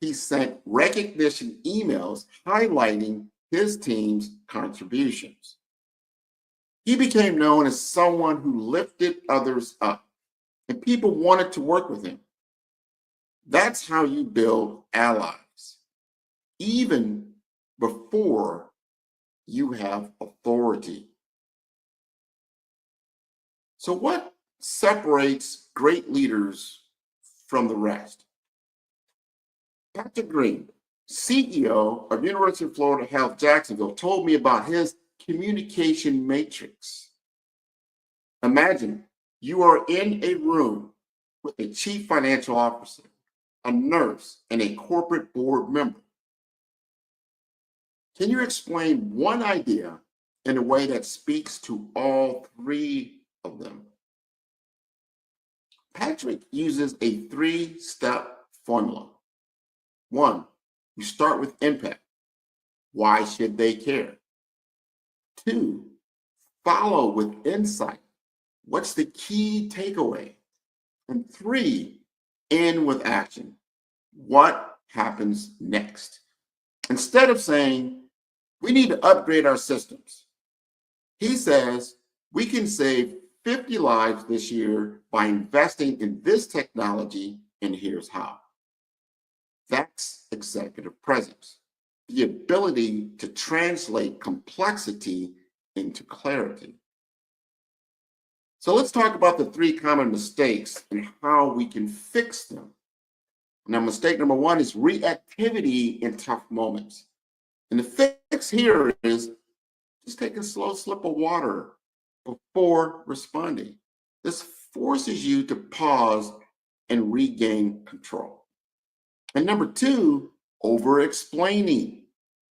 Speaker 6: he sent recognition emails highlighting his team's contributions. He became known as someone who lifted others up, and people wanted to work with him. That's how you build allies, even before you have authority. So what separates great leaders from the rest? Dr. Green, CEO of University of Florida Health Jacksonville, told me about his communication matrix. Imagine you are in a room with a chief financial officer, a nurse, and a corporate board member. Can you explain one idea in a way that speaks to all 3 of them? Patrick uses a 3-step formula. 1, you start with impact. Why should they care? 2, follow with insight. What's the key takeaway? And 3, end with action. What happens next? Instead of saying, we need to upgrade our systems, he says, we can save 50 lives this year by investing in this technology, and here's how. That's executive presence, the ability to translate complexity into clarity. So let's talk about the 3 common mistakes and how we can fix them. Now, mistake number 1 is reactivity in tough moments. And the fix here is just take a slow sip of water before responding. This forces you to pause and regain control. And number 2, over-explaining.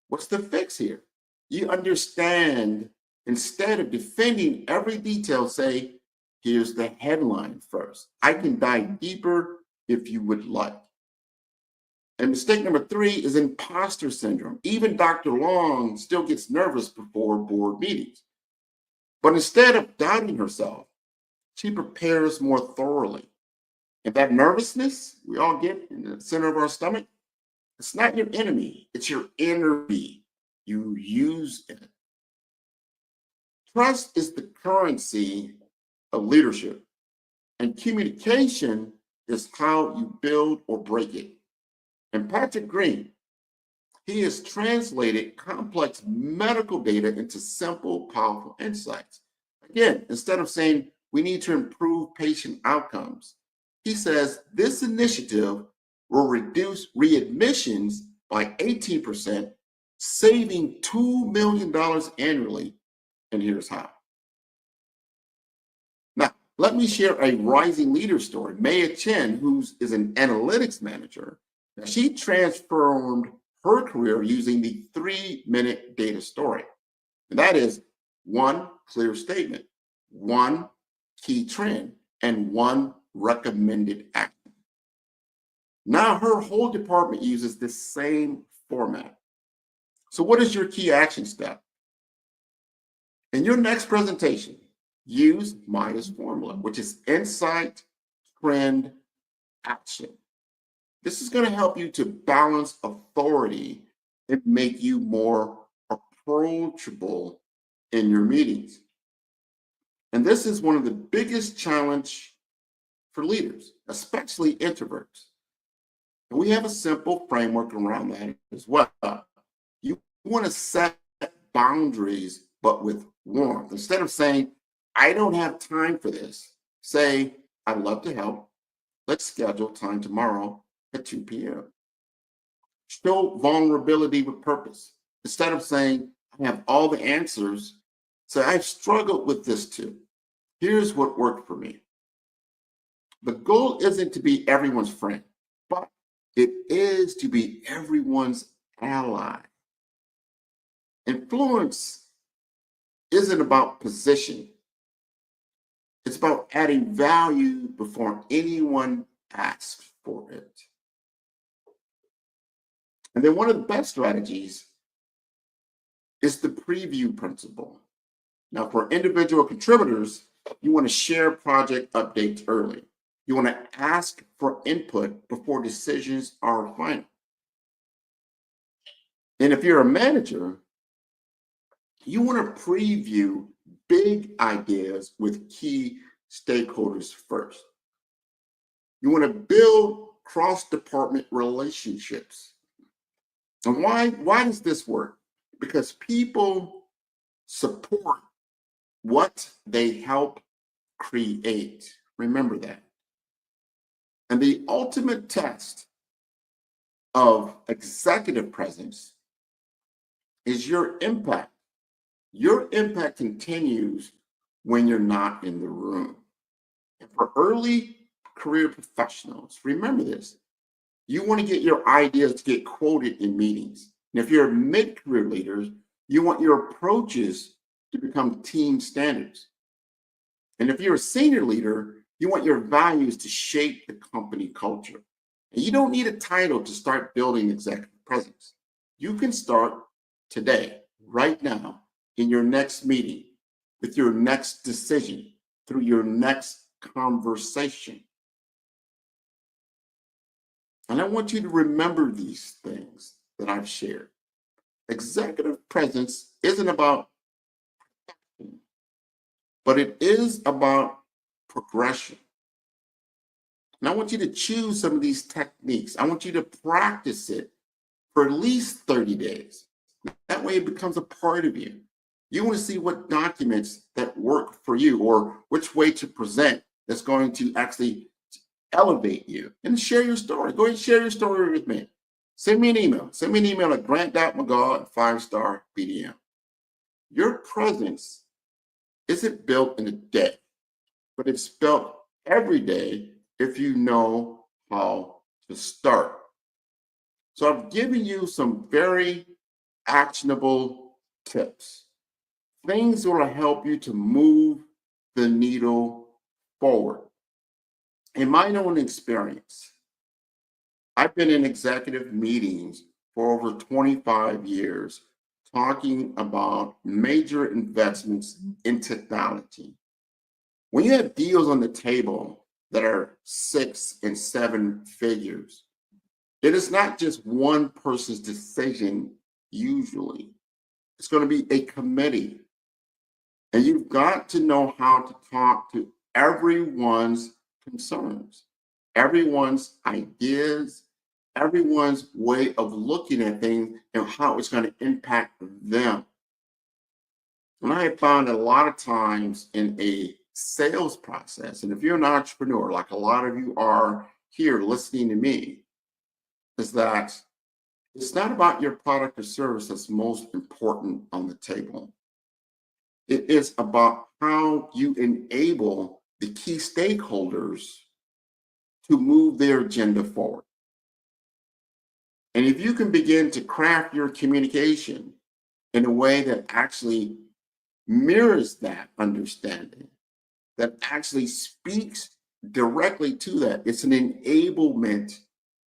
Speaker 6: What's the fix here? You understand, instead of defending every detail, say, here's the headline first. I can dive deeper if you would like. And mistake number 3 is imposter syndrome. Even Dr. Long still gets nervous before board meetings. But instead of doubting herself, she prepares more thoroughly. And that nervousness we all get in the center of our stomach, it's not your enemy, it's your energy. You use it. Trust is the currency of leadership, and communication is how you build or break it. And Patrick Green, he has translated complex medical data into simple, powerful insights. Again, instead of saying we need to improve patient outcomes, he says this initiative will reduce readmissions by 18%, saving $2 million annually, and here's how. Now, let me share a rising leader story. Maya Chen, who is an analytics manager, she transformed her career using the 3-minute data story. And that is 1 clear statement, 1 key trend, and 1 recommended action. Now her whole department uses the same format. So what is your key action step? In your next presentation, use Maya's formula, which is insight, trend, action. This is going to help you to balance authority and make you more approachable in your meetings. And this is one of the biggest challenge for leaders, especially introverts. And we have a simple framework around that as well. You want to set boundaries, but with warmth. Instead of saying, I don't have time for this, say, I'd love to help. Let's schedule time tomorrow at 2 p.m. Show vulnerability with purpose. Instead of saying, I have all the answers, say, I've struggled with this too. Here's what worked for me. The goal isn't to be everyone's friend, but it is to be everyone's ally. Influence isn't about position. It's about adding value before anyone asks for it. And then one of the best strategies is the preview principle. Now, for individual contributors, you want to share project updates early. You want to ask for input before decisions are final. And if you're a manager, you want to preview big ideas with key stakeholders first. You want to build cross-department relationships. And why does this work? Because people support what they help create. Remember that. And the ultimate test of executive presence is your impact. Your impact continues when you're not in the room. And for early career professionals, remember this. You want to get your ideas to get quoted in meetings. And if you're mid-career leaders, you want your approaches to become team standards. And if you're a senior leader, you want your values to shape the company culture. And you don't need a title to start building executive presence. You can start today, right now, in your next meeting, with your next decision, through your next conversation. And I want you to remember these things that I've shared. Executive presence isn't about, but it is about progression. And I want you to choose some of these techniques. I want you to practice it for at least 30 days. That way it becomes a part of you. You want to see what documents that work for you or which way to present that's going to actually elevate you, and share your story. Go ahead and share your story with me. Send me an email. Send me an email at grant.mcgaw@5starbdm. Your presence isn't built in a day, but it's built every day if you know how to start. So I've given you some very actionable tips, things that will help you to move the needle forward. In my own experience, I've been in executive meetings for over 25 years talking about major investments in technology. When you have deals on the table that are 6 and 7 figures, it is not just one person's decision usually. It's going to be a committee. And you've got to know how to talk to everyone's concerns, everyone's ideas, everyone's way of looking at things and how it's going to impact them. And I have found a lot of times in a sales process, and if you're an entrepreneur, like a lot of you are here listening to me, is that it's not about your product or service that's most important on the table. It is about how you enable the key stakeholders to move their agenda forward. And if you can begin to craft your communication in a way that actually mirrors that understanding, that actually speaks directly to that, it's an enablement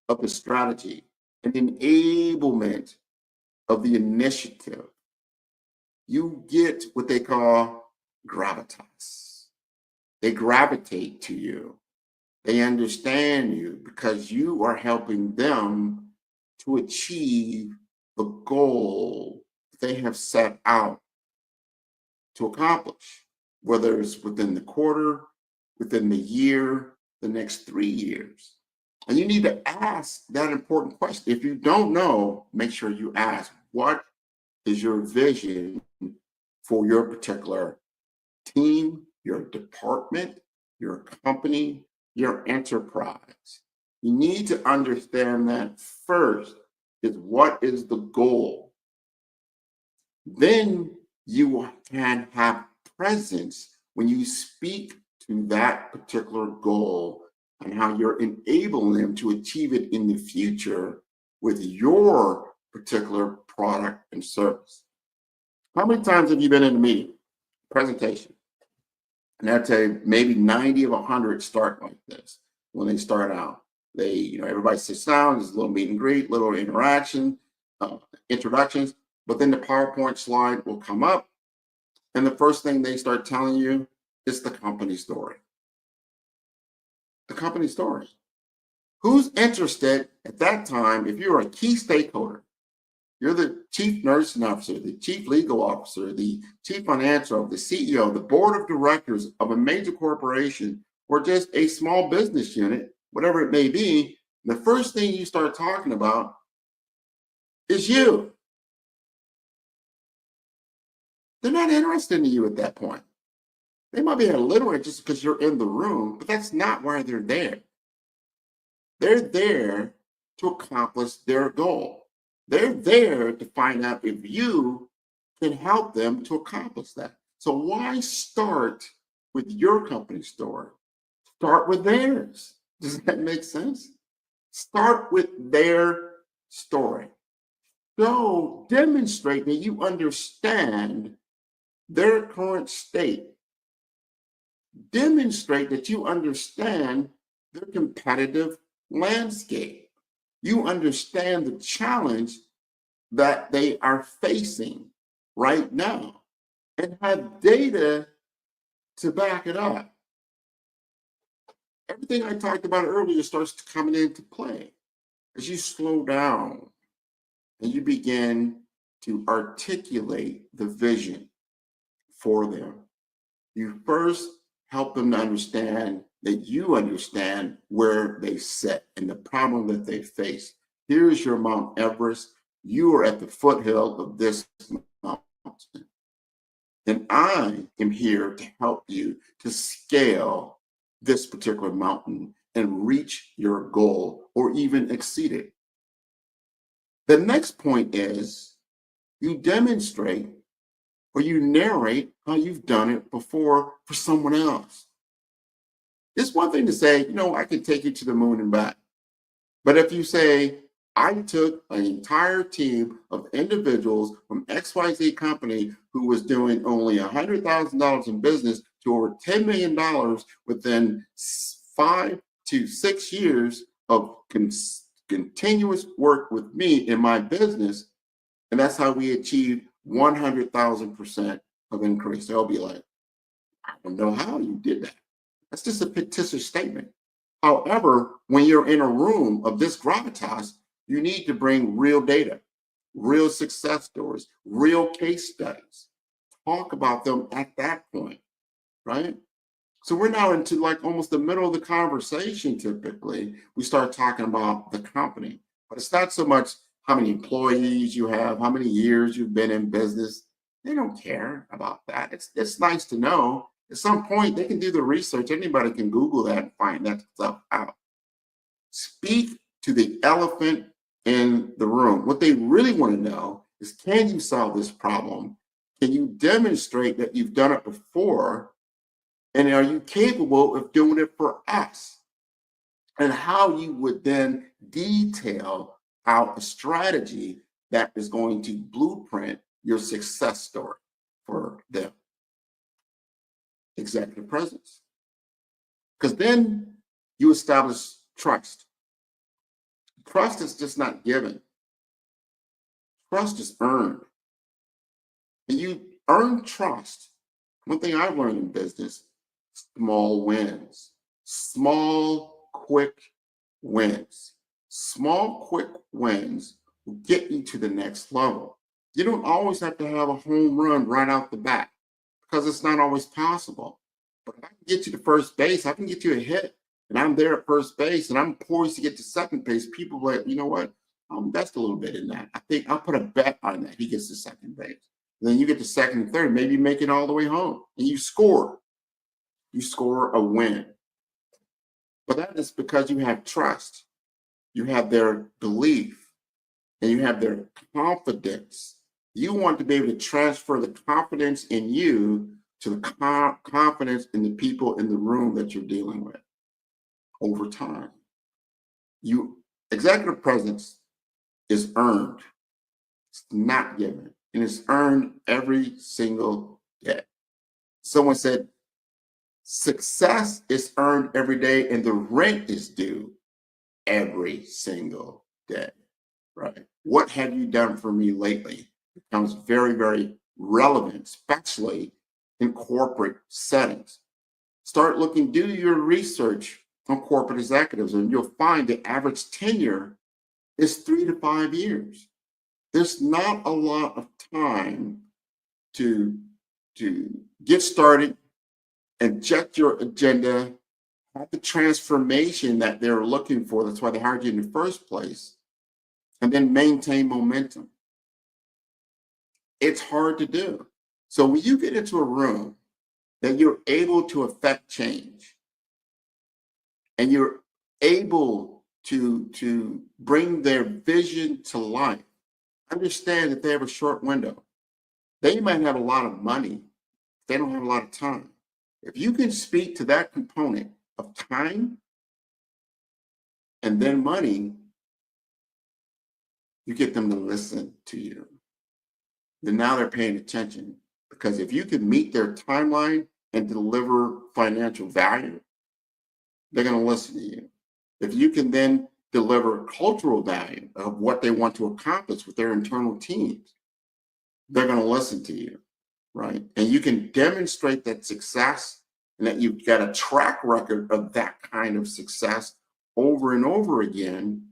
Speaker 6: of the strategy, an enablement of the initiative. You get what they call gravitas. They gravitate to you. They understand you because you are helping them to achieve the goal they have set out to accomplish. whether it's within the quarter, within the year, the next 3 years. And you need to ask that important question. If you don't know, make sure you ask, what is your vision for your particular team, your department, your company, your enterprise? You need to understand that first is what is the goal. Then you can have presence when you speak to that particular goal and how you're enabling them to achieve it in the future with your particular product and service. How many times have you been in a meeting, presentation? And I'd say maybe 90 of 100 start like this. When they start out, everybody sits down, there's a little meet and greet, little interaction, introductions, but then the PowerPoint slide will come up, and the first thing they start telling you is the company story. The company story. Who's interested at that time, if you're a key stakeholder, you're the chief nursing officer, the chief legal officer, the chief financial officer, the CEO, the board of directors of a major corporation, or just a small business unit, whatever it may be, the first thing you start talking about is you. They're not interested in you at that point. They might be a little interested because you're in the room, but that's not why they're there. They're there to accomplish their goal. They're there to find out if you can help them to accomplish that. So why start with your company story? Start with theirs. Does that make sense? Start with their story. So demonstrate that you understand their current state. Demonstrate that you understand their competitive landscape. You understand the challenge that they are facing right now and have data to back it up. Everything I talked about earlier starts coming into play as you slow down and you begin to articulate the vision for them. You first help them to understand that you understand where they sit and the problem that they face. Here's your Mount Everest. You are at the foothill of this mountain. And I am here to help you to scale this particular mountain and reach your goal or even exceed it. The next point is you demonstrate or you narrate how you've done it before for someone else. It's one thing to say, I can take you to the moon and back. But if you say, I took an entire team of individuals from XYZ company who was doing only $100,000 in business to over $10 million within 5 to 6 years of continuous work with me in my business, and that's how we achieved 100,000% of increase. They'll be like, I don't know how you did that. That's just a fictitious statement. However, when you're in a room of this gravitas, you need to bring real data, real success stories, real case studies. Talk about them at that point, right? So we're now into like almost the middle of the conversation. Typically, we start talking about the company, but it's not so much how many employees you have, how many years you've been in business. They don't care about that. It's nice to know. At some point, they can do the research. Anybody can Google that and find that stuff out. Speak to the elephant in the room. What they really want to know is, can you solve this problem? Can you demonstrate that you've done it before? And are you capable of doing it for us? And how you would then detail out a strategy that is going to blueprint your success story for them. Executive presence. Because then you establish trust. Trust is just not given. Trust is earned. And you earn trust. One thing I've learned in business, small wins. Small, quick wins. Small, quick wins will get you to the next level. You don't always have to have a home run right out the bat. because it's not always possible. But if I can get you to first base, I can get you a hit, and I'm there at first base, and I'm poised to get to second base. People are like, you know what? I'll invest a little bit in that. I think I'll put a bet on that. He gets to second base. And then you get to second and third. Maybe you make it all the way home, and you score. You score a win. But that is because you have trust. You have their belief, and you have their confidence. You want to be able to transfer the confidence in you to the confidence in the people in the room that you're dealing with over time. Executive presence is earned. It's not given. And it's earned every single day. Someone said, success is earned every day and the rent is due every single day, right? What have you done for me lately? Becomes very, very relevant, especially in corporate settings. Start looking, do your research on corporate executives, and you'll find the average tenure is 3 to 5 years. There's not a lot of time to get started, inject your agenda, have the transformation that they're looking for. That's why they hired you in the first place, and then maintain momentum. It's hard to do. So when you get into a room that you're able to affect change, and you're able to bring their vision to life, understand that they have a short window. They might have a lot of money. They don't have a lot of time. If you can speak to that component of time and then money, you get them to listen to you. Then now they're paying attention, because if you can meet their timeline and deliver financial value, they're going to listen to you. If you can then deliver cultural value of what they want to accomplish with their internal teams, they're going to listen to you, right? And you can demonstrate that success and that you've got a track record of that kind of success over and over again,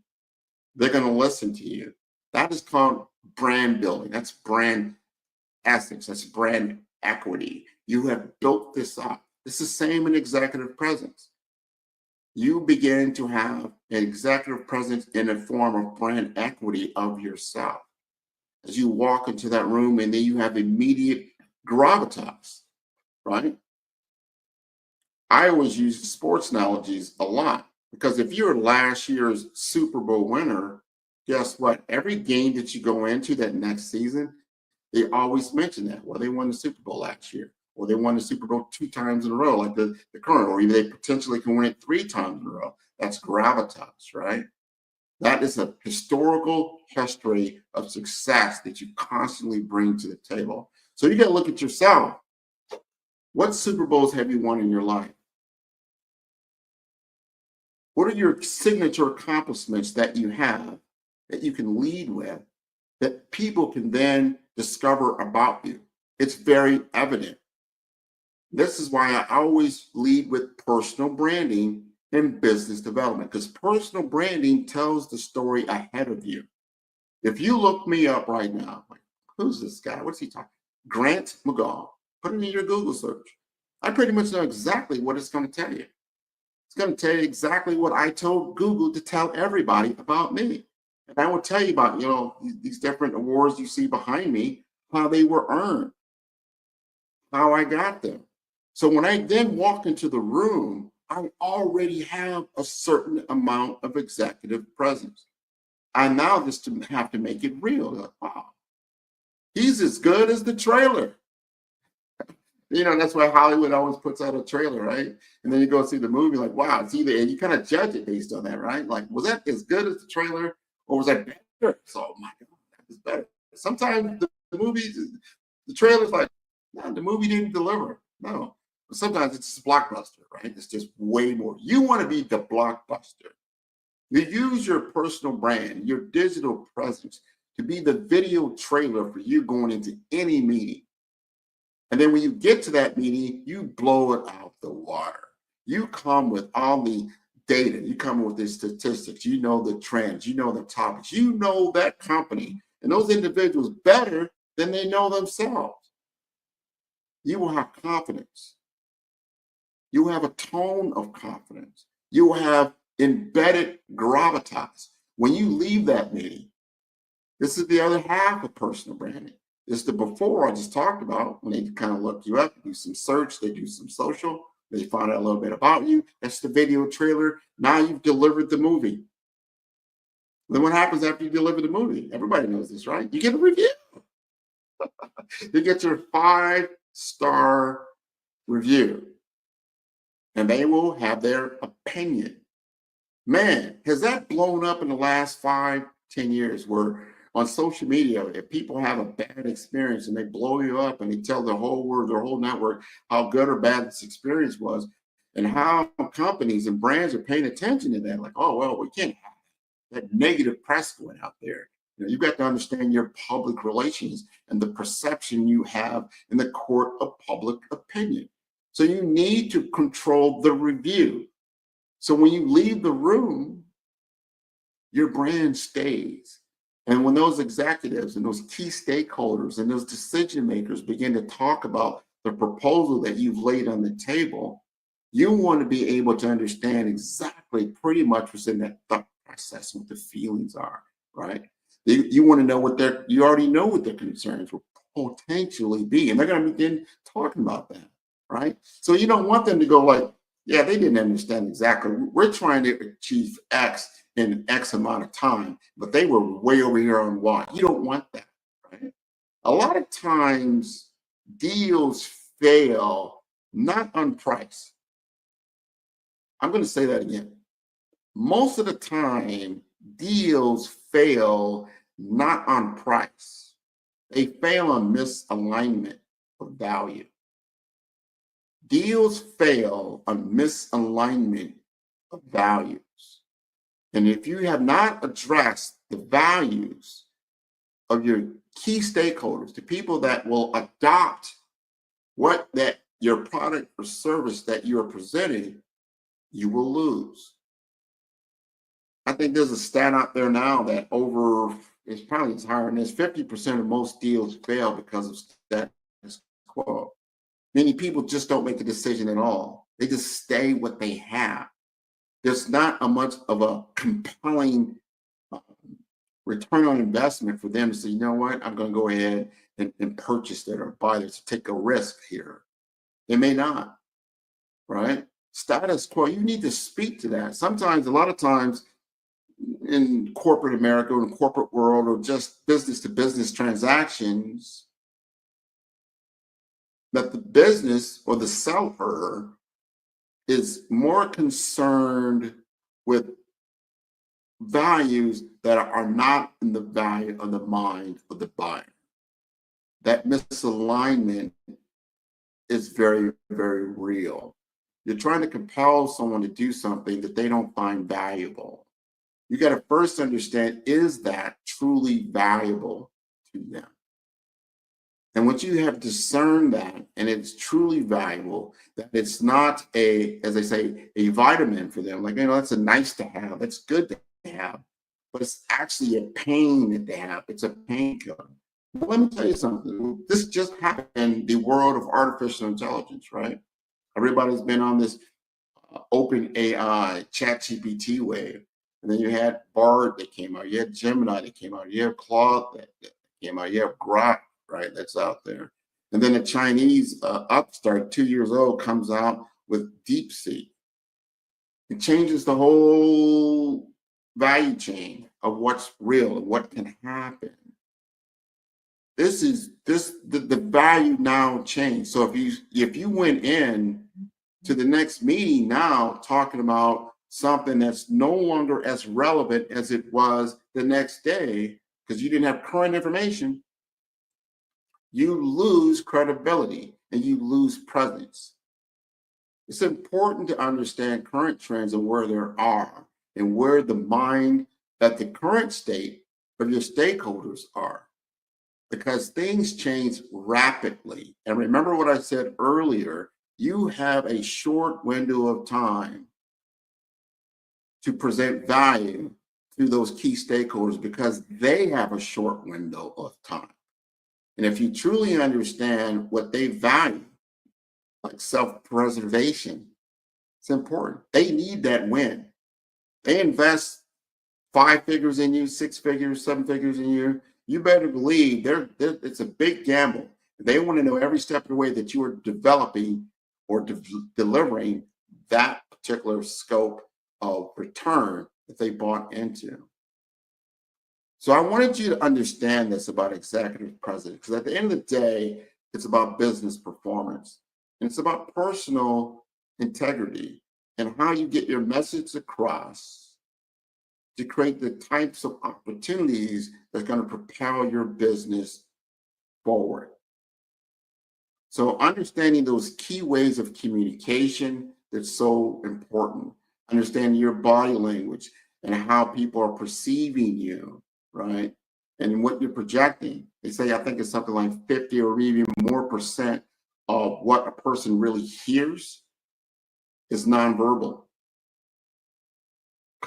Speaker 6: they're going to listen to you. That is called brand building. That's brand essence. That's brand equity. You have built this up. It's the same in executive presence. You begin to have an executive presence in a form of brand equity of yourself. As you walk into that room, and then you have immediate gravitas, right? I always use sports analogies a lot, because if you're last year's Super Bowl winner, guess what? Every game that you go into that next season, they always mention that. Well, they won the Super Bowl last year, or they won the Super Bowl 2 times in a row, like the current, or even they potentially can win it 3 times in a row. That's gravitas, right? That is a historical history of success that you constantly bring to the table. So you got to look at yourself. What Super Bowls have you won in your life? What are your signature accomplishments that you have that you can lead with, that people can then discover about you? It's very evident. This is why I always lead with personal branding and business development, because personal branding tells the story ahead of you. If you look me up right now, like, who's this guy? What's he talking? Grant McGaw. Put it in your Google search. I pretty much know exactly what it's going to tell you. It's going to tell you exactly what I told Google to tell everybody about me. And I will tell you about, these different awards you see behind me, how they were earned, how I got them. So when I then walk into the room, I already have a certain amount of executive presence. I now just have to make it real. Like, wow, he's as good as the trailer. That's why Hollywood always puts out a trailer, right? And then you go see the movie, like, wow, it's either, and you kind of judge it based on that, right? Like, was that as good as the trailer, or was that better? So, oh my God, that was better. Sometimes the movie, the trailer's like, no, the movie didn't deliver. No. But sometimes it's just a blockbuster, right? It's just way more. You want to be the blockbuster. You use your personal brand, your digital presence, to be the video trailer for you going into any meeting. And then when you get to that meeting, you blow it out the water. You come with all the data. You come with the statistics. You know the trends. You know the topics. You know that company and those individuals better than they know themselves. you will have confidence. You will have a tone of confidence. You will have embedded gravitas. When you leave that meeting, this is the other half of personal branding. This is the before I just talked about, when they kind of look you up, do some search, they do some social, they find out a little bit about you. That's the video trailer. Now you've delivered the movie. Then what happens after you deliver the movie? Everybody knows this, right? You get a review. You get your 5-star review, and they will have their opinion. Man, has that blown up in the last 5-10 years, where on social media, if people have a bad experience and they blow you up and they tell the whole world, their whole network, how good or bad this experience was, and how companies and brands are paying attention to that. Like, oh, well, we can't have that negative press going out there. You know, you've got to understand your public relations and the perception you have in the court of public opinion. So you need to control the review. So when you leave the room, your brand stays. And when those executives and those key stakeholders and those decision makers begin to talk about the proposal that you've laid on the table, you want to be able to understand exactly pretty much what's in that thought process, what the feelings are, right? You want to know you already know what their concerns will potentially be, and they're going to begin talking about that, right? So you don't want them to go like, yeah, they didn't understand exactly. We're trying to achieve X in X amount of time, but they were way over here on Y. You don't want that, right? A lot of times deals fail not on price. I'm going to say that again. Most of the time, deals fail not on price. They fail on misalignment of value. Deals fail on misalignment of values. And if you have not addressed the values of your key stakeholders, the people that will adopt your product or service that you are presenting, you will lose. I think there's a stat out there now that it's probably higher than this, 50% of most deals fail because of status quo. Many people just don't make a decision at all. They just stay what they have. There's not a much of a compelling return on investment for them to say, you know what, I'm going to go ahead and purchase it or buy this, take a risk here. They may not, right? Status quo, you need to speak to that. Sometimes, a lot of times, in corporate America or in corporate world or just business to business transactions, that the business or the seller is more concerned with values that are not in the value of the mind of the buyer. That misalignment is very, very real. You're trying to compel someone to do something that they don't find valuable. You got to first understand, is that truly valuable to them? And once you have discerned that, and it's truly valuable, that it's not as I say, a vitamin for them, like, that's a nice to have, that's good to have, but it's actually a pain that they have. It's a painkiller. Let me tell you something. This just happened in the world of artificial intelligence, right? Everybody's been on this open AI, ChatGPT wave. And then you had Bard that came out. You had Gemini that came out. You have Claude that came out. You have Grok, right, that's out there. And then a Chinese upstart, 2 years old, comes out with DeepSeek. It changes the whole value chain of what's real and what can happen. The value now changed. So if you went in to the next meeting now talking about something that's no longer as relevant as it was the next day because you didn't have current information, you lose credibility and you lose presence. It's important to understand current trends and where they are and where the mind at the current state of your stakeholders are, because things change rapidly. And remember what I said earlier, you have a short window of time to present value to those key stakeholders because they have a short window of time. And if you truly understand what they value like self-preservation. It's important. They need that win. They invest 5 figures in you, 6 figures, 7 figures in you. You better believe it's a big gamble. They want to know every step of the way that you are developing or delivering that particular scope of return that they bought into. So I wanted you to understand this about executive president, because at the end of the day, it's about business performance. And it's about personal integrity and how you get your message across to create the types of opportunities that's going to propel your business forward. So understanding those key ways of communication that's so important. Understanding your body language and how people are perceiving you, right? And what you're projecting. They say, I think it's something like 50 or even more % of what a person really hears is nonverbal.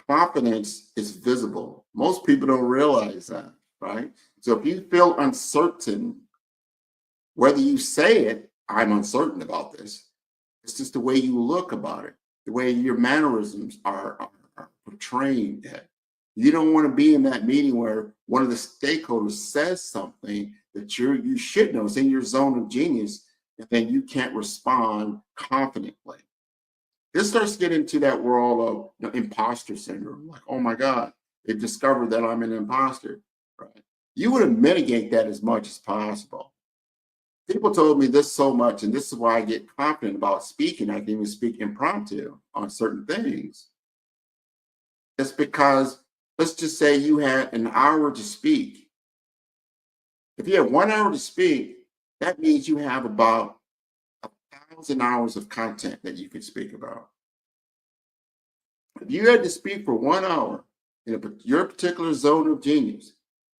Speaker 6: Confidence is visible. Most people don't realize that, right? So if you feel uncertain, whether you say it, I'm uncertain about this, it's just the way you look about it, the way your mannerisms are portraying it. You don't want to be in that meeting where one of the stakeholders says something that you should know, it's in your zone of genius, and then you can't respond confidently. This starts to get into that world of imposter syndrome. Like, oh my God, they discovered that I'm an imposter, right? You want to mitigate that as much as possible. People told me this so much, and this is why I get confident about speaking. I can even speak impromptu on certain things. It's because, let's just say you had an hour to speak. If you have 1 hour to speak, that means you have about 1,000 hours of content that you can speak about. If you had to speak for 1 hour in your particular zone of genius,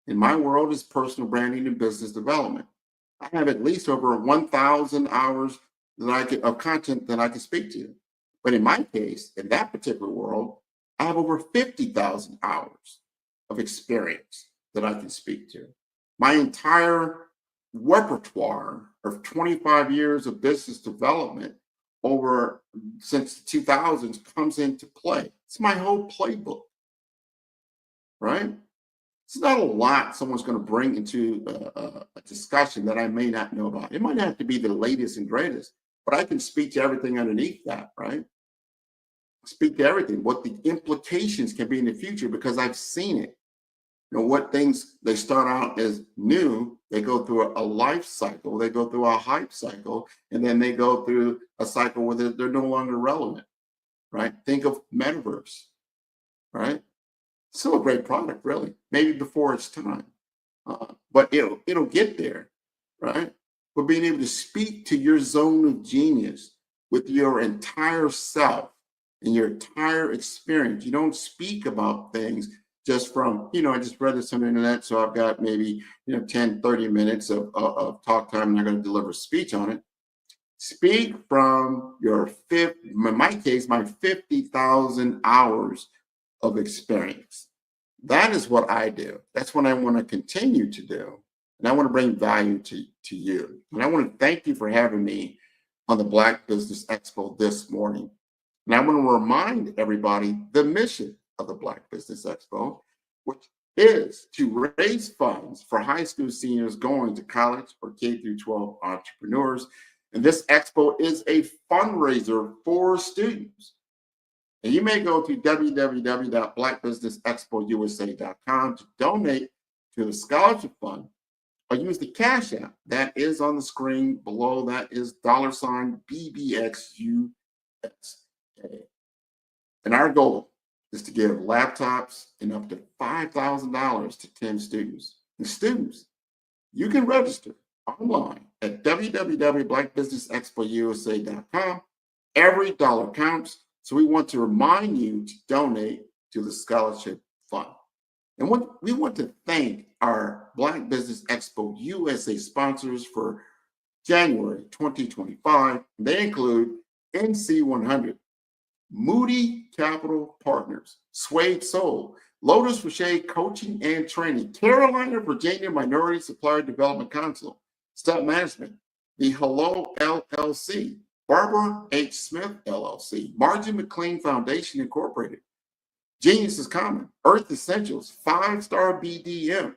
Speaker 6: in my world is personal branding and business development, I have at least over 1,000 hours of content that I can speak to. But in my case, in that particular world, I have over 50,000 hours of experience that I can speak to. My entire repertoire of 25 years of business development since the 2000s comes into play. It's my whole playbook, right? It's not a lot someone's going to bring into a discussion that I may not know about. It might not have to be the latest and greatest, but I can speak to everything underneath that, right? Speak to everything, what the implications can be in the future, because I've seen it. You know, what things they start out as new, they go through a life cycle, they go through a hype cycle, and then they go through a cycle where they're no longer relevant, right? Think of metaverse, right? Still a great product, really, maybe before its time, but it'll get there, right? But being able to speak to your zone of genius with your entire self and your entire experience. You don't speak about things just from, I just read this on the internet, so I've got maybe 10, 30 minutes of talk time, and I'm going to deliver a speech on it. Speak from in my case, my 50,000 hours of experience. That is what I do. That's what I want to continue to do. And I want to bring value to you. And I want to thank you for having me on the Black Business Expo this morning. And I want to remind everybody the mission of the Black Business Expo, which is to raise funds for high school seniors going to college or K-12 entrepreneurs. And this expo is a fundraiser for students. And you may go to www.blackbusinessexpousa.com to donate to the scholarship fund, or use the Cash App that is on the screen below. That is $BBXUSA. And our goal is to give laptops and up to $5,000 to 10 students. And students, you can register online at www.blackbusinessexpousa.com. Every dollar counts. So we want to remind you to donate to the scholarship fund. And we want to thank our Black Business Expo USA sponsors for January 2025. They include NC100, Moody Capital Partners, Suede Soul, Lotus Rocher Coaching and Training, Carolina, Virginia Minority Supplier Development Council, Step Management, the Hello LLC, Barbara H. Smith, LLC, Margie McLean Foundation, Incorporated, Genius is Common, Earth Essentials, 5-Star BDM,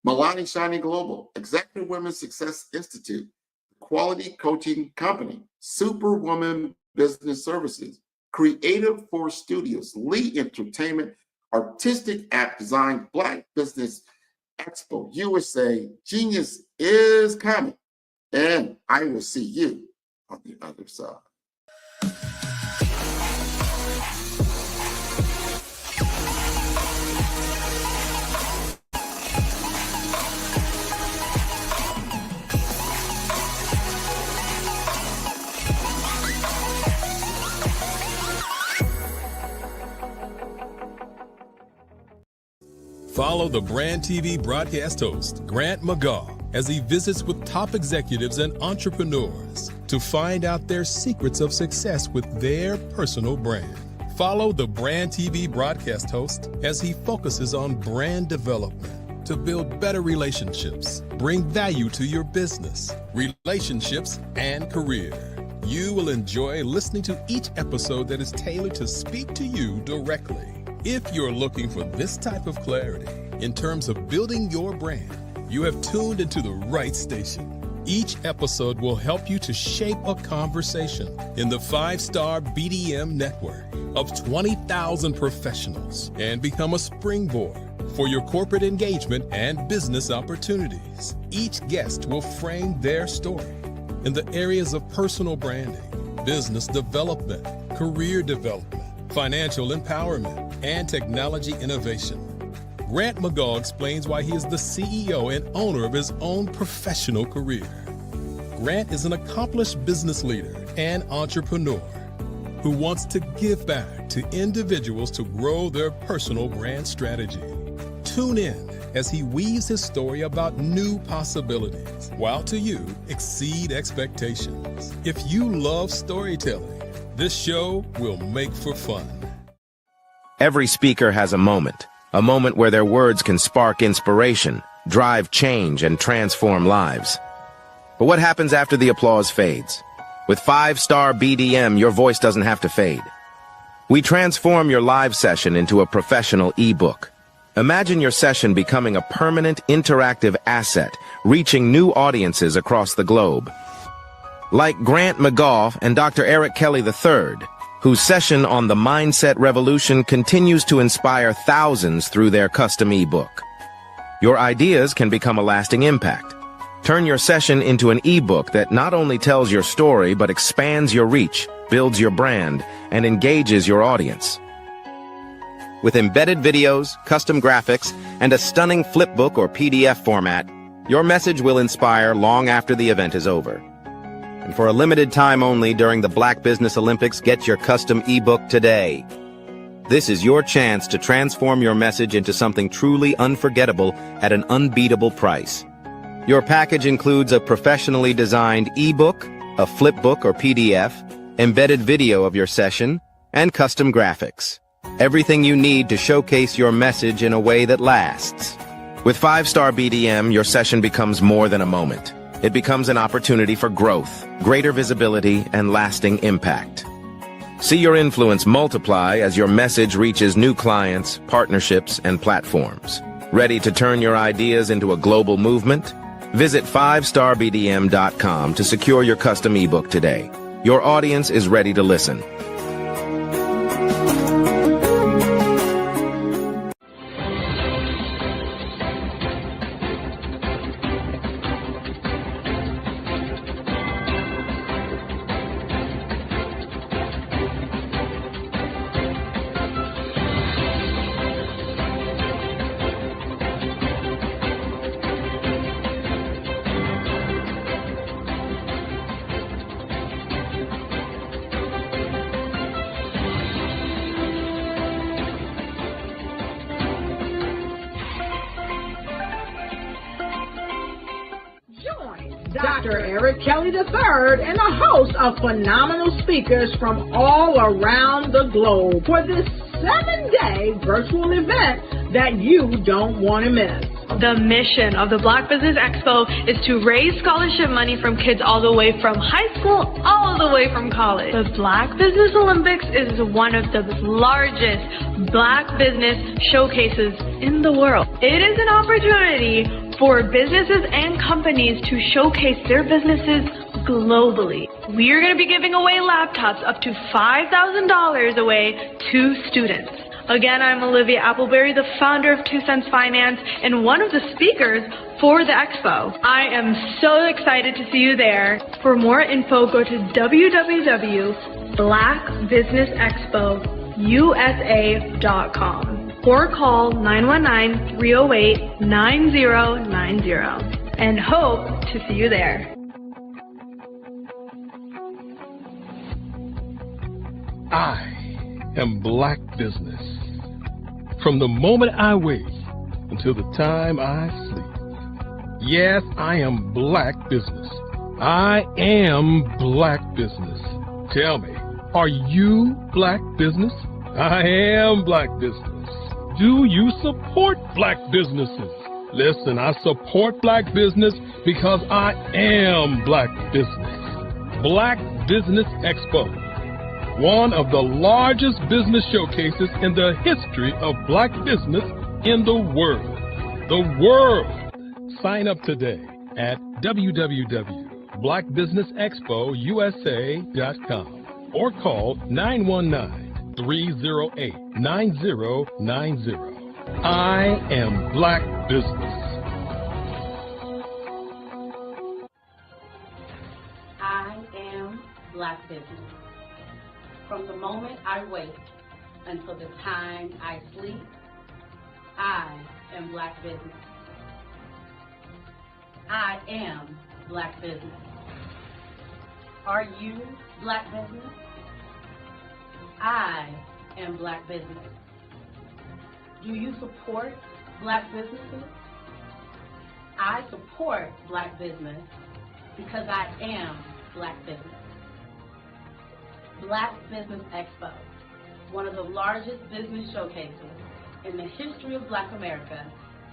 Speaker 6: Milani Shining Global, Executive Women's Success Institute, Quality Coaching Company, Superwoman Business Services, Creative Force Studios, Lee Entertainment, Artistic App Design, Black Business Expo USA, Genius is Coming, and I will see you on the other side.
Speaker 3: Follow the Brand TV broadcast host, Grant McGaugh, as he visits with top executives and entrepreneurs to find out their secrets of success with their personal brand. Follow the Brand TV broadcast host as he focuses on brand development to build better relationships, bring value to your business, relationships, and career. You will enjoy listening to each episode that is tailored to speak to you directly. If you're looking for this type of clarity in terms of building your brand, you have tuned into the right station. Each episode will help you to shape a conversation in the 5-Star BDM network of 20,000 professionals and become a springboard for your corporate engagement and business opportunities. Each guest will frame their story in the areas of personal branding, business development, career development, financial empowerment, and technology innovation. Grant McGaugh explains why he is the CEO and owner of his own professional career. Grant is an accomplished business leader and entrepreneur who wants to give back to individuals to grow their personal brand strategy. Tune in as he weaves his story about new possibilities, while to you exceed expectations. If you love storytelling, this show will make for fun.
Speaker 7: Every speaker has a moment where their words can spark inspiration, drive change, and transform lives. But what happens after the applause fades? With 5-Star BDM, your voice doesn't have to fade. We transform your live session into a professional ebook. Imagine your session becoming a permanent, interactive asset, reaching new audiences across the globe. Like Grant McGaugh and Dr. Eric Kelly III, whose session on the Mindset Revolution continues to inspire thousands through their custom ebook. Your ideas can become a lasting impact. Turn your session into an ebook that not only tells your story, but expands your reach, builds your brand, and engages your audience. With embedded videos, custom graphics, and a stunning flipbook or PDF format, your message will inspire long after the event is over. And for a limited time only during the Black Business Olympics, get your custom ebook today. This is your chance to transform your message into something truly unforgettable at an unbeatable price. Your package includes a professionally designed ebook, a flipbook or PDF, embedded video of your session, and custom graphics. Everything you need to showcase your message in a way that lasts. With 5-Star BDM, your session becomes more than a moment. It becomes an opportunity for growth, greater visibility, and lasting impact. See your influence multiply as your message reaches new clients, partnerships, and platforms. Ready to turn your ideas into a global movement? Visit 5starbdm.com to secure your custom ebook today. Your audience is ready to listen.
Speaker 1: Dr. Eric Kelly III and a host of phenomenal speakers from all around the globe for this 7-day virtual event that you don't want to miss.
Speaker 2: The mission of the Black Business Expo is to raise scholarship money from kids all the way from high school, all the way from college. The Black Business Olympics is one of the largest Black business showcases in the world. It is an opportunity for businesses and companies to showcase their businesses globally. We are going to be giving away laptops up to $5,000 away to students. Again, I'm Olivia Appleberry, the founder of 2 Cents Finance and one of the speakers for the expo. I am so excited to see you there. For more info, go to www.blackbusinessexpousa.com or call 919-308-9090 and hope to see you there.
Speaker 3: I am Black Business. From the moment I wake until the time I sleep. Yes, I am Black Business. I am Black Business. Tell me, are you Black Business? I am Black Business. Do you support Black businesses? Listen, I support Black business because I am Black Business. Black Business Expo, one of the largest business showcases in the history of Black business in the world. The world! Sign up today at www.blackbusinessexpousa.com or call 919-308-9090. I am Black Business.
Speaker 4: I am Black Business. From the moment I wake until the time I sleep, I am Black Business. I am Black Business. Are you Black Business? I am Black Business. Do you support Black businesses? I support Black business because I am Black Business. Black Business Expo, one of the largest business showcases in the history of Black America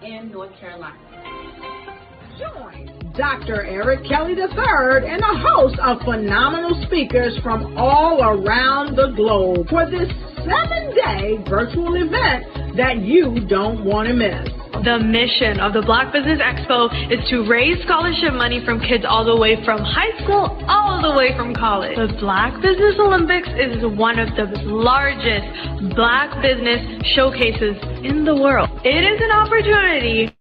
Speaker 4: in North Carolina.
Speaker 1: Join Dr. Eric Kelly III and a host of phenomenal speakers from all around the globe for this 7-day virtual event that you don't want to miss.
Speaker 2: The mission of the Black Business Expo is to raise scholarship money from kids all the way from high school, all the way from college. The Black Business Olympics is one of the largest Black business showcases in the world. It is an opportunity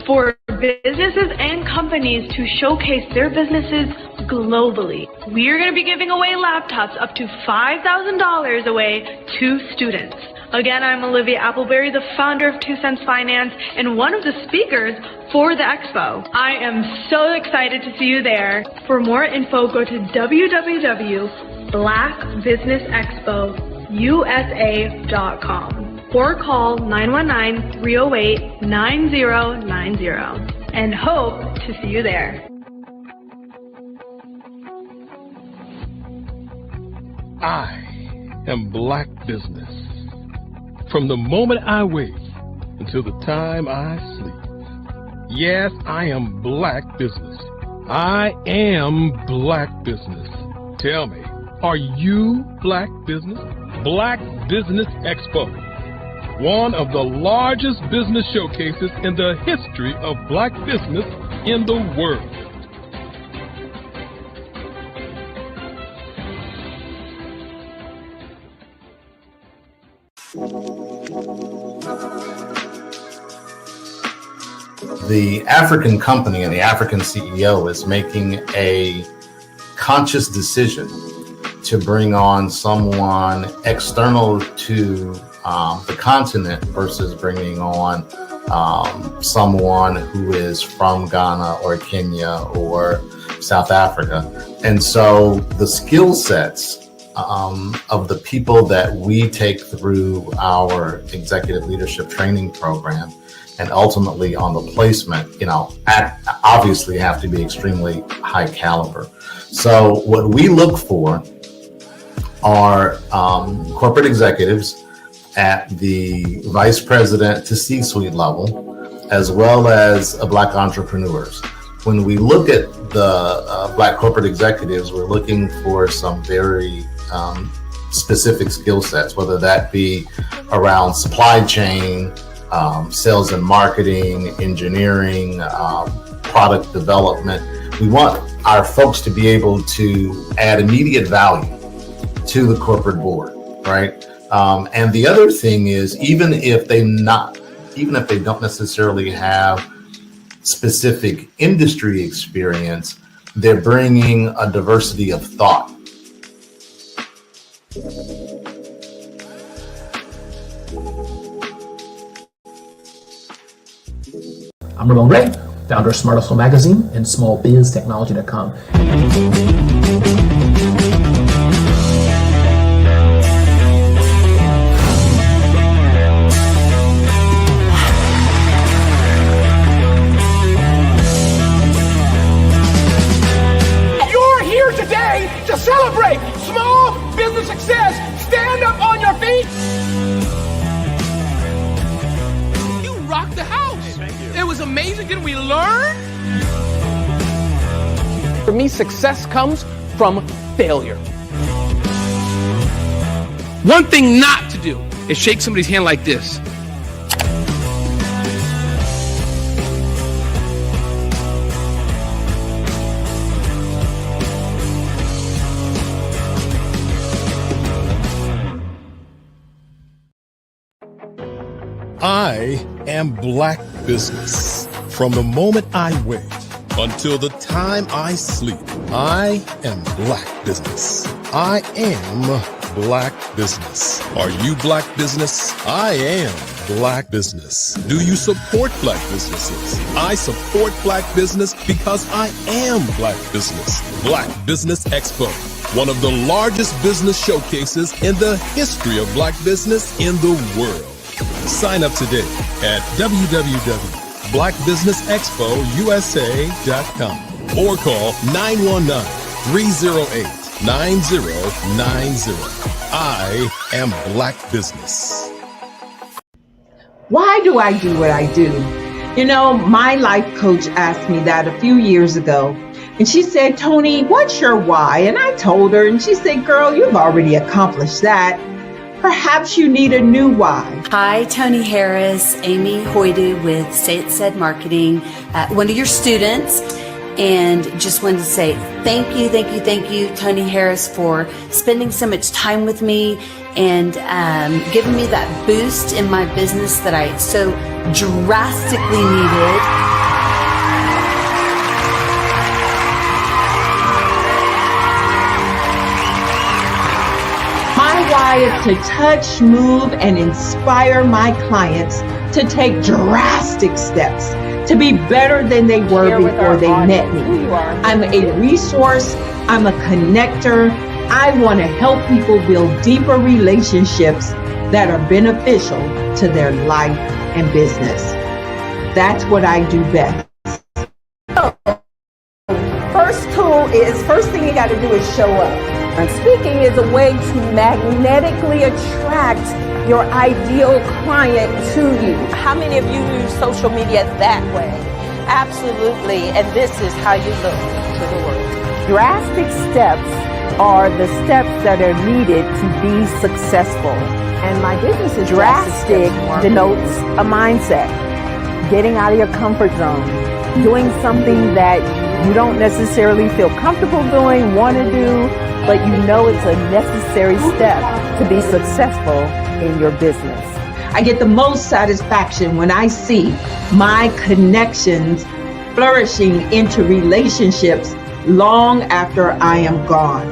Speaker 2: for businesses and companies to showcase their businesses globally. We are going to be giving away laptops up to $5,000 away to students. Again, I'm Olivia Appleberry, the founder of 2 Cents Finance and one of the speakers for the expo. I am so excited to see you there. For more info, go to www.blackbusinessexpousa.com or call 919-308-9090 and hope to see you there.
Speaker 3: I am Black Business. From the moment I wake until the time I sleep. Yes, I am Black Business. I am Black Business. Tell me, are you Black Business? Black Business Expo, one of the largest business showcases in the history of Black business in the world.
Speaker 12: The African company and the African CEO is making a conscious decision to bring on someone external to the continent versus bringing on someone who is from Ghana or Kenya or South Africa. And so the skill sets of the people that we take through our executive leadership training program and ultimately on the placement, obviously have to be extremely high caliber. So what we look for are corporate executives at the vice president to C-suite level, as well as Black entrepreneurs. When we look at the Black corporate executives, we're looking for some very specific skill sets, whether that be around supply chain, sales and marketing, engineering, product development. We want our folks to be able to add immediate value to the corporate board, right? And the other thing is, even if they don't necessarily have specific industry experience, they're bringing a diversity of thought.
Speaker 13: I'm Ramon Ray, founder of Smart Hustle Magazine and smallbiztechnology.com.
Speaker 14: You're here today to celebrate small business success. Stand up on your feet. You rocked the house. It was amazing. Didn't we learn? For me, success comes from failure. One thing not to do is shake somebody's hand like this.
Speaker 3: I am Black Business. From the moment I wake until the time I sleep, I am Black Business. I am Black Business. Are you Black Business? I am Black Business. Do you support Black businesses? I support Black business because I am Black Business. Black Business Expo, one of the largest business showcases in the history of Black business in the world. Sign up today at www.blackbusinessexpousa.com or call 919-308-9090. I am Black Business.
Speaker 1: Why do I do what I do? You know, my life coach asked me that a few years ago. And she said, Tony, what's your why? And I told her, and she said, girl, you've already accomplished that. Perhaps you need a new why.
Speaker 23: Hi, Tony Harris, Amy Hoydu with Say It Said Marketing, one of your students, and just wanted to say thank you, Tony Harris, for spending so much time with me and giving me that boost in my business that I so drastically needed.
Speaker 1: My why is to touch, move, and inspire my clients to take drastic steps to be better than they were before they met me. I'm a resource. I'm a connector. I want to help people build deeper relationships that are beneficial to their life and business. That's what I do best.
Speaker 24: First thing you got to do is show up. And speaking is a way to magnetically attract your ideal client to you. How many of you use social media that way? Absolutely, and this is how you look to the world.
Speaker 25: Drastic steps are the steps that are needed to be successful. And my business is drastic denotes a mindset. Getting out of your comfort zone. Doing something that you don't necessarily feel comfortable doing, want to do, but you know it's a necessary step to be successful in your business.
Speaker 1: I get the most satisfaction when I see my connections flourishing into relationships long after I am gone.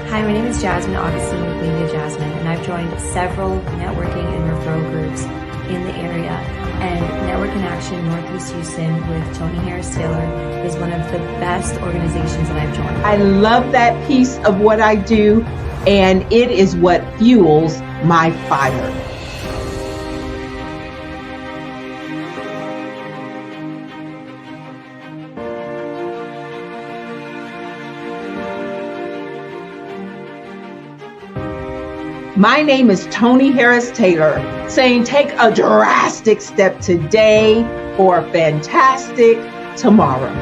Speaker 26: Hi, my name is Jasmine Augustine with Media Jasmine, and I've joined several networking and referral groups in the area. And Network in Action Northeast Houston with Tony Harris Taylor is one of the best organizations that I've joined.
Speaker 1: I love that piece of what I do, and it is what fuels my fire. My name is Tony Harris Taylor,
Speaker 25: saying take a drastic step today for a fantastic tomorrow.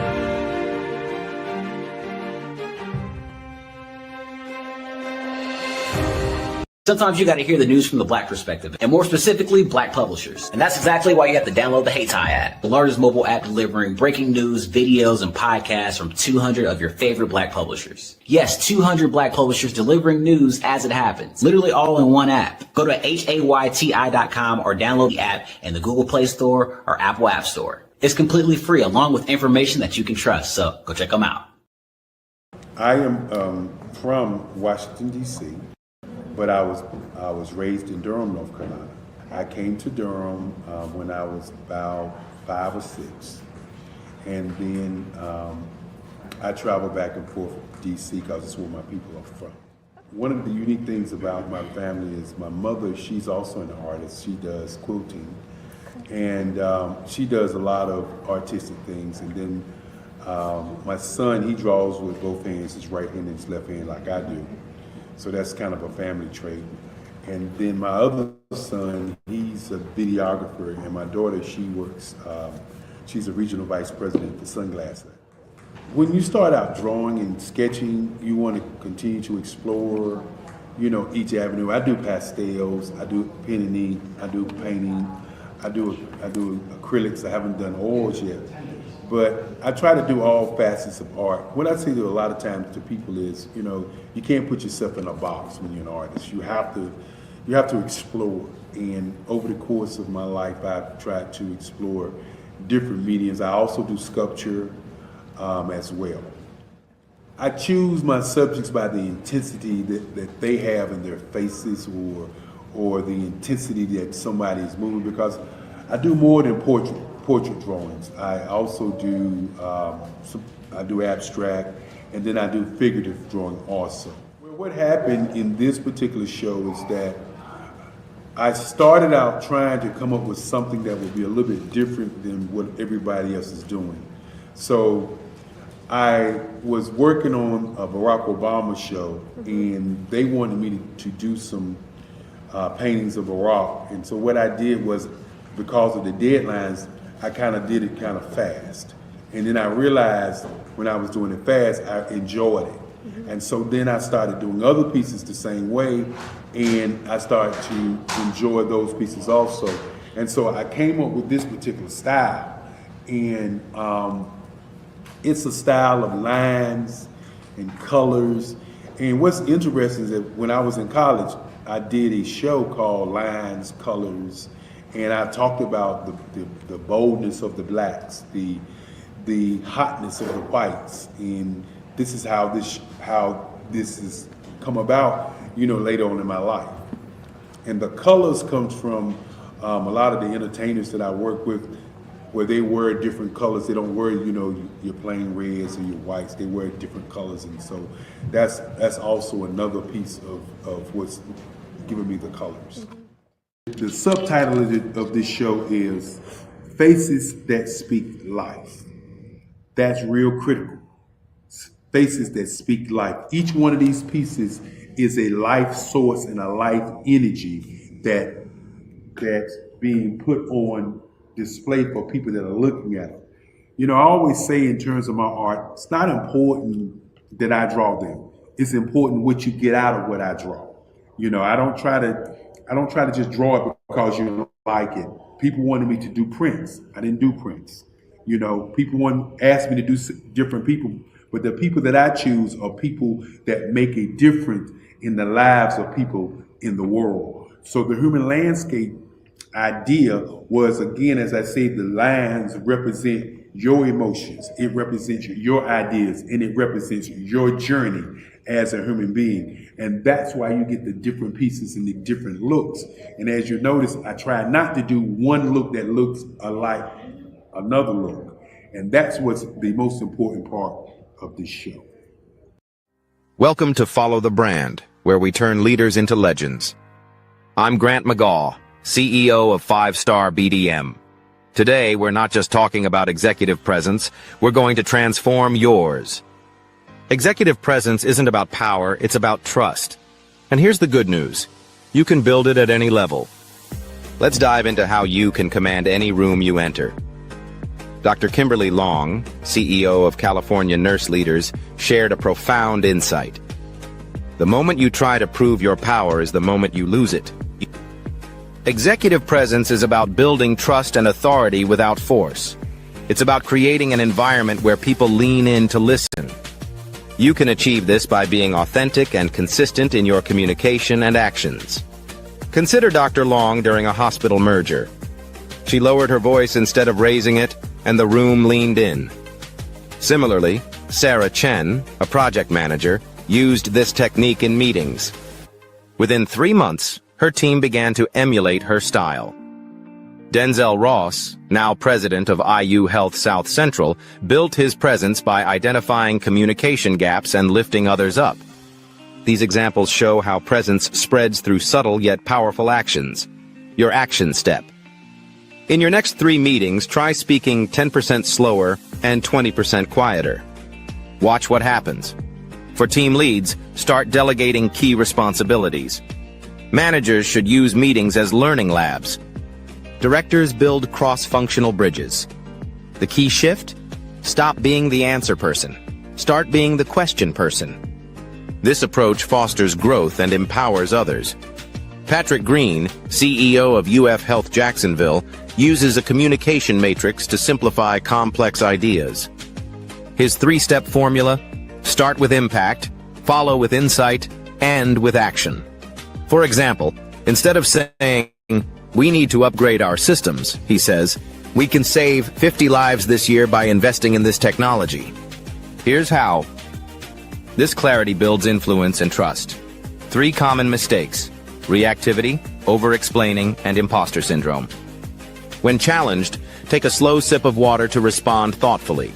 Speaker 11: Sometimes you got to hear the news from the Black perspective, and more specifically, Black publishers. And that's exactly why you have to download the HeyTie app, the largest mobile app delivering breaking news, videos, and podcasts from 200 of your favorite Black publishers. Yes, 200 Black publishers delivering news as it happens, literally all in one app. Go to HAYTI.com or download the app in the Google Play Store or Apple App Store. It's completely free, along with information that you can trust, so go check them out.
Speaker 15: I am from Washington, D.C., but I was raised in Durham, North Carolina. I came to Durham when I was about 5 or 6, and then I traveled back and forth to D.C. because it's where my people are from. One of the unique things about my family is my mother, she's also an artist. She does quilting, and she does a lot of artistic things. And then my son, he draws with both hands, his right hand and his left hand like I do. So that's kind of a family trait. And then my other son, he's a videographer, and my daughter, she works, she's a regional vice president for Sunglass Lab. When you start out drawing and sketching, you want to continue to explore, each avenue. I do pastels, I do pen and ink, I do painting, I do acrylics. I haven't done oils yet. But I try to do all facets of art. What I say to a lot of times to people is, you can't put yourself in a box when you're an artist. You have to explore. And over the course of my life, I've tried to explore different mediums. I also do sculpture as well. I choose my subjects by the intensity that they have in their faces, or the intensity that somebody is moving, because I do more than portrait drawings. I also do I do abstract, and then I do figurative drawing also. Well, what happened in this particular show is that I started out trying to come up with something that would be a little bit different than what everybody else is doing. So I was working on a Barack Obama show, and they wanted me to do some paintings of Barack. And so what I did was, because of the deadlines, I kind of did it kind of fast. And then I realized when I was doing it fast, I enjoyed it. And so then I started doing other pieces the same way, and I started to enjoy those pieces also. And so I came up with this particular style. And it's a style of lines and colors. And what's interesting is that when I was in college, I did a show called Lines, Colors, and I talked about the boldness of the blacks, the hotness of the whites, and this is how this has come about, later on in my life. And the colors comes from a lot of the entertainers that I work with, where they wear different colors. They don't wear, your plain reds or your whites. They wear different colors, and so that's also another piece of what's giving me the colors. The subtitle of this show is Faces That Speak Life. That's real critical. Faces that speak life. Each one of these pieces is a life source and a life energy that's being put on display for people that are looking at it. I always say in terms of my art, it's not important that I draw them. It's important what you get out of what I draw. I don't try to just draw it because you like it. People wanted me to do prints. I didn't do prints. People asked me to do different people, but the people that I choose are people that make a difference in the lives of people in the world. So the human landscape idea was, again, as I say, the lines represent your emotions, it represents your ideas, and it represents your journey as a human being. And that's why you get the different pieces and the different looks. And as you notice, I try not to do one look that looks alike another look. And that's what's the most important part of this show.
Speaker 7: Welcome to Follow the Brand, where we turn leaders into legends. I'm Grant McGaw, CEO of 5-Star BDM. Today, we're not just talking about executive presence, we're going to transform yours. Executive presence isn't about power, it's about trust. And here's the good news. You can build it at any level. Let's dive into how you can command any room you enter. Dr. Kimberly Long, CEO of California Nurse Leaders, shared a profound insight. The moment you try to prove your power is the moment you lose it. Executive presence is about building trust and authority without force. It's about creating an environment where people lean in to listen. You can achieve this by being authentic and consistent in your communication and actions. Consider Dr. Long during a hospital merger. She lowered her voice instead of raising it, and the room leaned in. Similarly, Sarah Chen, a project manager, used this technique in meetings. Within 3 months, her team began to emulate her style. Denzel Ross, now president of IU Health South Central, built his presence by identifying communication gaps and lifting others up. These examples show how presence spreads through subtle yet powerful actions. Your action step. In your next 3 meetings, try speaking 10% slower and 20% quieter. Watch what happens. For team leads, start delegating key responsibilities. Managers should use meetings as learning labs. Directors build cross-functional bridges. The key shift? Stop being the answer person. Start being the question person. This approach fosters growth and empowers others. Patrick Green, CEO of UF Health Jacksonville, uses a communication matrix to simplify complex ideas. His 3-step formula: start with impact, follow with insight, end with action. For example, instead of saying, "We need to upgrade our systems," he says, "We can save 50 lives this year by investing in this technology. Here's how." This clarity builds influence and trust. 3 common mistakes: reactivity, over-explaining, and imposter syndrome. When challenged, take a slow sip of water to respond thoughtfully.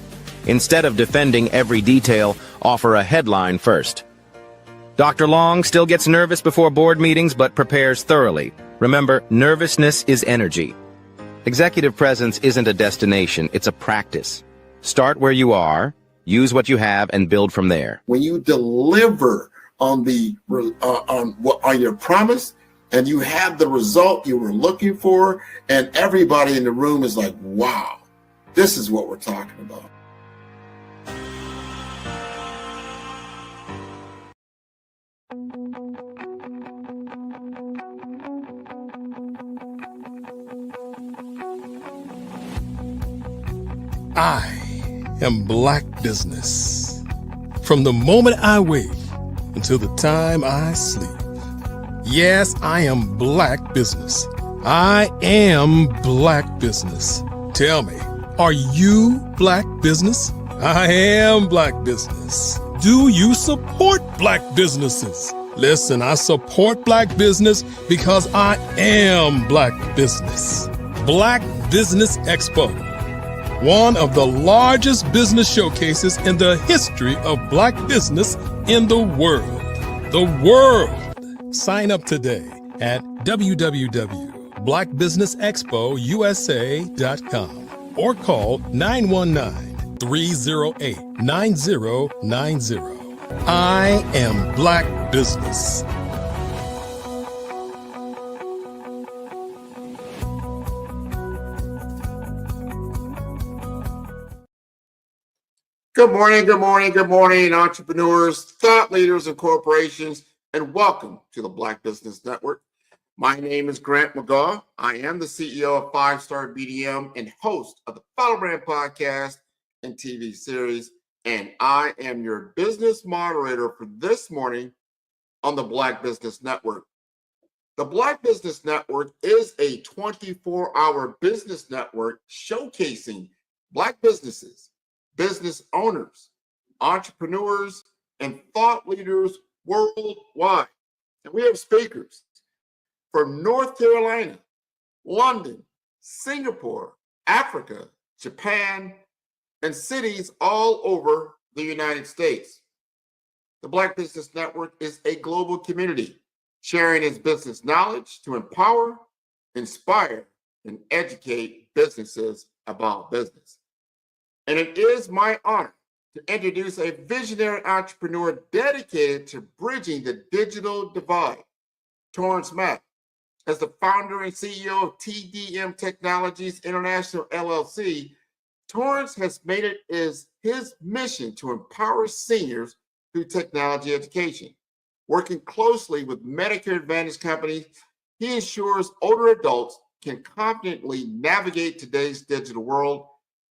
Speaker 7: Instead of defending every detail, offer a headline first. Dr. Long still gets nervous before board meetings but prepares thoroughly. Remember, nervousness is energy. Executive presence isn't a destination, it's a practice. Start where you are, use what you have, and build from there.
Speaker 6: When you deliver on your promise and you have the result you were looking for, and everybody in the room is like, wow, this is what we're talking about.
Speaker 3: I am Black Business. From the moment I wake until the time I sleep. Yes, I am Black Business. I am Black Business. Tell me, are you Black Business? I am Black Business. Do you support Black businesses? Listen, I support Black business because I am Black Business. Black Business Expo, one of the largest business showcases in the history of Black business in the world. The world! Sign up today at www.blackbusinessexpousa.com or call 919-308-9090. I am Black Business.
Speaker 6: Good morning, entrepreneurs, thought leaders, and corporations, and welcome to the Black Business Network. My name is Grant McGaugh. I am the CEO of 5-Star BDM and host of the Follow Brand podcast and TV series, and I am your business moderator for this morning on the Black Business Network. The Black Business Network is a 24-hour business network showcasing Black businesses, business owners, entrepreneurs, and thought leaders worldwide. And we have speakers from North Carolina, London, Singapore, Africa, Japan, and cities all over the United States. The Black Business Network is a global community sharing its business knowledge to empower, inspire, and educate businesses about business. And it is my honor to introduce a visionary entrepreneur dedicated to bridging the digital divide, Torrance Mack. As the founder and CEO of TDM Technologies International LLC, Torrance has made it his mission to empower seniors through technology education. Working closely with Medicare Advantage companies, he ensures older adults can confidently navigate today's digital world.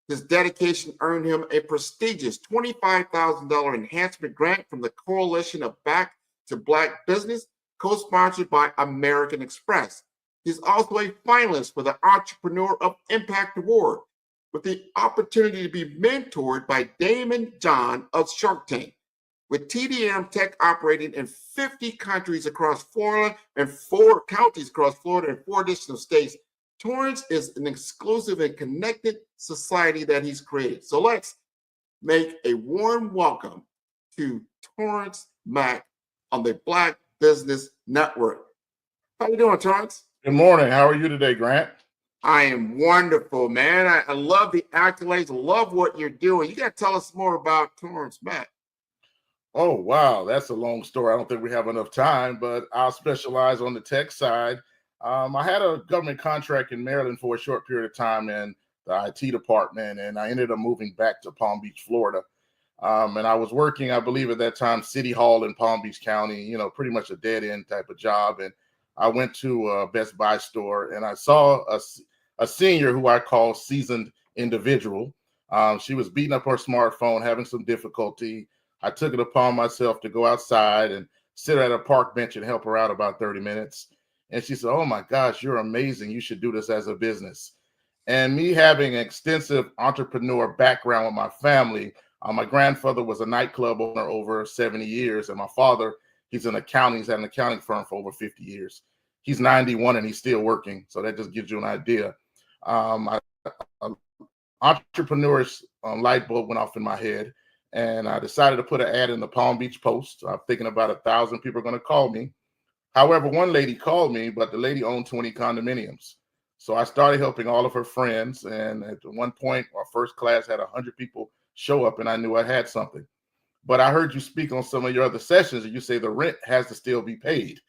Speaker 6: His dedication earned him a prestigious $25,000 enhancement grant from the Coalition of Back to Black Business, co-sponsored by American Express. He's also a finalist for the Entrepreneur of Impact Award, with the opportunity to be mentored by Damon John of Shark Tank. With TDM Tech operating in 50 countries across Florida and 4 counties across Florida and 4 additional states, Torrance is an exclusive and connected society that he's created. So let's make a warm welcome to Torrance Mack on the Black Business Network. How you doing, Torrance?
Speaker 12: Good morning. How are you today, Grant?
Speaker 6: I am wonderful, man. I love the accolades. I love what you're doing. You got to tell us more about Torrance Mack.
Speaker 12: Oh, wow. That's a long story. I don't think we have enough time, but I'll specialize on the tech side. I had a government contract in Maryland for a short period of time in the IT department, and I ended up moving back to Palm Beach, Florida. And I was working, I believe at that time, City Hall in Palm Beach County, pretty much a dead end type of job. And I went to a Best Buy store and I saw a senior who I call seasoned individual. She was beating up her smartphone, having some difficulty. I took it upon myself to go outside and sit at a park bench and help her out about 30 minutes. And she said, "Oh my gosh, you're amazing. You should do this as a business." And me having an extensive entrepreneur background with my family, my grandfather was a nightclub owner over 70 years. And my father, he's an accounting, he's had an accounting firm for over 50 years. He's 91 and he's still working. So that just gives you an idea. Entrepreneur's light bulb went off in my head. And I decided to put an ad in the Palm Beach Post. I'm thinking about 1,000 people are going to call me. However, one lady called me, but the lady owned 20 condominiums. So I started helping all of her friends. And at one point, our first class had 100 people show up, and I knew I had something. But I heard you speak on some of your other sessions, and you say the rent has to still be paid.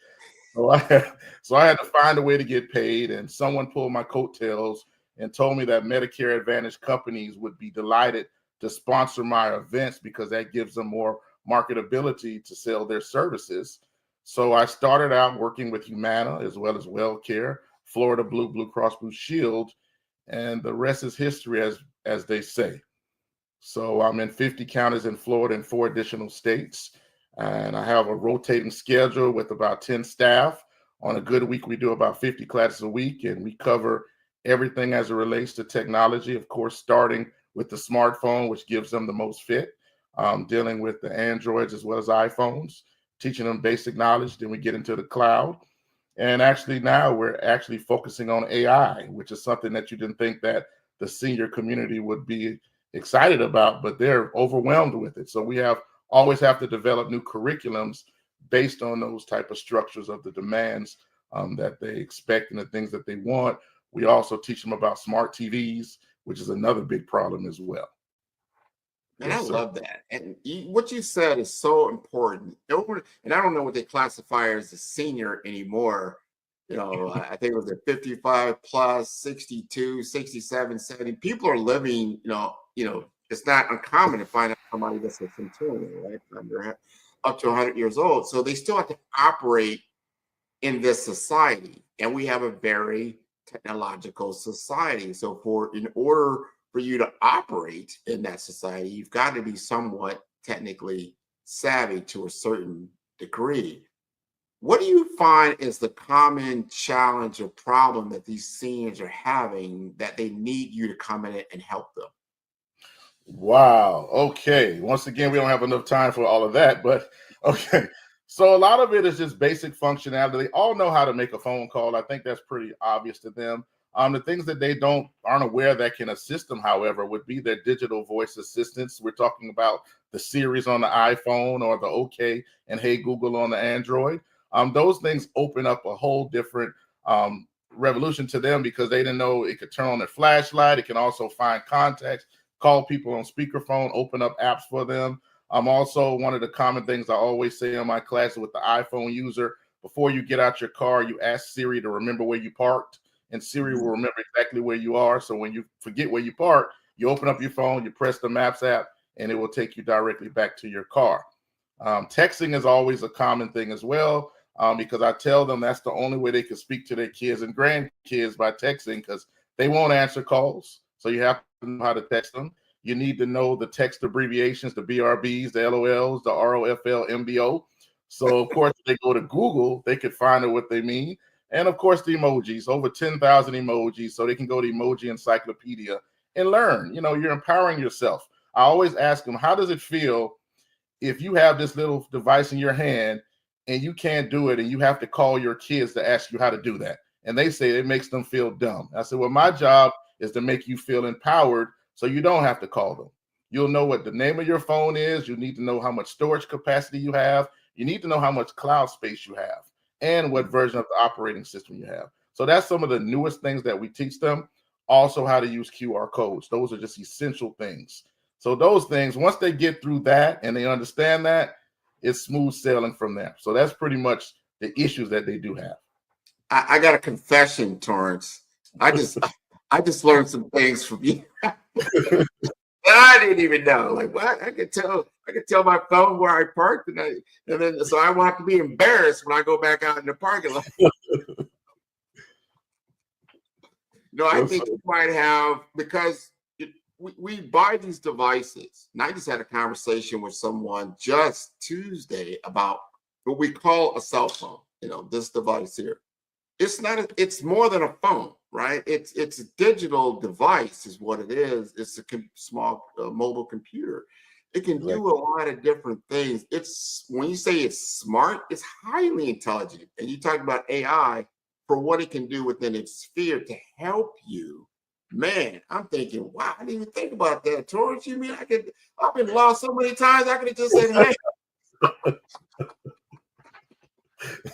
Speaker 12: So I had to find a way to get paid. And someone pulled my coattails and told me that Medicare Advantage companies would be delighted to sponsor my events because that gives them more marketability to sell their services. So I started out working with Humana as well as WellCare, Florida Blue Cross Blue Shield, and the rest is history, as they say. So I'm in 50 counties in Florida and 4 additional states, and I have a rotating schedule with about 10 staff. On a good week, we do about 50 classes a week, and we cover everything as it relates to technology, of course, starting with the smartphone, which gives them the most fit, dealing with the Androids as well as iPhones, teaching them basic knowledge. Then we get into the cloud. And actually now we're actually focusing on AI, which is something that you didn't think that the senior community would be excited about, but they're overwhelmed with it. So we always have to develop new curriculums based on those type of structures of the demands that they expect and the things that they want. We also teach them about smart TVs, which is another big problem as well.
Speaker 6: And yes, I love that. And what you said is so important. And I don't know what they classify as a senior anymore. I think it was at 55 plus, 62, 67, 70. People are living, it's not uncommon to find out somebody that's a centennial, right? Under up to 100 years old. So they still have to operate in this society. And we have a very technological society. So in order for you to operate in that society, you've got to be somewhat technically savvy to a certain degree. What do you find is the common challenge or problem that these seniors are having that they need you to come in and help them?
Speaker 12: Wow. Okay. Once again, we don't have enough time for all of that, but okay. So a lot of it is just basic functionality. They all know how to make a phone call. I think that's pretty obvious to them. The things that they aren't aware that can assist them, however, would be their digital voice assistants. We're talking about the Siri's on the iPhone or the OK and Hey Google on the Android. Those things open up a whole different revolution to them because they didn't know it could turn on their flashlight. It can also find contacts, call people on speakerphone, open up apps for them. Also, one of the common things I always say in my class with the iPhone user,
Speaker 5: before you get out your car, you ask Siri to remember where you parked, and Siri will remember exactly where you are. So when you forget where you park, you open up your phone, you press the Maps app, and it will take you directly back to your car. Texting is always a common thing as well, because I tell them that's the only way they can speak to their kids and grandkids, by texting, because they won't answer calls. So you have to know how to text them. You need to know the text abbreviations, the BRBs, the LOLs, the ROFL, MBO. So, of course, if they go to Google, they could find out what they mean. And, of course, the emojis, over 10,000 emojis. So they can go to Emoji Encyclopedia and learn. You know, you're empowering yourself. I always ask them, how does it feel if you have this little device in your hand and you can't do it and you have to call your kids to ask you how to do that? And they say it makes them feel dumb. I said, well, my job is to make you feel empowered so you don't have to call them. You'll know what the name of your phone is. You need to know how much storage capacity you have. You need to know how much cloud space you have and what version of the operating system you have. So that's some of the newest things that we teach them. Also, how to use QR codes. Those are just essential things. So those things, once they get through that and they understand that, it's smooth sailing from there. So that's pretty much the issues that they do have.
Speaker 6: I got a confession, Torrance. I just learned some things from you. I didn't even know. Like, what? I could tell my phone where I parked, and then so I won't have to be embarrassed when I go back out in the parking lot. No, I think you might have, because we buy these devices. And I just had a conversation with someone just Tuesday about what we call a cell phone. You know, this device here. It's not. It's more than a phone, right? It's a digital device, is what it is. It's a small mobile computer. It can do a lot of different things. It's, when you say it's smart, it's highly intelligent. And you talk about AI for what it can do within its sphere to help you. Man, I'm thinking, wow, I didn't even think about that. Torrance, you mean I've been lost so many times, I could have just said,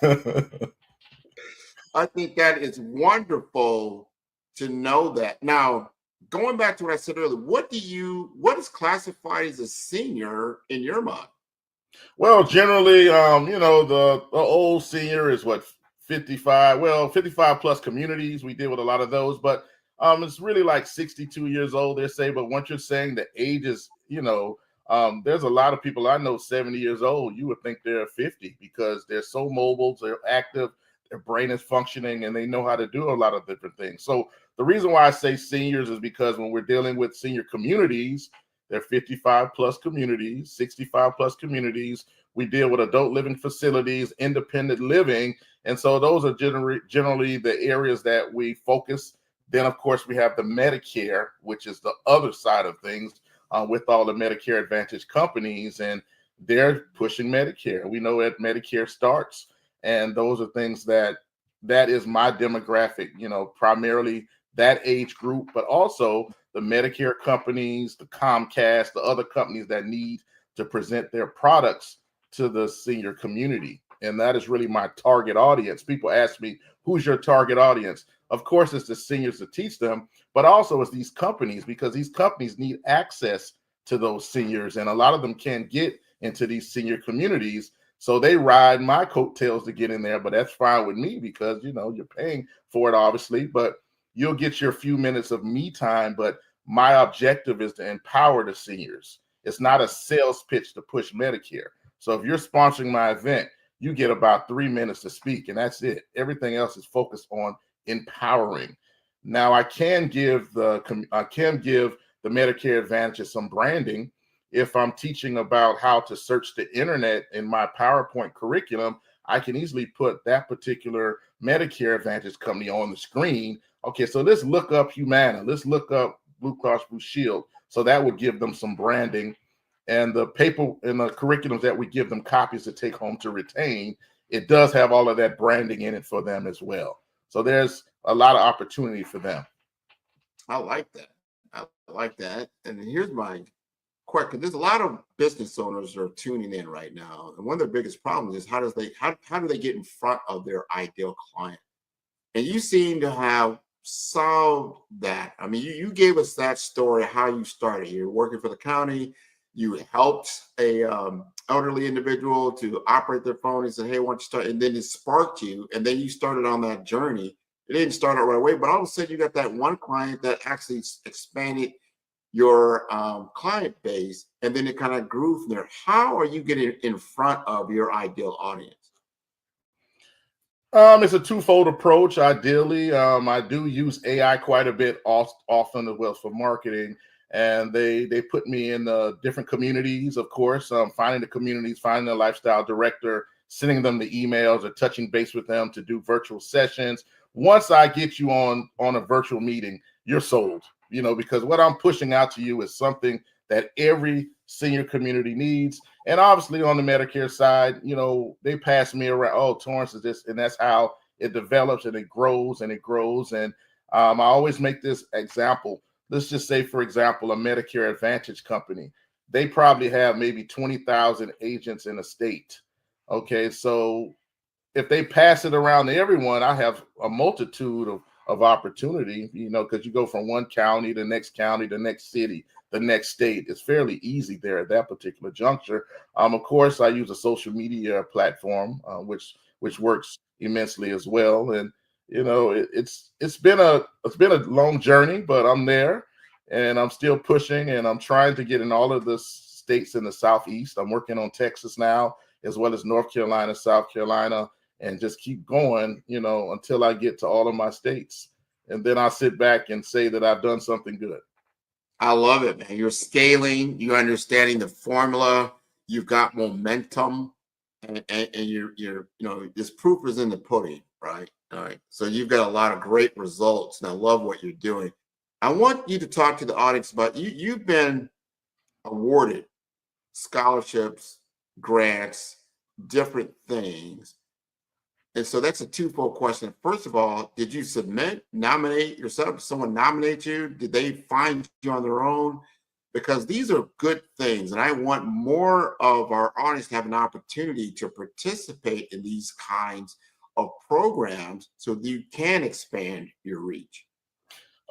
Speaker 6: hey. I think that is wonderful to know that. Now, going back to what I said earlier, what is classified as a senior in your mind?
Speaker 5: Well, generally, you know, the old senior is what, 55. Well, 55 plus communities. We deal with a lot of those, but it's really like 62 years old, they say. But once you're saying the ages, you know, there's a lot of people I know 70 years old. You would think they're 50 because they're so mobile, they're active, their brain is functioning, and they know how to do a lot of different things. So the reason why I say seniors is because when we're dealing with senior communities, they're 55 plus communities, 65 plus communities. We deal with adult living facilities, independent living. And so those are generally the areas that we focus. Then, of course, we have the Medicare, which is the other side of things, with all the Medicare Advantage companies, and they're pushing Medicare. We know that Medicare starts, and those are things that is my demographic, you know, primarily that age group, but also the Medicare companies, the Comcast, the other companies that need to present their products to the senior community. And that is really my target audience. People ask me, who's your target audience? Of course, it's the seniors to teach them, but also it's these companies, because these companies need access to those seniors, and a lot of them can't get into these senior communities. So they ride my coattails to get in there, but that's fine with me because, you know, you're paying for it, obviously, but you'll get your few minutes of me time. But my objective is to empower the seniors. It's not a sales pitch to push Medicare. So if you're sponsoring my event, you get about 3 minutes to speak, and that's it. Everything else is focused on empowering. Now, I can give the Medicare Advantage some branding. If I'm teaching about how to search the internet in my PowerPoint curriculum, I can easily put that particular Medicare Advantage company on the screen. Okay, so let's look up Humana. Let's look up Blue Cross Blue Shield. So that would give them some branding. And the paper and the curriculums that we give them copies to take home to retain, it does have all of that branding in it for them as well. So there's a lot of opportunity for them.
Speaker 6: I like that. I like that. And here's my question. There's a lot of business owners that are tuning in right now. And one of their biggest problems is how do they get in front of their ideal client? And you seem to have solved that. I mean, you gave us that story, how you started. You're working for the county. you helped a elderly individual to operate their phone and said, hey, why don't you start? And then it sparked you, and then you started on that journey. It didn't start out right away, but all of a sudden you got that one client that actually expanded your client base, and then it kind of grew from there. How are you getting in front of your ideal audience?
Speaker 5: It's a twofold approach. Ideally, I do use AI quite a bit often as well for marketing, and they put me in different communities, of course, finding the communities, finding a lifestyle director, sending them the emails or touching base with them to do virtual sessions. Once I get you on a virtual meeting, you're sold, because what I'm pushing out to you is something that every senior community needs. And obviously on the Medicare side, they pass me around, oh, Torrance is this, and that's how it develops and it grows and it grows. And I always make this example. Let's just say, for example, a Medicare Advantage company. They probably have maybe 20,000 agents in a state. Okay, so if they pass it around to everyone, I have a multitude of opportunity, because you go from one county, the next city, the next state. It's fairly easy there at that particular juncture. Of course, I use a social media platform, which works immensely as well. And it's been a long journey, but I'm there, and I'm still pushing, and I'm trying to get in all of the states in the Southeast. I'm working on Texas now, as well as North Carolina, South Carolina, and just keep going, until I get to all of my states. And then I'll sit back and say that I've done something good.
Speaker 6: I love it, man. You're scaling, you're understanding the formula, you've got momentum, and you're this proof is in the pudding, right? All right. So you've got a lot of great results, and I love what you're doing. I want you to talk to the audience about you've been awarded scholarships, grants, different things. And so that's a twofold question. First of all, did you nominate yourself? Did someone nominate you? Did they find you on their own? Because these are good things. And I want more of our audience to have an opportunity to participate in these kinds of programs so that you can expand your reach.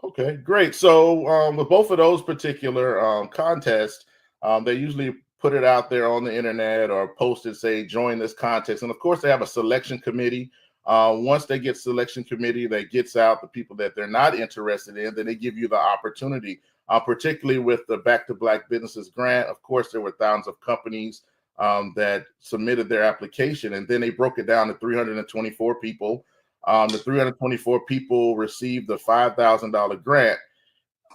Speaker 5: Okay, great. So with both of those particular contests, they usually put it out there on the internet or post it, say, join this contest. And of course, they have a selection committee. Once they get selection committee that gets out the people that they're not interested in, then they give you the opportunity, particularly with the Back to Black Businesses grant. Of course, there were thousands of companies that submitted their application, and then they broke it down to 324 people. The 324 people received the $5,000 grant.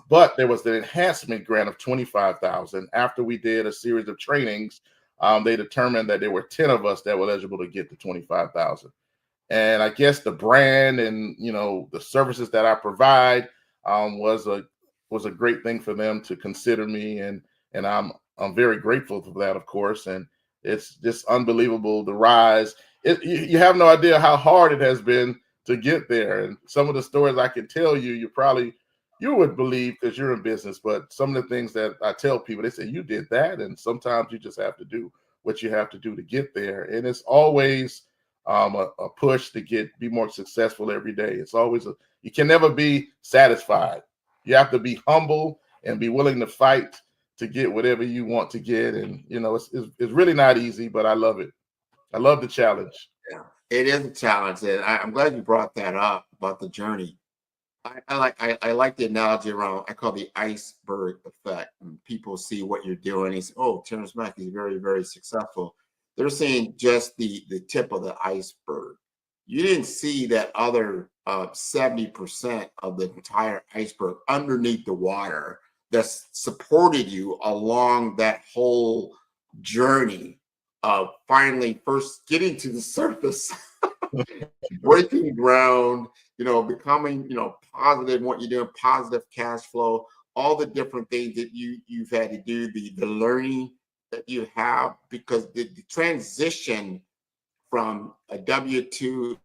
Speaker 5: But there was the enhancement grant of $25,000. After we did a series of trainings, they determined that there were 10 of us that were eligible to get the $25,000. And I guess the brand and the services that I provide was a great thing for them to consider me, and I'm very grateful for that, of course. And it's just unbelievable, the rise. You have no idea how hard it has been to get there. And some of the stories I can tell you, you would believe because you're in business, but some of the things that I tell people, they say, you did that. And sometimes you just have to do what you have to do to get there. And it's always a push to be more successful every day. It's always you can never be satisfied. You have to be humble and be willing to fight to get whatever you want to get. And, it's really not easy, but I love it. I love the challenge.
Speaker 6: Yeah, it is a challenge. And I'm glad you brought that up about the journey. I like the analogy around, I call the iceberg effect. When people see what you're doing, they say, oh, Terrence Mack is very, very successful. They're seeing just the tip of the iceberg. You didn't see that other 70% of the entire iceberg underneath the water that supported you along that whole journey of finally first getting to the surface, breaking ground, becoming, positive in what you're doing, positive cash flow, all the different things that you've had to do, the learning that you have, because the transition from a W-2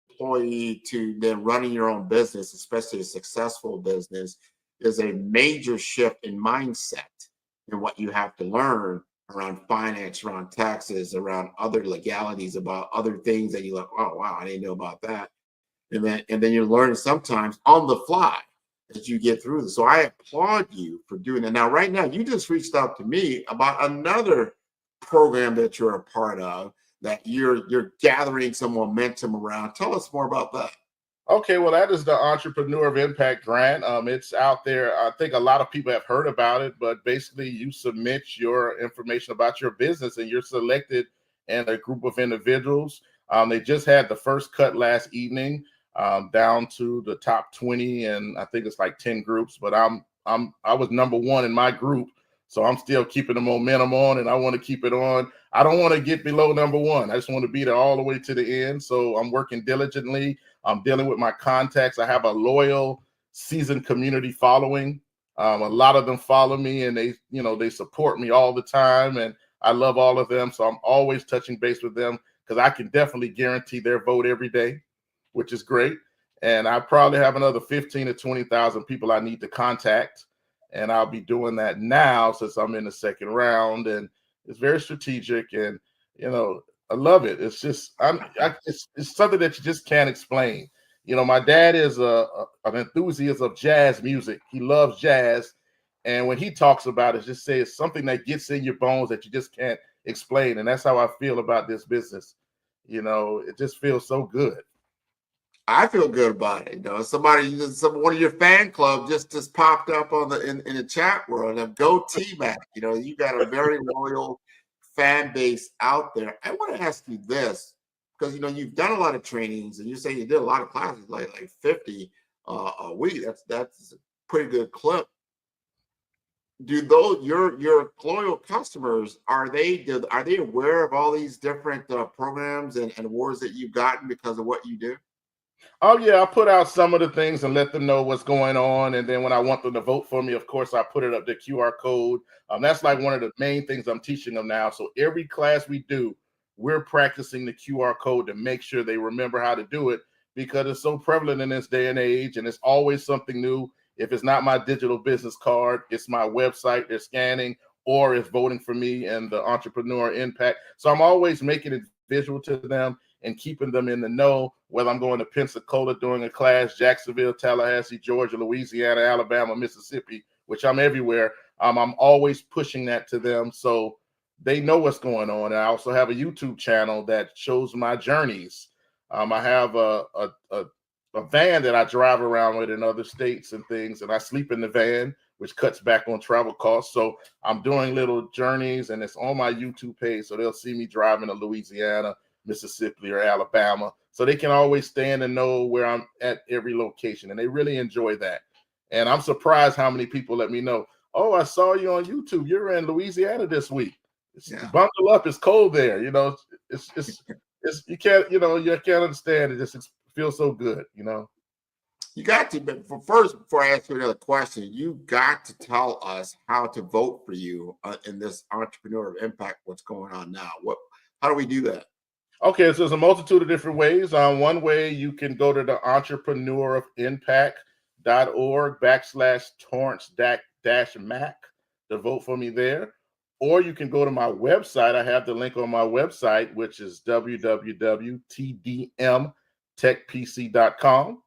Speaker 6: employee to then running your own business, especially a successful business, is a major shift in mindset and what you have to learn around finance, around taxes, around other legalities, about other things that you're like, oh, wow, I didn't know about that. And then you're learning sometimes on the fly. as you get through this. So I applaud you for doing that. Now, right now, you just reached out to me about another program that you're a part of, that you're gathering some momentum around. Tell us more about that.
Speaker 5: Okay, well, that is the Entrepreneur of Impact grant. It's out there. I think a lot of people have heard about it, but basically you submit your information about your business and you're selected in a group of individuals. They just had the first cut last evening, down to the top 20, and I think it's like 10 groups, but I was number one in my group. So I'm still keeping the momentum on, and I want to keep it on. I don't want to get below number one. I just want to be there all the way to the end. So I'm working diligently. I'm dealing with my contacts. I have a loyal, seasoned community following. A lot of them follow me, and they support me all the time, and I love all of them. So I'm always touching base with them because I can definitely guarantee their vote every day, which is great. And I probably have another 15 to 20,000 people I need to contact. And I'll be doing that now since I'm in the second round, and it's very strategic, and I love it. It's just it's something that you just can't explain. My dad is an enthusiast of jazz music. He loves jazz, and when he talks about it, just say it's something that gets in your bones that you just can't explain. And that's how I feel about this business. It just feels so good.
Speaker 6: I feel good about it. One of your fan club just popped up on in the chat world. Go T-Mac. You got a very loyal fan base out there. I want to ask you this, because you've done a lot of trainings, and you say you did a lot of classes, like 50 a week. That's a pretty good clip. Do your loyal customers, are they aware of all these different programs and awards that you've gotten because of what you do?
Speaker 5: Oh yeah, I put out some of the things and let them know what's going on. And then when I want them to vote for me, of course, I put it up the QR code. That's like one of the main things I'm teaching them now. So every class we do, we're practicing the QR code to make sure they remember how to do it, because it's so prevalent in this day and age, and it's always something new. If it's not my digital business card, it's my website they're scanning, or it's voting for me and the Entrepreneur Impact. So I'm always making it visual to them and keeping them in the know, whether I'm going to Pensacola doing a class, Jacksonville, Tallahassee, Georgia, Louisiana, Alabama, Mississippi, which I'm everywhere. I'm always pushing that to them so they know what's going on. And I also have a YouTube channel that shows my journeys. I have a van that I drive around with in other states and things, and I sleep in the van, which cuts back on travel costs. So I'm doing little journeys, and it's on my YouTube page, so they'll see me driving to Louisiana, Mississippi, or Alabama, so they can always stand and know where I'm at every location, and they really enjoy that. And I'm surprised how many people let me know, oh, I saw you on YouTube, you're in Louisiana this week. Bundle up, it's cold there. It's you can't understand it. Just feels so good.
Speaker 6: You got to, but first, before I ask you another question, you got to tell us how to vote for you in this Entrepreneur of Impact. What's going on now? How do we do that?
Speaker 5: Okay, so there's a multitude of different ways. One way, you can go to the entrepreneurofimpact.org/Torrance-Mac to vote for me there. Or you can go to my website. I have the link on my website, which is www.tdmtechpc.com.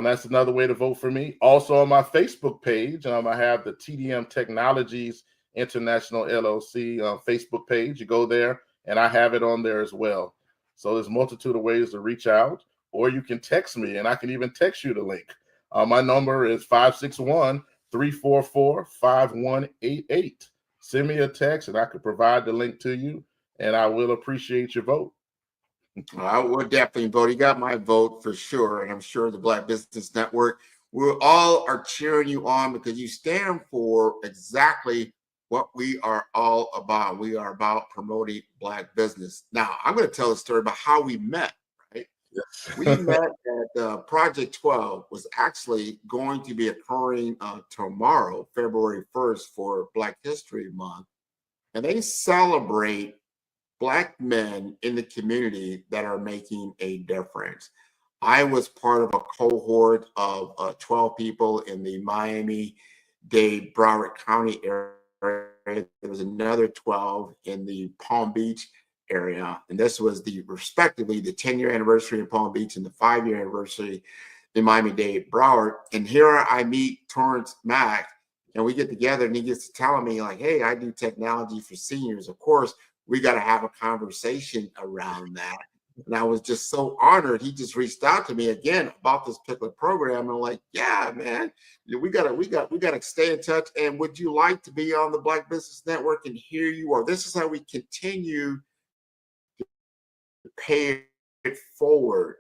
Speaker 5: That's another way to vote for me. Also on my Facebook page, I have the TDM Technologies International LLC Facebook page. You go there, and I have it on there as well. So there's a multitude of ways to reach out, or you can text me, and I can even text you the link. My number is 561-344-5188. Send me a text, and I can provide the link to you, and I will appreciate your vote.
Speaker 6: I will definitely vote. You got my vote for sure, and I'm sure the Black Business Network, we all are cheering you on, because you stand for exactly what we are all about. We are about promoting Black business. Now, I'm going to tell a story about how we met, right? Yes. We met at Project 12 was actually going to be occurring tomorrow, February 1st, for Black History Month. And they celebrate Black men in the community that are making a difference. I was part of a cohort of 12 people in the Miami-Dade, Broward County area. There was another 12 in the Palm Beach area. And this was respectively the 10-year anniversary in Palm Beach and the 5-year anniversary in Miami-Dade, Broward. And here I meet Torrance Mack, and we get together, and he gets to telling me like, hey, I do technology for seniors. Of course, we got to have a conversation around that. And I was just so honored. He just reached out to me again about this particular program. And I'm like, yeah, man, we gotta stay in touch. And would you like to be on the Black Business Network? And here you are. This is how we continue to pay it forward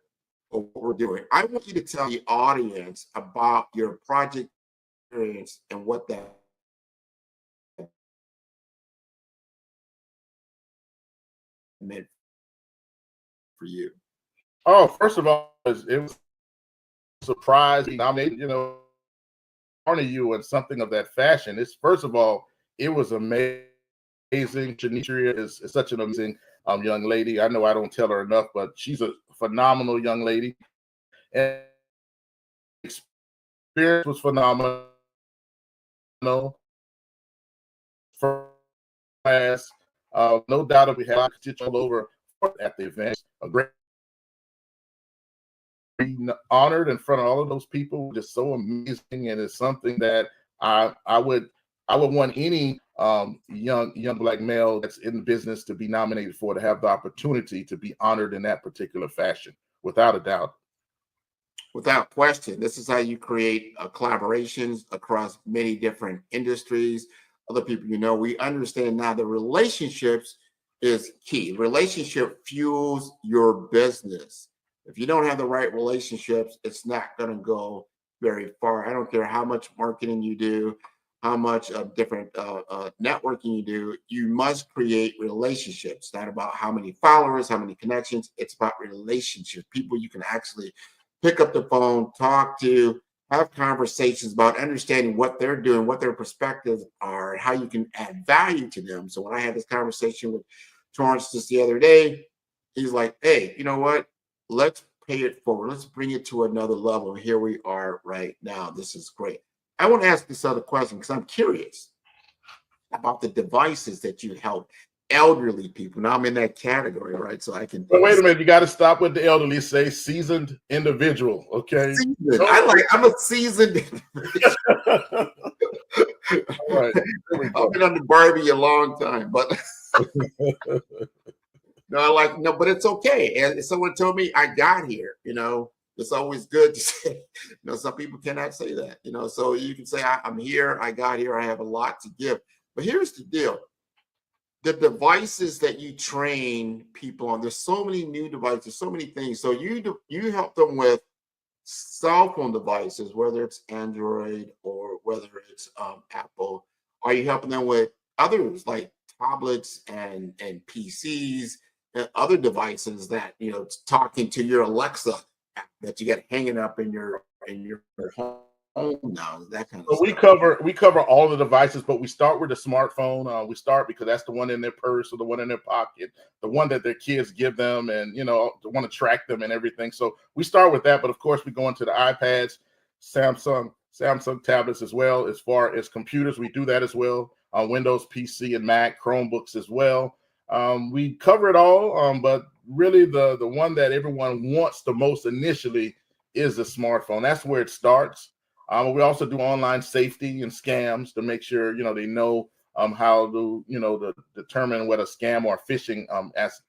Speaker 6: of what we're doing. I want you to tell the audience about your project experience and what that meant for you.
Speaker 5: Oh, first of all, it was a surprise. I mean, honor you in something of that fashion. It's first of all, it was amazing. Janitria is such an amazing young lady. I know I don't tell her enough, but she's a phenomenal young lady. And experience was phenomenal. First class, no doubt that we had a stitch all over at the event. A great honored in front of all of those people, just so amazing, and it's something that I would want any young Black male that's in business to be nominated for, to have the opportunity to be honored in that particular fashion, without a doubt.
Speaker 6: Without question, this is how you create collaborations across many different industries. Other people, we understand now that relationships is key. Relationship fuels your business. If you don't have the right relationships, it's not going to go very far. I don't care how much marketing you do, how much different networking you do. You must create relationships. It's not about how many followers, how many connections. It's about relationships. People you can actually pick up the phone, talk to, have conversations about understanding what they're doing, what their perspectives are, and how you can add value to them. So when I had this conversation with Torrance just the other day, he's like, hey, you know what? Let's pay it forward. Let's bring it to another level. And here we are right now. This is great. I want to ask this other question because I'm curious about the devices that you help elderly people. Now I'm in that category, right? So I can.
Speaker 5: But wait a minute, you got to stop with the elderly. Say seasoned individual, okay?
Speaker 6: Seasoned. I'm a seasoned individual.
Speaker 5: All right.
Speaker 6: I've been under Barbie a long time, but no, but it's okay. And someone told me I got here, it's always good to say, some people cannot say that, so you can say, I'm here, I got here, I have a lot to give. But here's the deal. The devices that you train people on, there's so many new devices, so many things. So you help them with cell phone devices, whether it's Android or whether it's Apple. Are you helping them with others like tablets and PCs and other devices that talking to your Alexa app that you got hanging up in your home now, that kind of
Speaker 5: stuff? We cover all the devices, but we start with the smartphone. We start because that's the one in their purse or the one in their pocket, the one that their kids give them, and want to track them and everything. So we start with that, but of course we go into the iPads, Samsung tablets as well. As far as computers, we do that as well. Windows, PC, and Mac, Chromebooks as well. We cover it all, but really the one that everyone wants the most initially is the smartphone. That's where it starts. We also do online safety and scams to make sure they know how to to determine what a scam or a phishing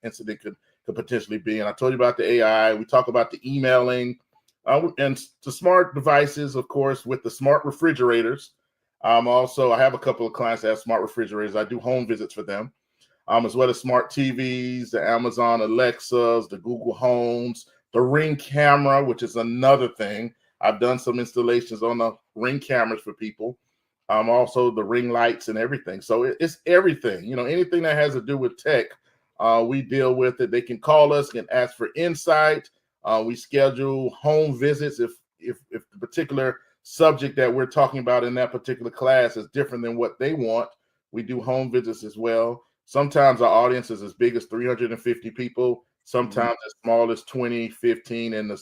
Speaker 5: incident could potentially be. And I told you about the AI. We talk about the emailing and the smart devices, of course, with the smart refrigerators. Also, I have a couple of clients that have smart refrigerators. I do home visits for them, as well as smart TVs, the Amazon Alexas, the Google Homes, the Ring camera, which is another thing. I've done some installations on the Ring cameras for people. Also the Ring lights and everything. So it's everything, anything that has to do with tech, we deal with it. They can call us and ask for insight. We schedule home visits if the particular subject that we're talking about in that particular class is different than what they want. We do home visits as well. Sometimes our audience is as big as 350 people. Sometimes as small as 20, 15, and the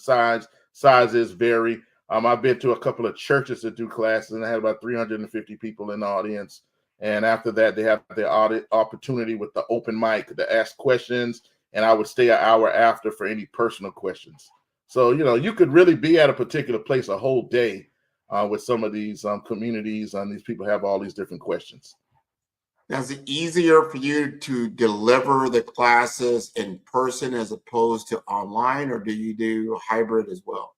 Speaker 5: sizes vary. I've been to a couple of churches that do classes, and I had about 350 people in the audience. And after that, they have the opportunity with the open mic to ask questions, and I would stay an hour after for any personal questions. So, you could really be at a particular place a whole day with some of these communities, and these people have all these different questions.
Speaker 6: Now, is it easier for you to deliver the classes in person as opposed to online, or do you do hybrid as well?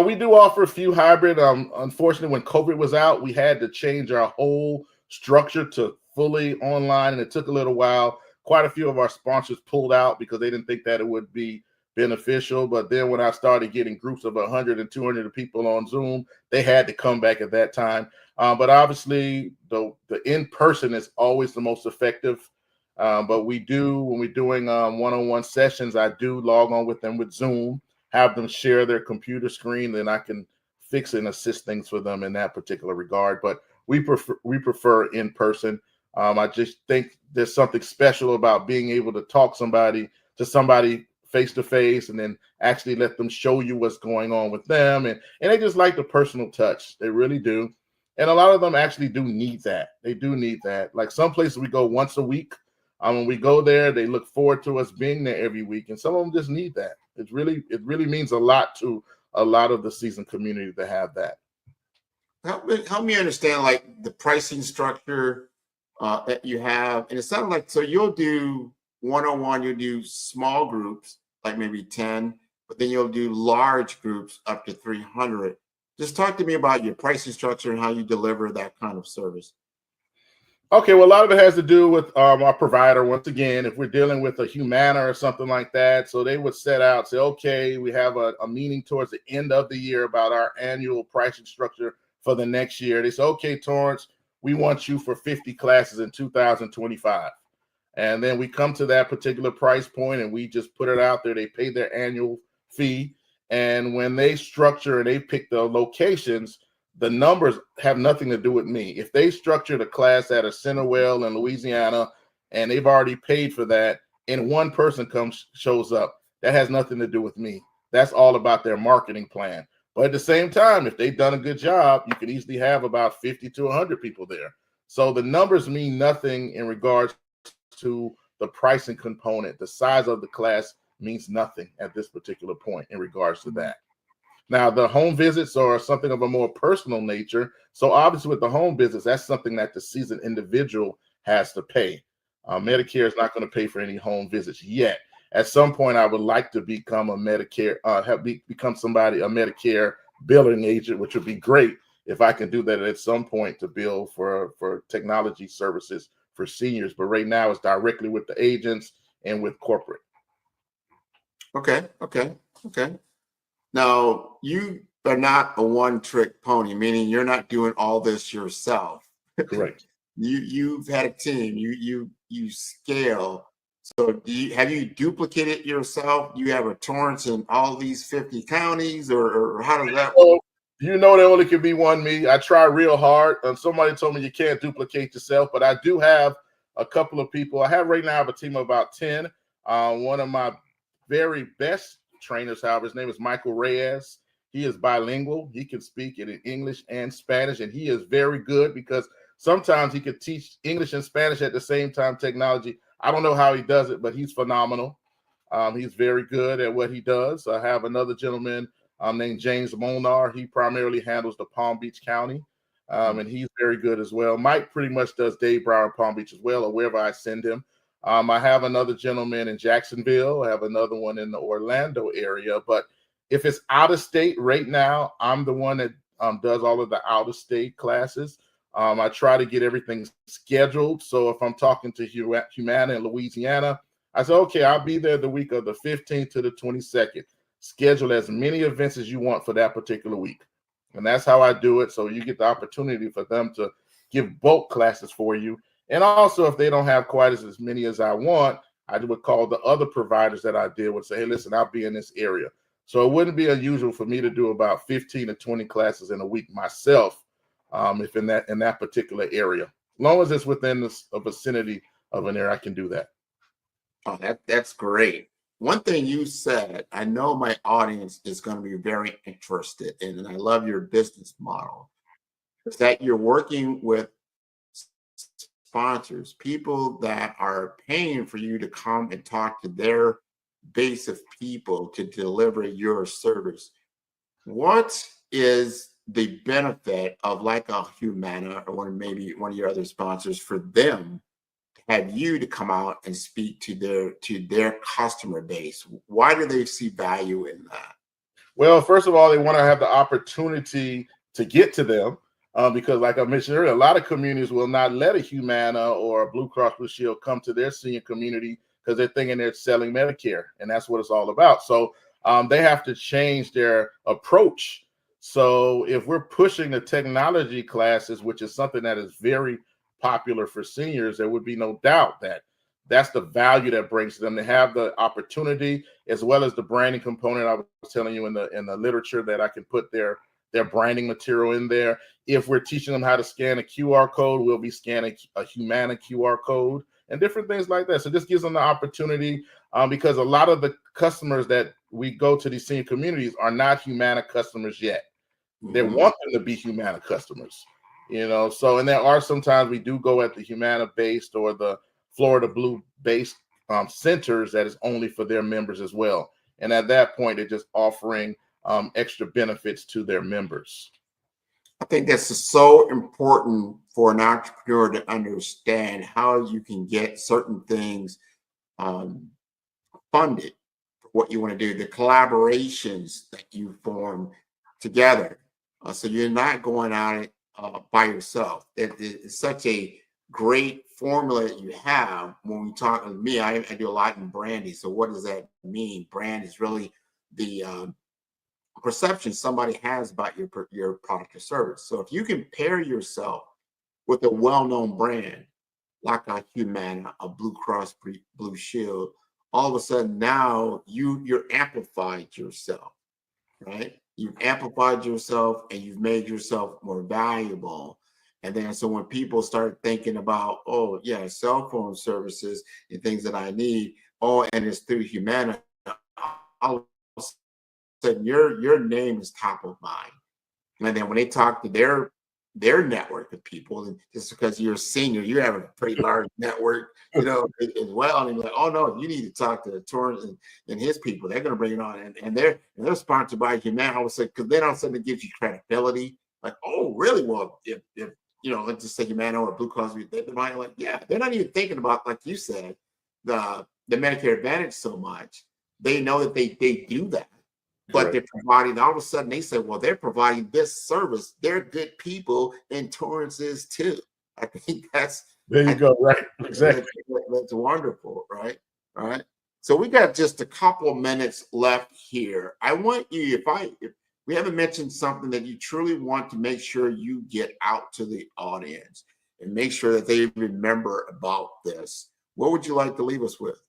Speaker 5: We do offer a few hybrid. Unfortunately, when COVID was out, we had to change our whole structure to fully online, and it took a little while. Quite a few of our sponsors pulled out because they didn't think that it would be beneficial. But then when I started getting groups of 100 and 200 people on Zoom, they had to come back at that time. But obviously, the in-person is always the most effective. But we do, when we're doing one-on-one sessions, I do log on with them with Zoom, have them share their computer screen, then I can fix and assist things for them in that particular regard. But we prefer in person. I just think there's something special about being able to talk to somebody face to face, and then actually let them show you what's going on with them. And they just like the personal touch. They really do. And a lot of them actually do need that. They do need that. Like some places we go once a week. When we go there, they look forward to us being there every week. And some of them just need that. It really means a lot to a lot of the seasoned community to have that.
Speaker 6: Help me understand like the pricing structure that you have. And it sounds like, so you'll do one-on-one, you'll do small groups, like maybe 10, but then you'll do large groups up to 300. Just talk to me about your pricing structure and how you deliver that kind of service.
Speaker 5: Okay, well, a lot of it has to do with our provider. Once again, if we're dealing with a Humana or something like that, so they would say, okay, we have a meeting towards the end of the year about our annual pricing structure for the next year. They say, okay, Torrance, we want you for 50 classes in 2025. And then we come to that particular price point and we just put it out there. They pay their annual fee. And when they structure and they pick the locations, the numbers have nothing to do with me. If they structured a class at a Centerwell in Louisiana and they've already paid for that, and one person shows up, that has nothing to do with me. That's all about their marketing plan. But at the same time, if they've done a good job, you could easily have about 50 to 100 people there. So the numbers mean nothing in regards to the pricing component. The size of the class means nothing at this particular point in regards to that. Now, the home visits are something of a more personal nature. So obviously with the home visits, that's something that the seasoned individual has to pay. Medicare is not going to pay for any home visits yet. At some point, I would like to become a Medicare, become somebody, a Medicare billing agent, which would be great if I can do that at some point to bill for technology services for seniors. But right now, it's directly with the agents and with corporate.
Speaker 6: Okay. Now, you are not a one-trick pony, meaning you're not doing all this yourself.
Speaker 5: Correct.
Speaker 6: You've had a team. You scale. So have you duplicated yourself? You have a Torrance in all these 50 counties, or how does that work?
Speaker 5: You know there only can be one me. I try real hard. Somebody told me you can't duplicate yourself, but I do have a couple of people. I have right now a team of about 10. One of my very best trainers, however, his name is Michael Reyes. He is bilingual. He can speak it in English and Spanish, and he is very good because sometimes he could teach English and Spanish at the same time, technology. I don't know how he does it, but he's phenomenal. He's very good at what he does. I have another gentleman named James Molnar. He primarily handles the Palm Beach County, and he's very good as well. Mike pretty much does Dave Brower Palm Beach as well, or wherever I send him. I have another gentleman in Jacksonville. I have another one in the Orlando area. But if it's out of state right now, I'm the one that does all of the out of state classes. I try to get everything scheduled. So if I'm talking to Humana in Louisiana, I say, okay, I'll be there the week of the 15th to the 22nd. Schedule as many events as you want for that particular week. And that's how I do it. So you get the opportunity for them to give bulk classes for you. And also, if they don't have quite as many as I want, I would call the other providers that I deal with, say, hey, listen, I'll be in this area. So it wouldn't be unusual for me to do about 15 to 20 classes in a week myself, if in that particular area. As long as it's within a vicinity of an area, I can do that.
Speaker 6: Oh, that's great. One thing you said, I know my audience is going to be very interested in, and I love your business model, is that you're working with sponsors, people that are paying for you to come and talk to their base of people to deliver your service. What is the benefit of like a Humana or maybe one of your other sponsors for them to have you to come out and speak to their customer base? Why do they see value in that?
Speaker 5: Well, first of all, they want to have the opportunity to get to them because, like I mentioned earlier, a lot of communities will not let a Humana or a Blue Cross Blue Shield come to their senior community because they're thinking they're selling Medicare, and that's what it's all about. So they have to change their approach. So if we're pushing the technology classes, which is something that is very popular for seniors, there would be no doubt that that's the value that brings to them. They have the opportunity as well as the branding component. I was telling you in the literature that I can put their branding material in there. If we're teaching them how to scan a QR code, we'll be scanning a Humana QR code and different things like that. So this gives them the opportunity because a lot of the customers that we go to these senior communities are not Humana customers yet. They want them to be Humana customers, you know. So, and there are sometimes we do go at the Humana based or the Florida Blue based centers that is only for their members as well. And at that point, they're just offering extra benefits to their members.
Speaker 6: I think that's so important for an entrepreneur to understand how you can get certain things funded for what you want to do, the collaborations that you form together. So you're not going at it by yourself. It's such a great formula that you have. When we talk with me, I do a lot in branding. So what does that mean? Brand is really the perception somebody has about your product or service. So if you can pair yourself with a well-known brand like a Humana, a Blue Cross Blue Shield, all of a sudden now you're amplified yourself, right? You've amplified yourself and you've made yourself more valuable. And then so when people start thinking about, oh yeah, cell phone services and things that I need, oh, and it's through Humana, all of a sudden your name is top of mind. And then when they talk to their network of people, and just because you're a senior, you have a pretty large network, you know, as well. And you're like, oh no, you need to talk to Torrance and his people. They're going to bring it on, and they're sponsored by Humana. I would say, because then all of a sudden it gives you credibility. Like, oh, really? Well, if you know, let's just say Humana or Blue Cross, they're like, yeah, they're not even thinking about, like you said, the Medicare Advantage so much. They know that they do that. But they're providing, all of a sudden they say, well, they're providing this service. They're good people, and Torrance is too. I think that's
Speaker 5: there you go, right? Exactly.
Speaker 6: That's wonderful, right? All right. So we got just a couple of minutes left here. I want you, if we haven't mentioned something that you truly want to make sure you get out to the audience and make sure that they remember about this, what would you like to leave us with?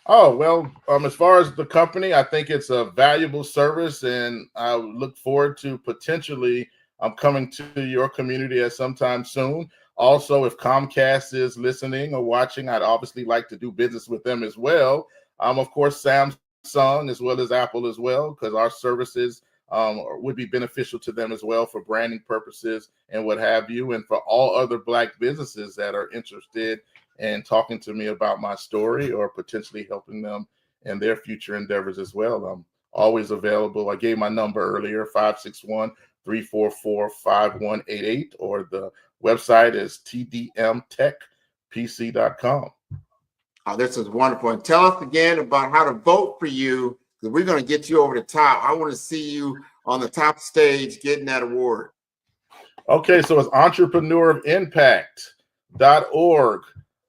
Speaker 5: Oh, well, as far as the company, I think it's a valuable service, and I look forward to potentially coming to your community at some time soon. Also, if Comcast is listening or watching, I'd obviously like to do business with them as well. Of course, Samsung as well as Apple as well, because our services would be beneficial to them as well for branding purposes and what have you. And for all other Black businesses that are interested and talking to me about my story or potentially helping them in their future endeavors as well. I'm always available. I gave my number earlier, 561-344-5188, or the website is tdmtechpc.com.
Speaker 6: Oh, this is wonderful. And tell us again about how to vote for you, because we're going to get you over the top. I want to see you on the top stage getting that award.
Speaker 5: Okay, so it's entrepreneurofimpact.org.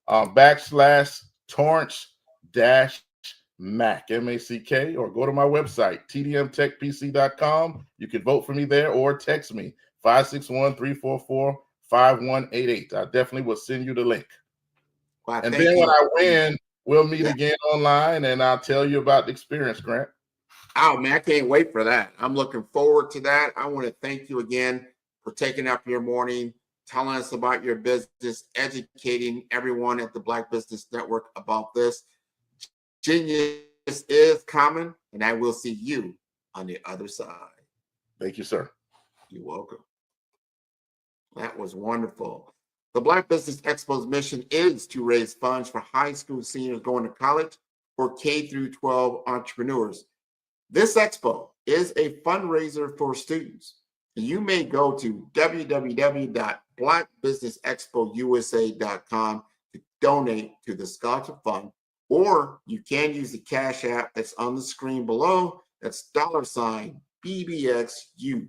Speaker 5: /Torrance-Mack, M-A-C-K, or go to my website, tdmtechpc.com. You can vote for me there or text me, 561-344-5188. I definitely will send you the link. Well, and then when I win, we'll meet again online, and I'll tell you about the experience, Grant.
Speaker 6: Oh, man, I can't wait for that. I'm looking forward to that. I want to thank you again for taking up your morning, telling us about your business, educating everyone at the Black Business Network about this. Genius is common, and I will see you on the other side.
Speaker 5: Thank you, sir.
Speaker 6: You're welcome. That was wonderful. The Black Business Expo's mission is to raise funds for high school seniors going to college for K through 12 entrepreneurs. This expo is a fundraiser for students. You may go to www.blackbusinessexpousa.com to donate to the scholarship fund, or you can use the Cash App that's on the screen below. That's $BBXUSA.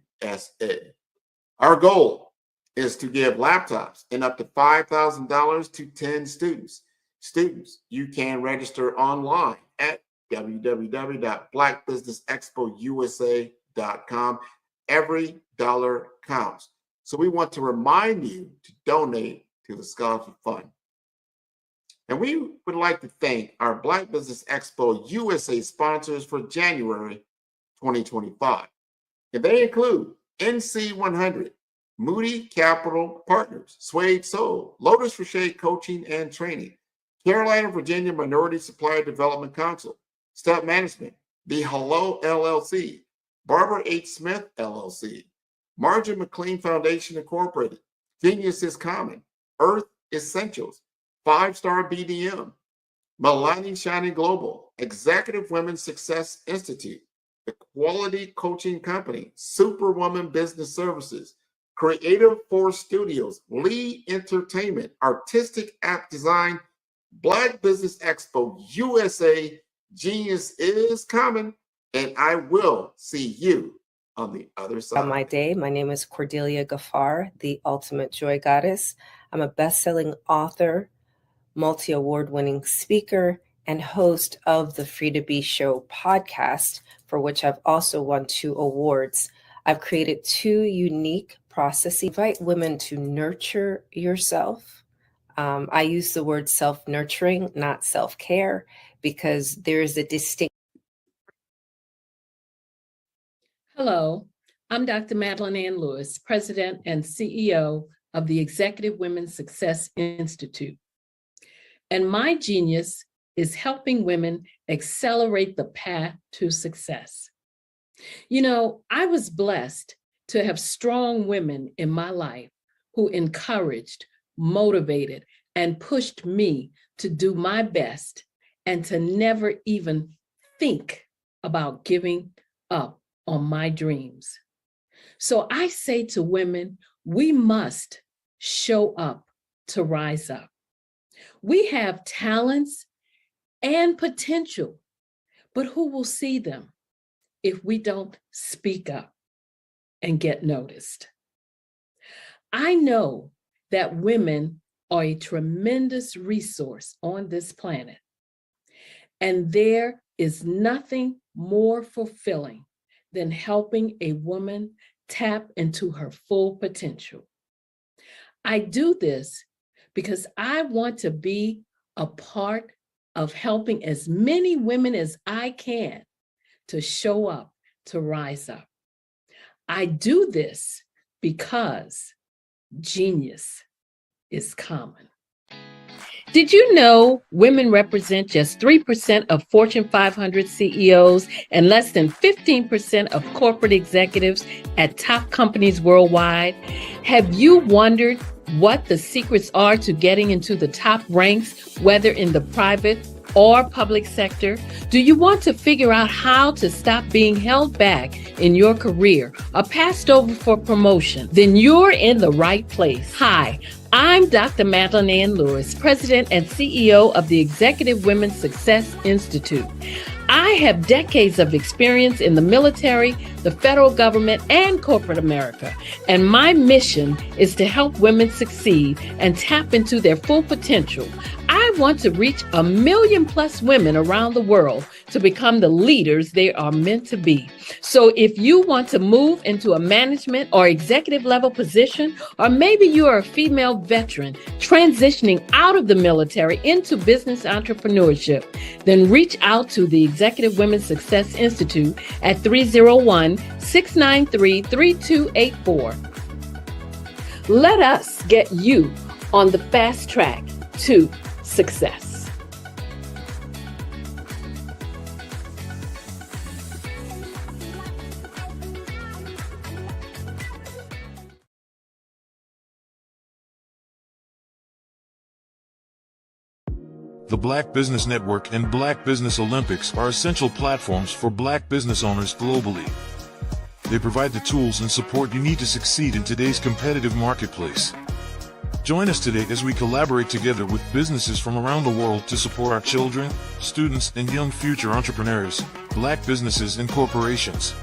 Speaker 6: Our goal is to give laptops and up to $5,000 to 10 students. Students, you can register online at www.blackbusinessexpousa.com. Every dollar counts. So we want to remind you to donate to the scholarship fund. And we would like to thank our Black Business Expo USA sponsors for January 2025. And they include NC100, Moody Capital Partners, Suede Soul, Lotus for Shade Coaching and Training, Carolina, Virginia Minority Supplier Development Council, Step Management, The Hello LLC, Barbara H. Smith LLC, Marjorie McLean Foundation Incorporated, Genius is Common, Earth Essentials, 5-Star BDM, Milani Shining Global, Executive Women's Success Institute, The Quality Coaching Company, Superwoman Business Services, Creative Force Studios, Lee Entertainment, Artistic App Design, Black Business Expo USA, Genius is Common, and I will see you on the other side.
Speaker 9: On my day, my name is Cordelia Gaffar, the ultimate joy goddess. I'm a best-selling author, multi-award-winning speaker, and host of the Free to Be Show podcast, for which I've also won 2 awards. I've created 2 unique processes. Invite women to nurture yourself. I use the word self-nurturing, not self-care, because there's a distinct.
Speaker 8: Hello, I'm Dr. Madeline Ann Lewis, President and CEO of the Executive Women's Success Institute. And my genius is helping women accelerate the path to success. You know, I was blessed to have strong women in my life who encouraged, motivated, and pushed me to do my best and to never even think about giving up on my dreams. So I say to women, we must show up to rise up. We have talents and potential, but who will see them if we don't speak up and get noticed? I know that women are a tremendous resource on this planet, and there is nothing more fulfilling than helping a woman tap into her full potential. I do this because I want to be a part of helping as many women as I can to show up, to rise up. I do this because genius is common. Did you know women represent just 3% of Fortune 500 CEOs and less than 15% of corporate executives at top companies worldwide? Have you wondered what the secrets are to getting into the top ranks, whether in the private or public sector? Do you want to figure out how to stop being held back in your career or passed over for promotion? Then you're in the right place. Hi, I'm Dr. Madeline Ann Lewis, President and CEO of the Executive Women's Success Institute. I have decades of experience in the military, the federal government, and corporate America. And my mission is to help women succeed and tap into their full potential. I want to reach 1 million+ women around the world to become the leaders they are meant to be. So if you want to move into a management or executive level position, or maybe you are a female veteran transitioning out of the military into business entrepreneurship, then reach out to the Executive Women's Success Institute at 301-693-3284. Let us get you on the fast track to success.
Speaker 16: The Black Business Network and Black Business Olympics are essential platforms for Black business owners globally. They provide the tools and support you need to succeed in today's competitive marketplace. Join us today as we collaborate together with businesses from around the world to support our children, students, and young future entrepreneurs, Black businesses and corporations.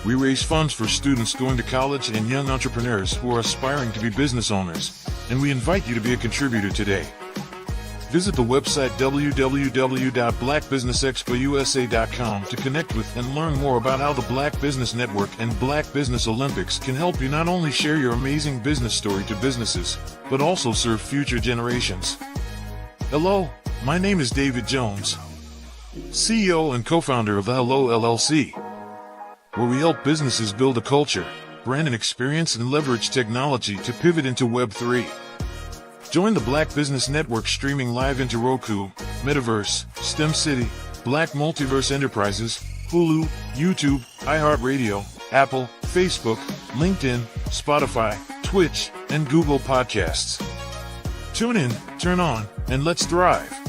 Speaker 16: We raise funds for students going to college and young entrepreneurs who are aspiring to be business owners, and we invite you to be a contributor today. Visit the website www.blackbusinessexpousa.com to connect with and learn more about how the Black Business Network and Black Business Olympics can help you not only share your amazing business story to businesses, but also serve future generations. Hello, my name is David Jones, CEO and co-founder of the Hello LLC, where we help businesses build a culture, brand and experience, and leverage technology to pivot into Web3. Join the Black Business Network streaming live into Roku, Metaverse, STEM City, Black Multiverse Enterprises, Hulu, YouTube, iHeartRadio, Apple, Facebook, LinkedIn, Spotify, Twitch, and Google Podcasts. Tune in, turn on, and let's thrive.